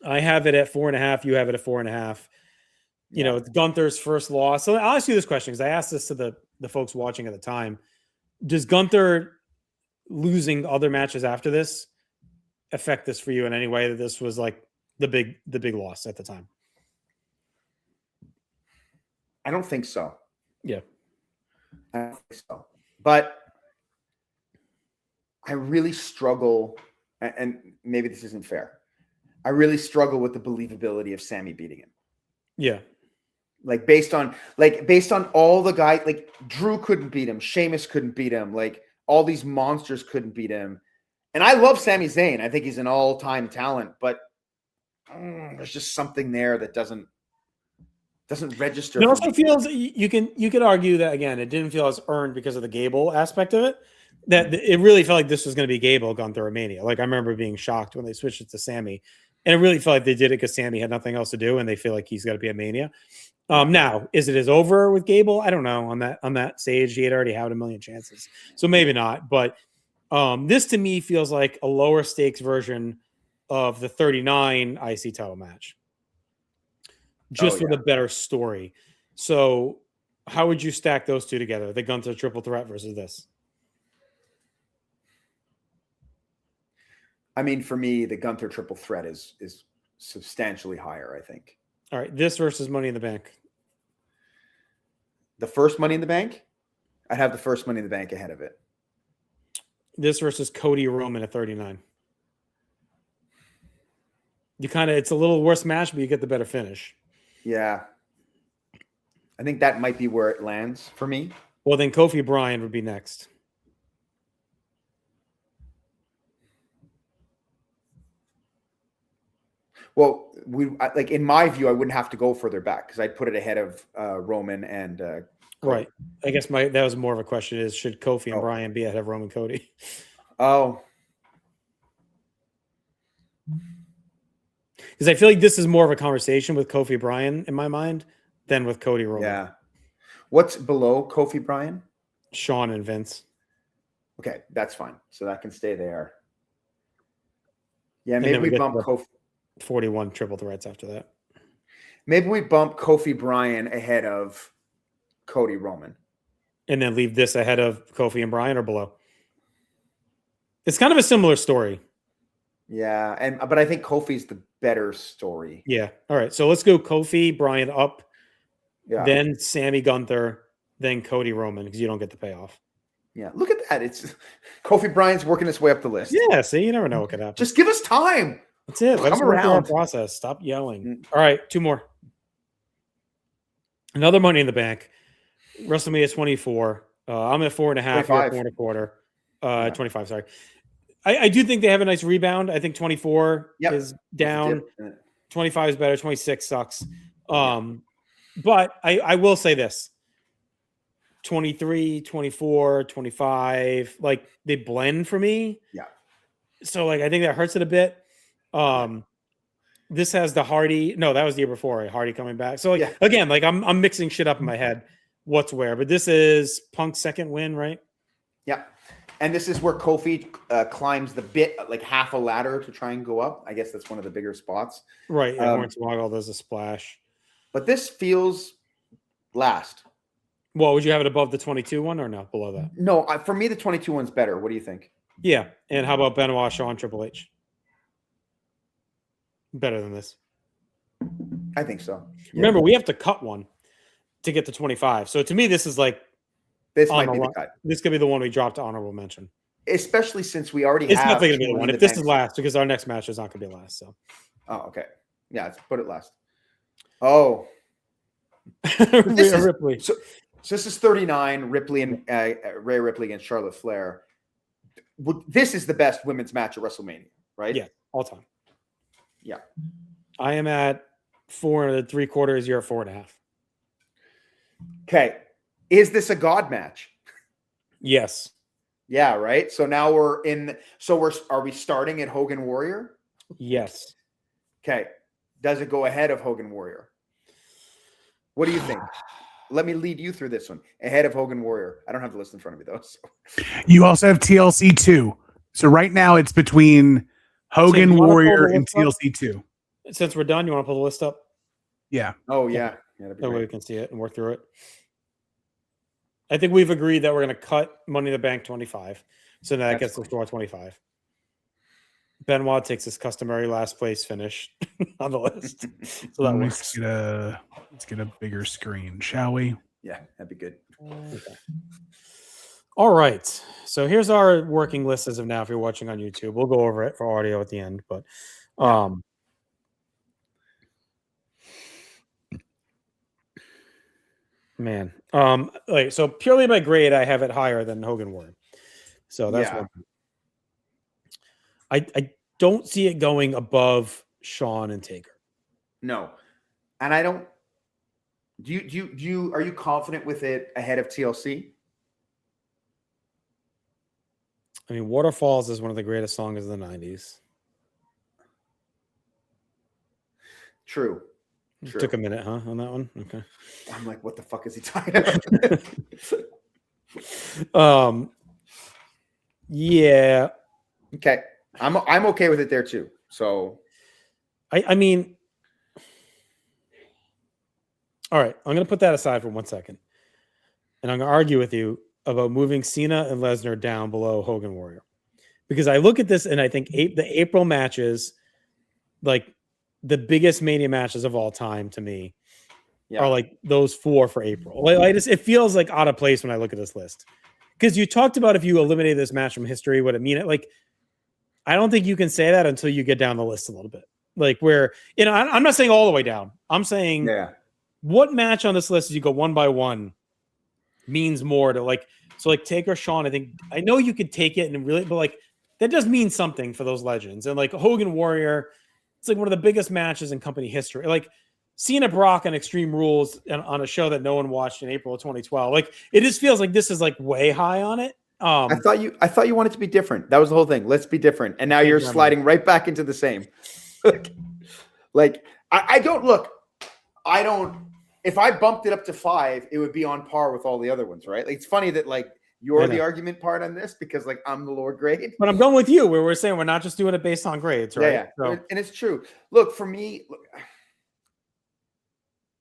I have it at 4.5. You have it at 4.5. It's Gunther's first loss. So I'll ask you this question because I asked this to the folks watching at the time. Does Gunther losing other matches after this affect this for you in any way that this was like the big loss at the time? I don't think so. Yeah. I don't think so. But I really struggle, and maybe this isn't fair. I really struggle with the believability of Sammy beating him. Yeah. Like based on all the guys, like Drew couldn't beat him, Sheamus couldn't beat him, like all these monsters couldn't beat him. And I love Sami Zayn. I think he's an all-time talent, but there's just something there that doesn't register. It also feels you could argue that again, it didn't feel as earned because of the Gable aspect of it. That it really felt like this was going to be Gable Gunther Mania. Like I remember being shocked when they switched it to Sammy, and it really felt like they did it because Sammy had nothing else to do, and they feel like he's got to be a Mania. Now, is it as over with Gable? I don't know. On that stage, he had already had a million chances, so maybe not. But this to me feels like a lower stakes version of the 39 IC title match, just with a better story. So, how would you stack those two together? The Gunther triple threat versus this. I mean, for me, the Gunther triple threat is substantially higher, I think. All right, this versus Money in the Bank. The first Money in the Bank? I'd have the first Money in the Bank ahead of it. This versus Cody Roman at 39. It's a little worse match, but you get the better finish. Yeah. I think that might be where it lands for me. Well, then Kofi Bryan would be next. Well, in my view, I wouldn't have to go further back because I'd put it ahead of Roman and right. I guess that was more of a question: is should Kofi and Bryan be ahead of Roman Cody? Oh, because I feel like this is more of a conversation with Kofi Bryan in my mind than with Cody Roman. Yeah. What's below Kofi Bryan? Shawn and Vince. Okay, that's fine. So that can stay there. Yeah, maybe we bump Kofi. 41 triple threats after that. Maybe we bump Kofi Bryan ahead of Cody Roman. And then leave this ahead of Kofi and Bryan or below. It's kind of a similar story. Yeah, but I think Kofi's the better story. Yeah. All right. So let's go Kofi, Bryan up, then Sammy Gunther, then Cody Roman, because you don't get the payoff. Yeah. Look at that. It's Kofi Bryan's working his way up the list. Yeah. See, you never know what could happen. Just give us time. That's it. Let's work through our process. Stop yelling. All right, 2 more. Another Money in the Bank. WrestleMania 24. I'm at 4.5. 4.25. 25. Sorry. I do think they have a nice rebound. I think 24 is down. 25 is better. 26 sucks. But I will say this. 23, 24, 25, like they blend for me. Yeah. So like I think that hurts it a bit. This has the Hardy. No, that was the year before, right? Hardy coming back. So like again, like I'm mixing shit up in my head. What's where? But this is Punk's second win, right? Yeah. And this is where Kofi climbs the bit, like half a ladder to try and go up. I guess that's one of the bigger spots. Right. Yeah, Hornswoggle does a splash. But this feels last. Well, would you have it above the 22 one or no? Below that? No, for me, the 22 one's better. What do you think? Yeah. And how about Benoit, Shawn, Triple H? Better than this. I think so. Yeah. Remember, we have to cut one to get to 25. So to me, this is like this might be the cut. This could be the one we dropped to honorable mention. Especially since we already it's have. It's definitely going to be the one. If this is last, because our next match is not going to be last. So. Oh, okay. Yeah, let's put it last. Oh. Ripley. So this is 39, Ripley and Rhea Ripley against Charlotte Flair. This is the best women's match at WrestleMania, right? Yeah, all time. Yeah. I am at 4 3/4. You're at 4.5. Okay. Is this a God match? Yes. Yeah, right. So now we're in. So are we starting at Hogan Warrior? Yes. Okay. Does it go ahead of Hogan Warrior? What do you think? Let me lead you through this one. Ahead of Hogan Warrior. I don't have the list in front of me though. So. You also have TLC 2. So right now it's between Hogan Warrior and TLC 2. Since we're done, you want to pull the list up? Yeah. Oh yeah. That way we can see it and work through it. I think we've agreed that we're going to cut Money in the Bank 25. So now that gets us to our 25. Benoit takes his customary last place finish on the list. So that let's get a bigger screen, shall we? Yeah, that'd be good. Okay. All right. So here's our working list as of now. If you're watching on YouTube, we'll go over it for audio at the end. But man, like so purely by grade, I have it higher than Hogan Warrior. So that's one. I don't see it going above Shawn and Taker. No, and I don't. Are you confident with it ahead of TLC? I mean, Waterfalls is one of the greatest songs of the 90s. True. Took a minute, huh, on that one? Okay. I'm like, what the fuck is he talking about? Yeah. Okay. I'm okay with it there too. So I mean, all right, I'm gonna put that aside for 1 second. And I'm gonna argue with you about moving Cena and Lesnar down below Hogan Warrior. Because I look at this and I think the April matches, like the biggest Mania matches of all time to me, are like those 4 for April. Like, it feels like out of place when I look at this list. Because you talked about if you eliminated this match from history, what it mean. Like, I don't think you can say that until you get down the list a little bit. Like where, you know, I'm not saying all the way down. I'm saying what match on this list as you go one by one means more to like, so like Taker, Shawn, I know you could take it and really, but like that does mean something for those legends. And like Hogan Warrior, it's like one of the biggest matches in company history. Like Cena Brock on Extreme Rules on a show that no one watched in April of 2012. Like it just feels like this is like way high on it. I thought you wanted to be different. That was the whole thing. Let's be different. And now you're sliding right back into the same. Like I don't look. I don't. If I bumped it up to 5, it would be on par with all the other ones, right? Like, it's funny that like you're the argument part on this because like I'm the lower grade. But I'm going with you where we're saying we're not just doing it based on grades, right? Yeah. So. And it's true. Look, for me,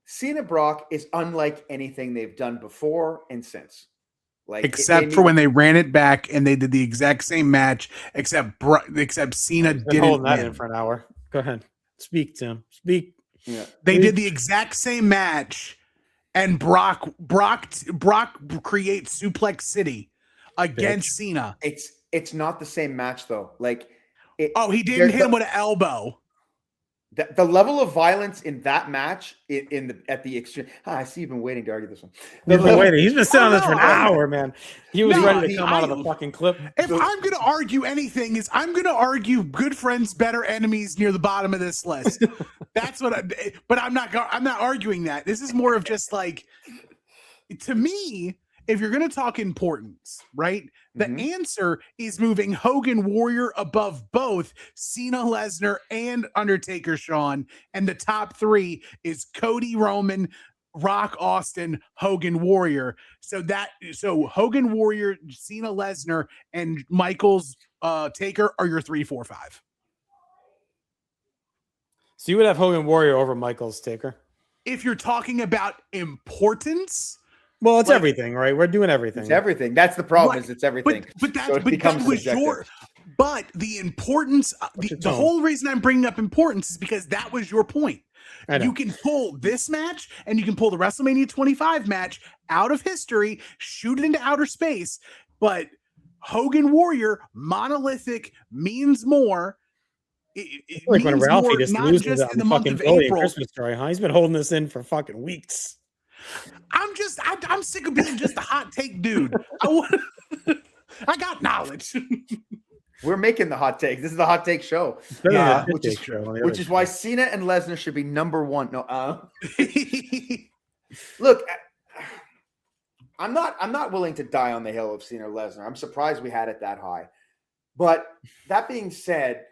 Cena Brock is unlike anything they've done before and since. Like except for when they ran it back and they did the exact same match, except Cena didn't hold that in for an hour. Go ahead, speak, Tim. Speak. Yeah, they did the exact same match, and Brock creates Suplex City against Cena. It's not the same match though. Like, he didn't hit him with an elbow. The level of violence in that match at the extreme. I see you've been waiting to argue this one. He's been waiting. He's been sitting on this for an hour, man. He was No, ready to come out of the fucking clip. If I'm going to argue anything, is I'm going to argue good friends, better enemies near the bottom of this list. That's what but I'm not arguing that. This is more of just like, to me, if you're going to talk importance, right? The answer is moving Hogan Warrior above both Cena, Lesnar, and Undertaker Shawn. And the top 3 is Cody, Roman, Rock, Austin, Hogan, Warrior. So Hogan, Warrior, Cena, Lesnar, and Michaels, Taker are your 3, 4, 5. So you would have Hogan Warrior over Michaels, Taker? If you're talking about importance. Well, it's everything, right? We're doing everything. It's everything. That's the problem. Is it's everything. But the importance. The whole reason I'm bringing up importance is because that was your point. You can pull this match and you can pull the WrestleMania 25 match out of history, shoot it into outer space. But Hogan Warrior, monolithic, means more. It like when Ralphie more, just not loses just in the month fucking of Billy April. Christmas story, huh? He's been holding this in for fucking weeks. I'm sick of being just a hot take dude. I got knowledge. We're making the hot take. This is the hot take show, which is why Cena and Lesnar should be number 1. No, look, I'm not willing to die on the hill of Cena or Lesnar. I'm surprised we had it that high. But that being said,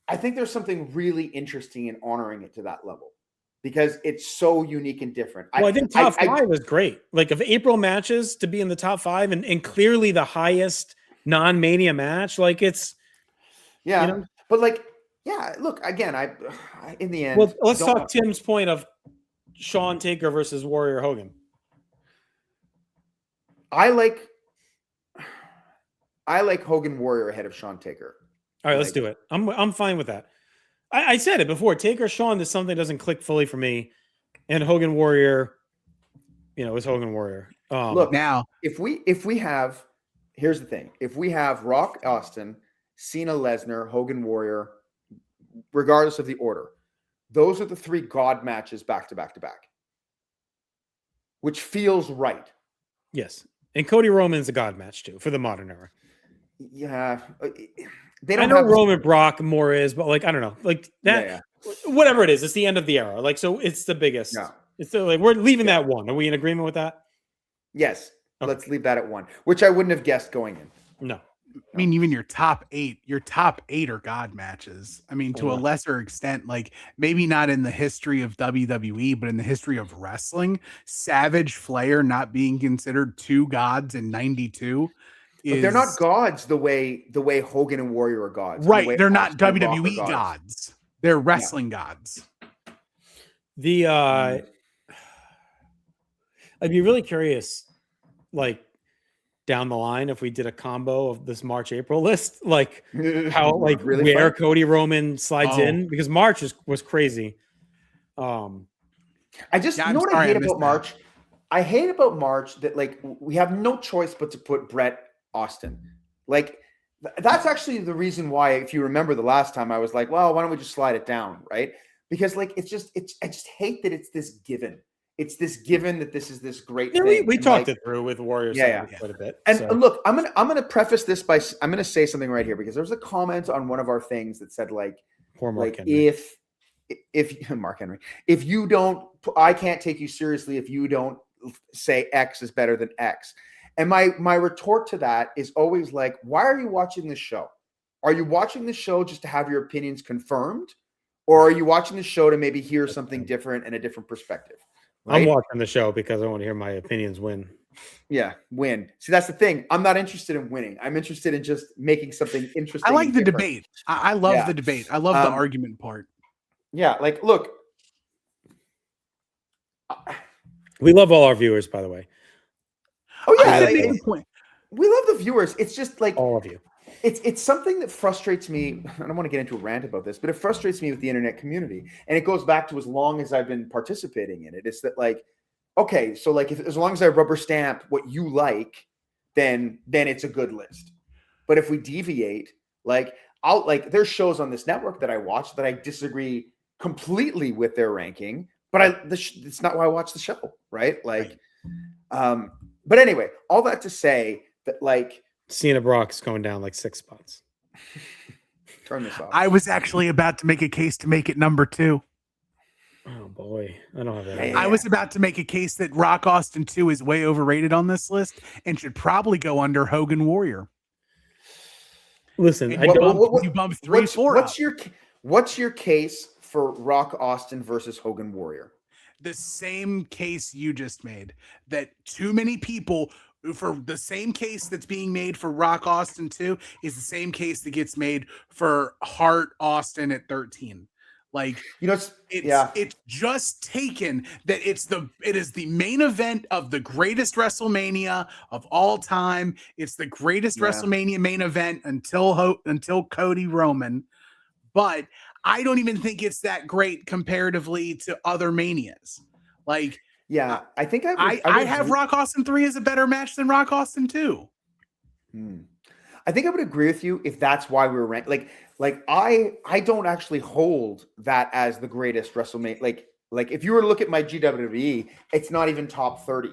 I think there's something really interesting in honoring it to that level, because it's so unique and different. Well, I think top 5 was great. Like, of April matches to be in the top 5 and clearly the highest non-Mania match. Like, it's but like, look, again, I in the end. Well, let's talk Tim's point of Shawn Taker versus Warrior Hogan. I like Hogan Warrior ahead of Shawn Taker. All right, let's do it. I'm fine with that. I said it before. Taker Shawn is something that doesn't click fully for me, and Hogan Warrior, is Hogan Warrior. Look, now if we have, here's the thing: if we have Rock, Austin, Cena, Lesnar, Hogan Warrior, regardless of the order, those are the 3 God matches back to back to back, which feels right. Yes, and Cody Roman's a God match too for the modern era. Yeah. I know Roman Brock more is, but like, I don't know, like that, whatever it is, it's the end of the era. Like, so it's the biggest. No. It's still like, we're leaving that 1. Are we in agreement with that? Yes. Okay. Let's leave that at 1, which I wouldn't have guessed going in. No. I mean, even your top 8 are God matches. I mean, to a lesser extent, like maybe not in the history of WWE, but in the history of wrestling, Savage, Flair not being considered 2 gods in 92. But they're not gods the way Hogan and Warrior are gods. Right. They're not WWE gods. They're wrestling gods. I'd be really curious, like, down the line, if we did a combo of this March April list, like how, like, really where Cody Roman slides in, because March was crazy. I just, you know what I hate about March? I hate about March that, like, we have no choice but to put Bret Austin. Like, that's actually the reason why, if you remember the last time, I was like, well, why don't we just slide it down, right? Because, like, I just hate that it's this given. It's this given that this is this great thing. We talked it throrough with Warriors quite a bit. And look, I'm gonna preface this by, I'm gonna say something right here, because there was a comment on one of our things that said, like, poor Mark Henry. if Mark Henry, if you don't, I can't take you seriously if you don't say X is better than X. And my retort to that is always like, why are you watching this show? Are you watching the show just to have your opinions confirmed? Or are you watching the show to maybe hear something different and a different perspective? Right? I'm watching the show because I want to hear my opinions win. Yeah, win. See, that's the thing. I'm not interested in winning. I'm interested in just making something interesting. I like the debate. I love the debate. I love the argument part. Yeah, like, look. We love all our viewers, by the way. Oh yeah, we love the viewers. It's just like all of you. It's something that frustrates me. I don't want to get into a rant about this, but it frustrates me with the internet community, and it goes back to as long as I've been participating in it. It's that, like, okay, so like, as long as I rubber stamp what you like, then it's a good list. But if we deviate, like, there's shows on this network that I watch that I disagree completely with their ranking, but it's not why I watch the show, right? Like, but anyway, all that to say that, like, Cena Brock is going down like 6 spots. Turn this off. I was actually about to make a case to make it number 2. Oh boy, I don't have that. Yeah. I was about to make a case that Rock Austin 2 is way overrated on this list and should probably go under Hogan Warrior. Listen, you bump 3, 4 what's your case for Rock Austin versus Hogan Warrior? The same case you just made, that too many people, for the same case that's being made for Rock Austin 2 is the same case that gets made for Hart Austin at 13. Like, it's just taken that it is the main event of the greatest WrestleMania of all time. It's the greatest WrestleMania main event until Cody Roman, but I don't even think it's that great comparatively to other Manias. Like, I think I have Rock Austin 3 as a better match than Rock Austin 2. I think I would agree with you if that's why we were ranked. Like I don't actually hold that as the greatest WrestleMania. Like if you were to look at my GWE, it's not even top 30,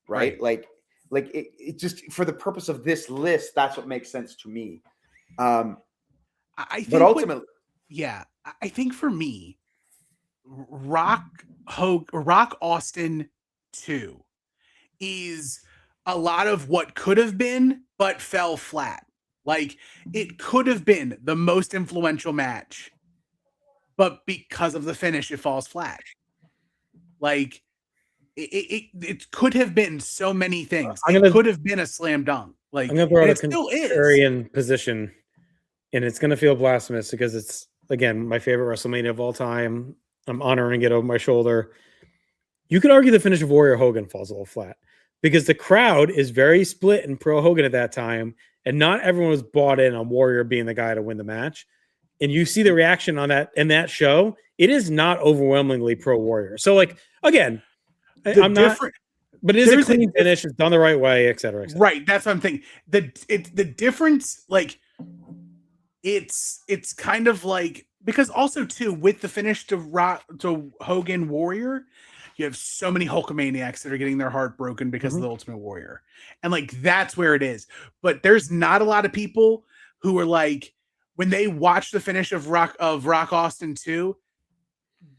right? Like it just, for the purpose of this list, that's what makes sense to me. I think, but ultimately, I think for me, Rock Austin 2 is a lot of what could have been, but fell flat. Like, it could have been the most influential match, but because of the finish, it falls flat. Like, it could have been so many things. It could have been a slam dunk. Like, I'm going to throw out a still is. contrarian position, and it's going to feel blasphemous because it's, again, my favorite WrestleMania of all time. I'm honoring it over my shoulder. You could argue the finish of Warrior Hogan falls a little flat because the crowd is very split in pro Hogan at that time, and not everyone was bought in on Warrior being the guy to win the match. And you see the reaction on that in that show. It is not overwhelmingly pro Warrior. So, like, again, I'm not, but it is a clean finish. It's done the right way, et cetera, et cetera. Right. That's what I'm thinking. The difference, like, it's kind of like, because also too, with the finish to Hogan Warrior, you have so many Hulkamaniacs that are getting their heart broken because of the Ultimate Warrior. And like, that's where it is. But there's not a lot of people who are like, when they watch the finish of Rock Austin 2,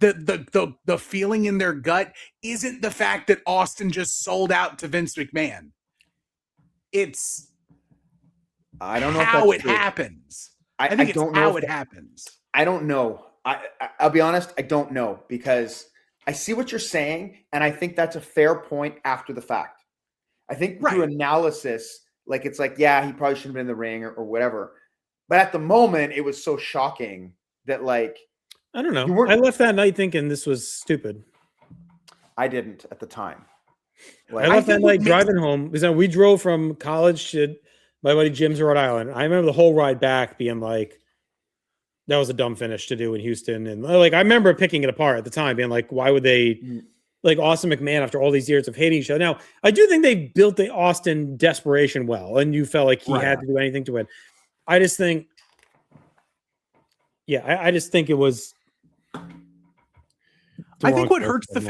the feeling in their gut isn't the fact that Austin just sold out to Vince McMahon. It's I don't know how if it true. Happens. I think don't it's know how it happens. I don't know. I'll be honest, I don't know, because I see what you're saying, and I think that's a fair point after the fact. I think through analysis, like, it's like, yeah, he probably shouldn't have been in the ring or whatever. But at the moment, it was so shocking that, like, I don't know. I left that night thinking this was stupid. I didn't at the time. Like, I left that night driving home because we drove from college to my buddy Jim's Rhode Island. I remember the whole ride back being like, that was a dumb finish to do in Houston. And like, I remember picking it apart at the time, being like, why would they, like, Austin McMahon, after all these years of hating each other? Now, I do think they built the Austin desperation well, and you felt like he had to do anything to win. I just think, I just think it was. I think what hurts the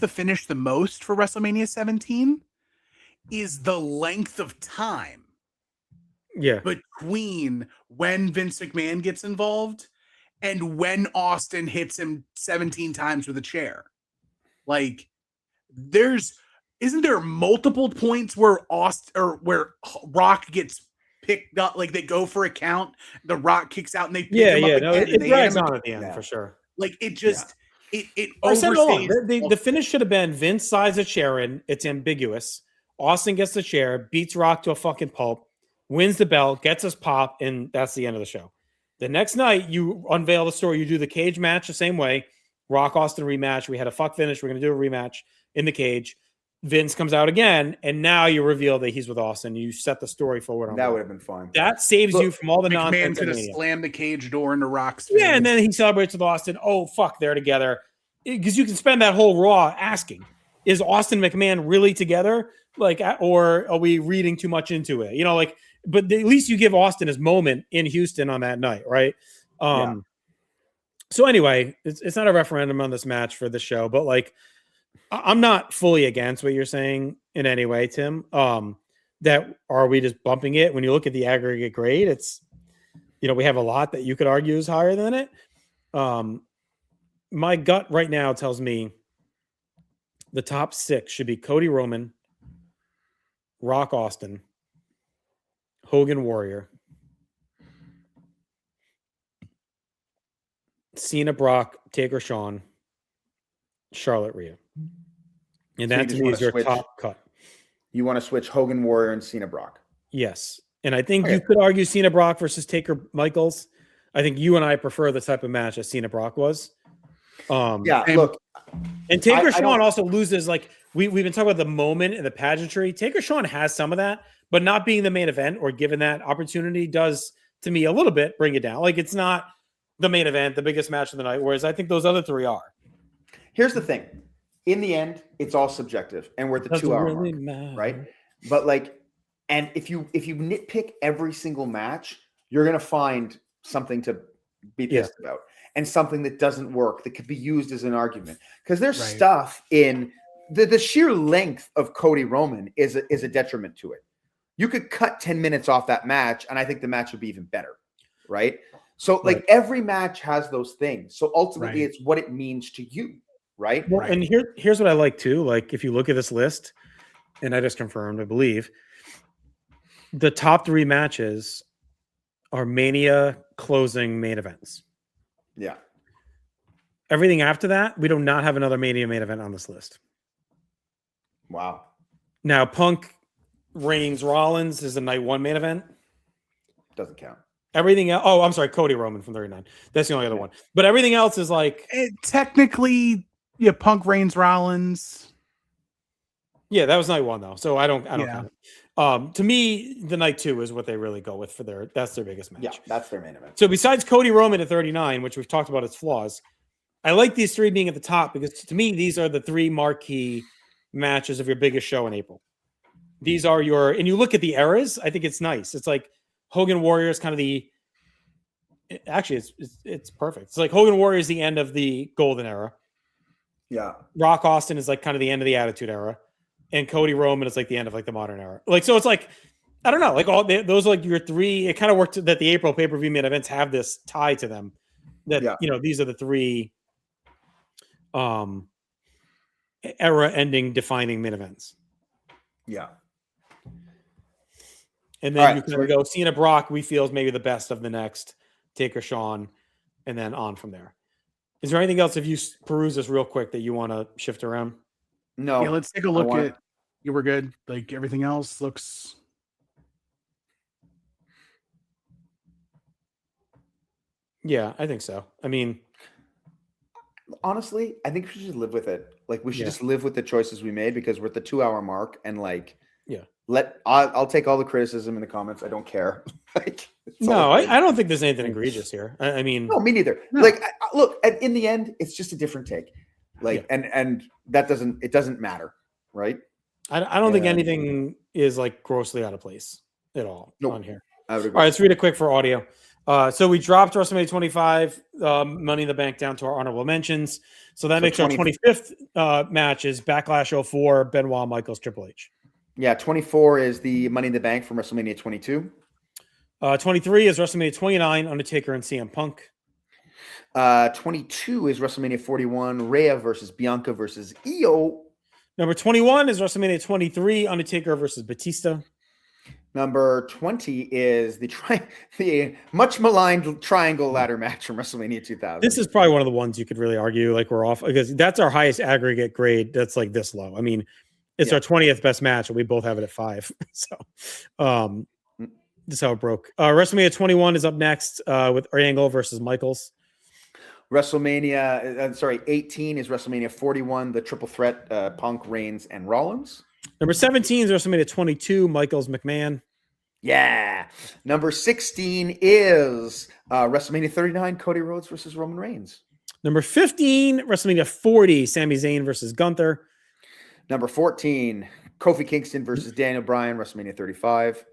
finish, the most for WrestleMania 17 is the length of time. Between when Vince McMahon gets involved and when Austin hits him 17 times with a chair. Like, isn't there multiple points where where Rock gets picked up, like they go for a count, the Rock kicks out and they pick him up again, it drags on at the end for sure. Like, it just it overstays. The finish should have been Vince sides a chair in. It's ambiguous. Austin gets the chair, beats Rock to a fucking pulp, wins the belt, gets us pop, and that's the end of the show. The next night, you unveil the story. You do the cage match the same way. Rock Austin rematch. We had a fuck finish. We're going to do a rematch in the cage. Vince comes out again, and now you reveal that he's with Austin. You set the story forward. That would have been fun. That saves you from all the nonsense. McMahon could have slammed the cage door into Rock's face. Yeah, and then he celebrates with Austin. Oh, fuck, they're together. Because you can spend that whole Raw asking, is Austin McMahon really together? Like, or are we reading too much into it? You know, like, but at least you give Austin his moment in Houston on that night, right? So anyway, it's not a referendum on this match for the show, but like I'm not fully against what you're saying in any way, Tim. That are we just bumping it? When you look at the aggregate grade, it's we have a lot that you could argue is higher than it. My gut right now tells me the top 6 should be Cody Roman, Rock Austin, Hogan Warrior, Cena Brock, Taker Shawn, Charlotte Rhea. And that to me is your top cut. You want to switch Hogan Warrior and Cena Brock? Yes. And I think you could argue Cena Brock versus Taker Michaels. I think you and I prefer the type of match that Cena Brock was. Look. And Taker Shawn also loses, like, we've been talking about the moment and the pageantry. Taker Shawn has some of that, but not being the main event or given that opportunity does, to me, a little bit bring it down. Like, it's not the main event, the biggest match of the night, whereas I think those other 3 are. Here's the thing. In the end, it's all subjective, and we're at the 2-hour mark, right? But like, and if you nitpick every single match, you're gonna find something to be pissed about, and something that doesn't work that could be used as an argument. Because there's stuff in the sheer length of Cody Roman is a detriment to it. You could cut 10 minutes off that match, and I think the match would be even better, right? So like every match has those things. So ultimately, it's what it means to you. Right. Well, and here's what I like too. Like, if you look at this list, and I just confirmed, I believe the top 3 matches are Mania closing main events. Yeah. Everything after that, we do not have another Mania main event on this list. Wow. Now, Punk Reigns Rollins is a night 1 main event. Doesn't count. Everything else. Oh, I'm sorry, Cody Roman from 39. That's the only other one. But everything else is like technically. Yeah, Punk Reigns Rollins. Yeah, that was night 1 though, so I don't count it. To me, the night 2 is what they really go with that's their biggest match. Yeah, that's their main event. So besides Cody Roman at 39, which we've talked about its flaws, I like these 3 being at the top because to me these are the 3 marquee matches of your biggest show in April. These are and you look at the eras, I think it's nice. It's like Hogan Warrior is kind of actually it's perfect. It's like Hogan Warrior is the end of the golden era. Yeah. Rock Austin is like kind of the end of the Attitude Era, and Cody Roman is like the end of like the modern era. Like, so it's like, I don't know, like those are like your 3. It kind of worked that the April pay-per-view main events have this tie to them that, these are the 3 era ending defining main events. Yeah. And then you can go Cena Brock, we feel is maybe the best of the next, Taker Shawn, and then on from there. Is there anything else, if you peruse this real quick, that you want to shift around? No. Yeah, let's take a look at. You were good. Like everything else looks. Yeah, I think so. I mean, honestly, I think we should just live with it. Like, we should just live with the choices we made because we're at the 2-hour mark, and like, I'll take all the criticism in the comments. I don't care. Like, no, I don't think there's anything egregious here. I mean, no, me neither. No. Like, look, in the end, it's just a different take. Like, and that doesn't matter, right? I don't think anything is like grossly out of place at all on here. I would agree. All right, let's read it quick for audio. So we dropped WrestleMania 25, Money in the Bank down to our honorable mentions. So that makes our 25th match is Backlash 04, Benoit, Michaels, Triple H. Yeah, 24 is the Money in the Bank from WrestleMania 22. 23 is WrestleMania 29, Undertaker and CM Punk. 22 is WrestleMania 41, Rhea versus Bianca versus Io. Number 21 is WrestleMania 23, Undertaker versus Batista. Number 20 is the much maligned triangle ladder match from WrestleMania 2000. This is probably one of the ones you could really argue like we're off, because that's our highest aggregate grade that's like this low. I mean, it's our 20th best match, and we both have it at 5. So this is how it broke. WrestleMania 21 is up next with Angle versus Michaels. 18 is WrestleMania 41, the triple threat, Punk, Reigns, and Rollins. Number 17 is WrestleMania 22, Michaels, McMahon. Yeah. Number 16 is WrestleMania 39, Cody Rhodes versus Roman Reigns. Number 15, WrestleMania 40, Sami Zayn versus Gunther. Number 14, Kofi Kingston versus Daniel Bryan, WrestleMania 35.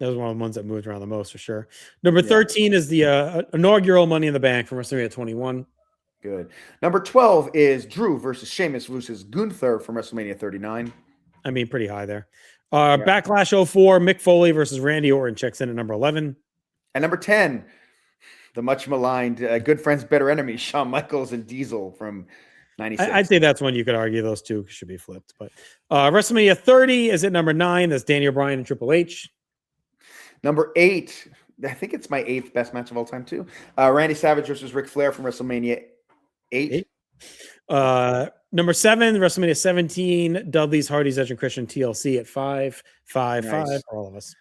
That was one of the ones that moved around the most for sure. Number 13 is the inaugural Money in the Bank from WrestleMania 21. Good. Number 12 is Drew versus Sheamus versus Gunther from WrestleMania 39. I mean, pretty high there. Backlash 04, Mick Foley versus Randy Orton checks in at number 11. And number 10, the much maligned Good Friends, Better Enemies, Shawn Michaels and Diesel from 96. I'd say that's one you could argue those two should be flipped. But WrestleMania 30 is at number 9. That's Daniel Bryan and Triple H. Number 8, I think it's my 8th best match of all time too. Randy Savage versus Ric Flair from WrestleMania 8. Number 7, WrestleMania 17, Dudley's, Hardy's, Edge and Christian, TLC at 5. 5 for all of us.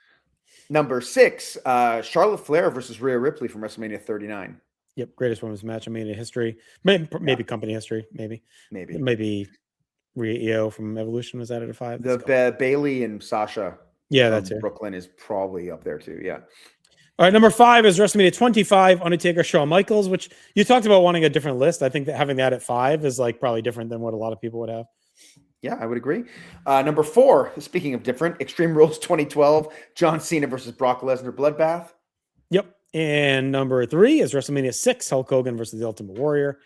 Number 6, Charlotte Flair versus Rhea Ripley from WrestleMania 39. Yep, greatest women's match in Mania history. Maybe company history. Maybe Rhea EO from Evolution was added at 5. The Bailey and Sasha. Yeah, that's it. Brooklyn is probably up there too. Yeah. All right, number 5 is WrestleMania 25, Undertaker, Shawn Michaels, which you talked about wanting a different list. I think that having that at 5 is like probably different than what a lot of people would have. Yeah, I would agree. Number 4, speaking of different, Extreme Rules 2012, John Cena versus Brock Lesnar bloodbath. Yep. And number 3 is WrestleMania 6, Hulk Hogan versus the Ultimate Warrior.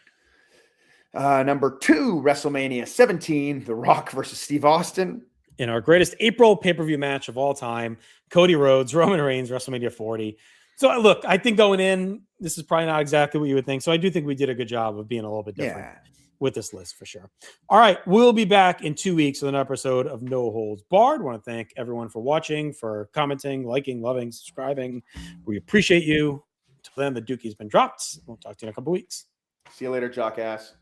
Number 2, WrestleMania 17, The Rock versus Steve Austin. In our greatest April pay-per-view match of all time, Cody Rhodes, Roman Reigns, WrestleMania 40. So look, I think going in, this is probably not exactly what you would think. So I do think we did a good job of being a little bit different with this list for sure. All right, we'll be back in 2 weeks with an episode of No Holds Barred. I want to thank everyone for watching, for commenting, liking, loving, subscribing. We appreciate you. Until then, the Dookie's been dropped. We'll talk to you in a couple weeks. See you later, jockass.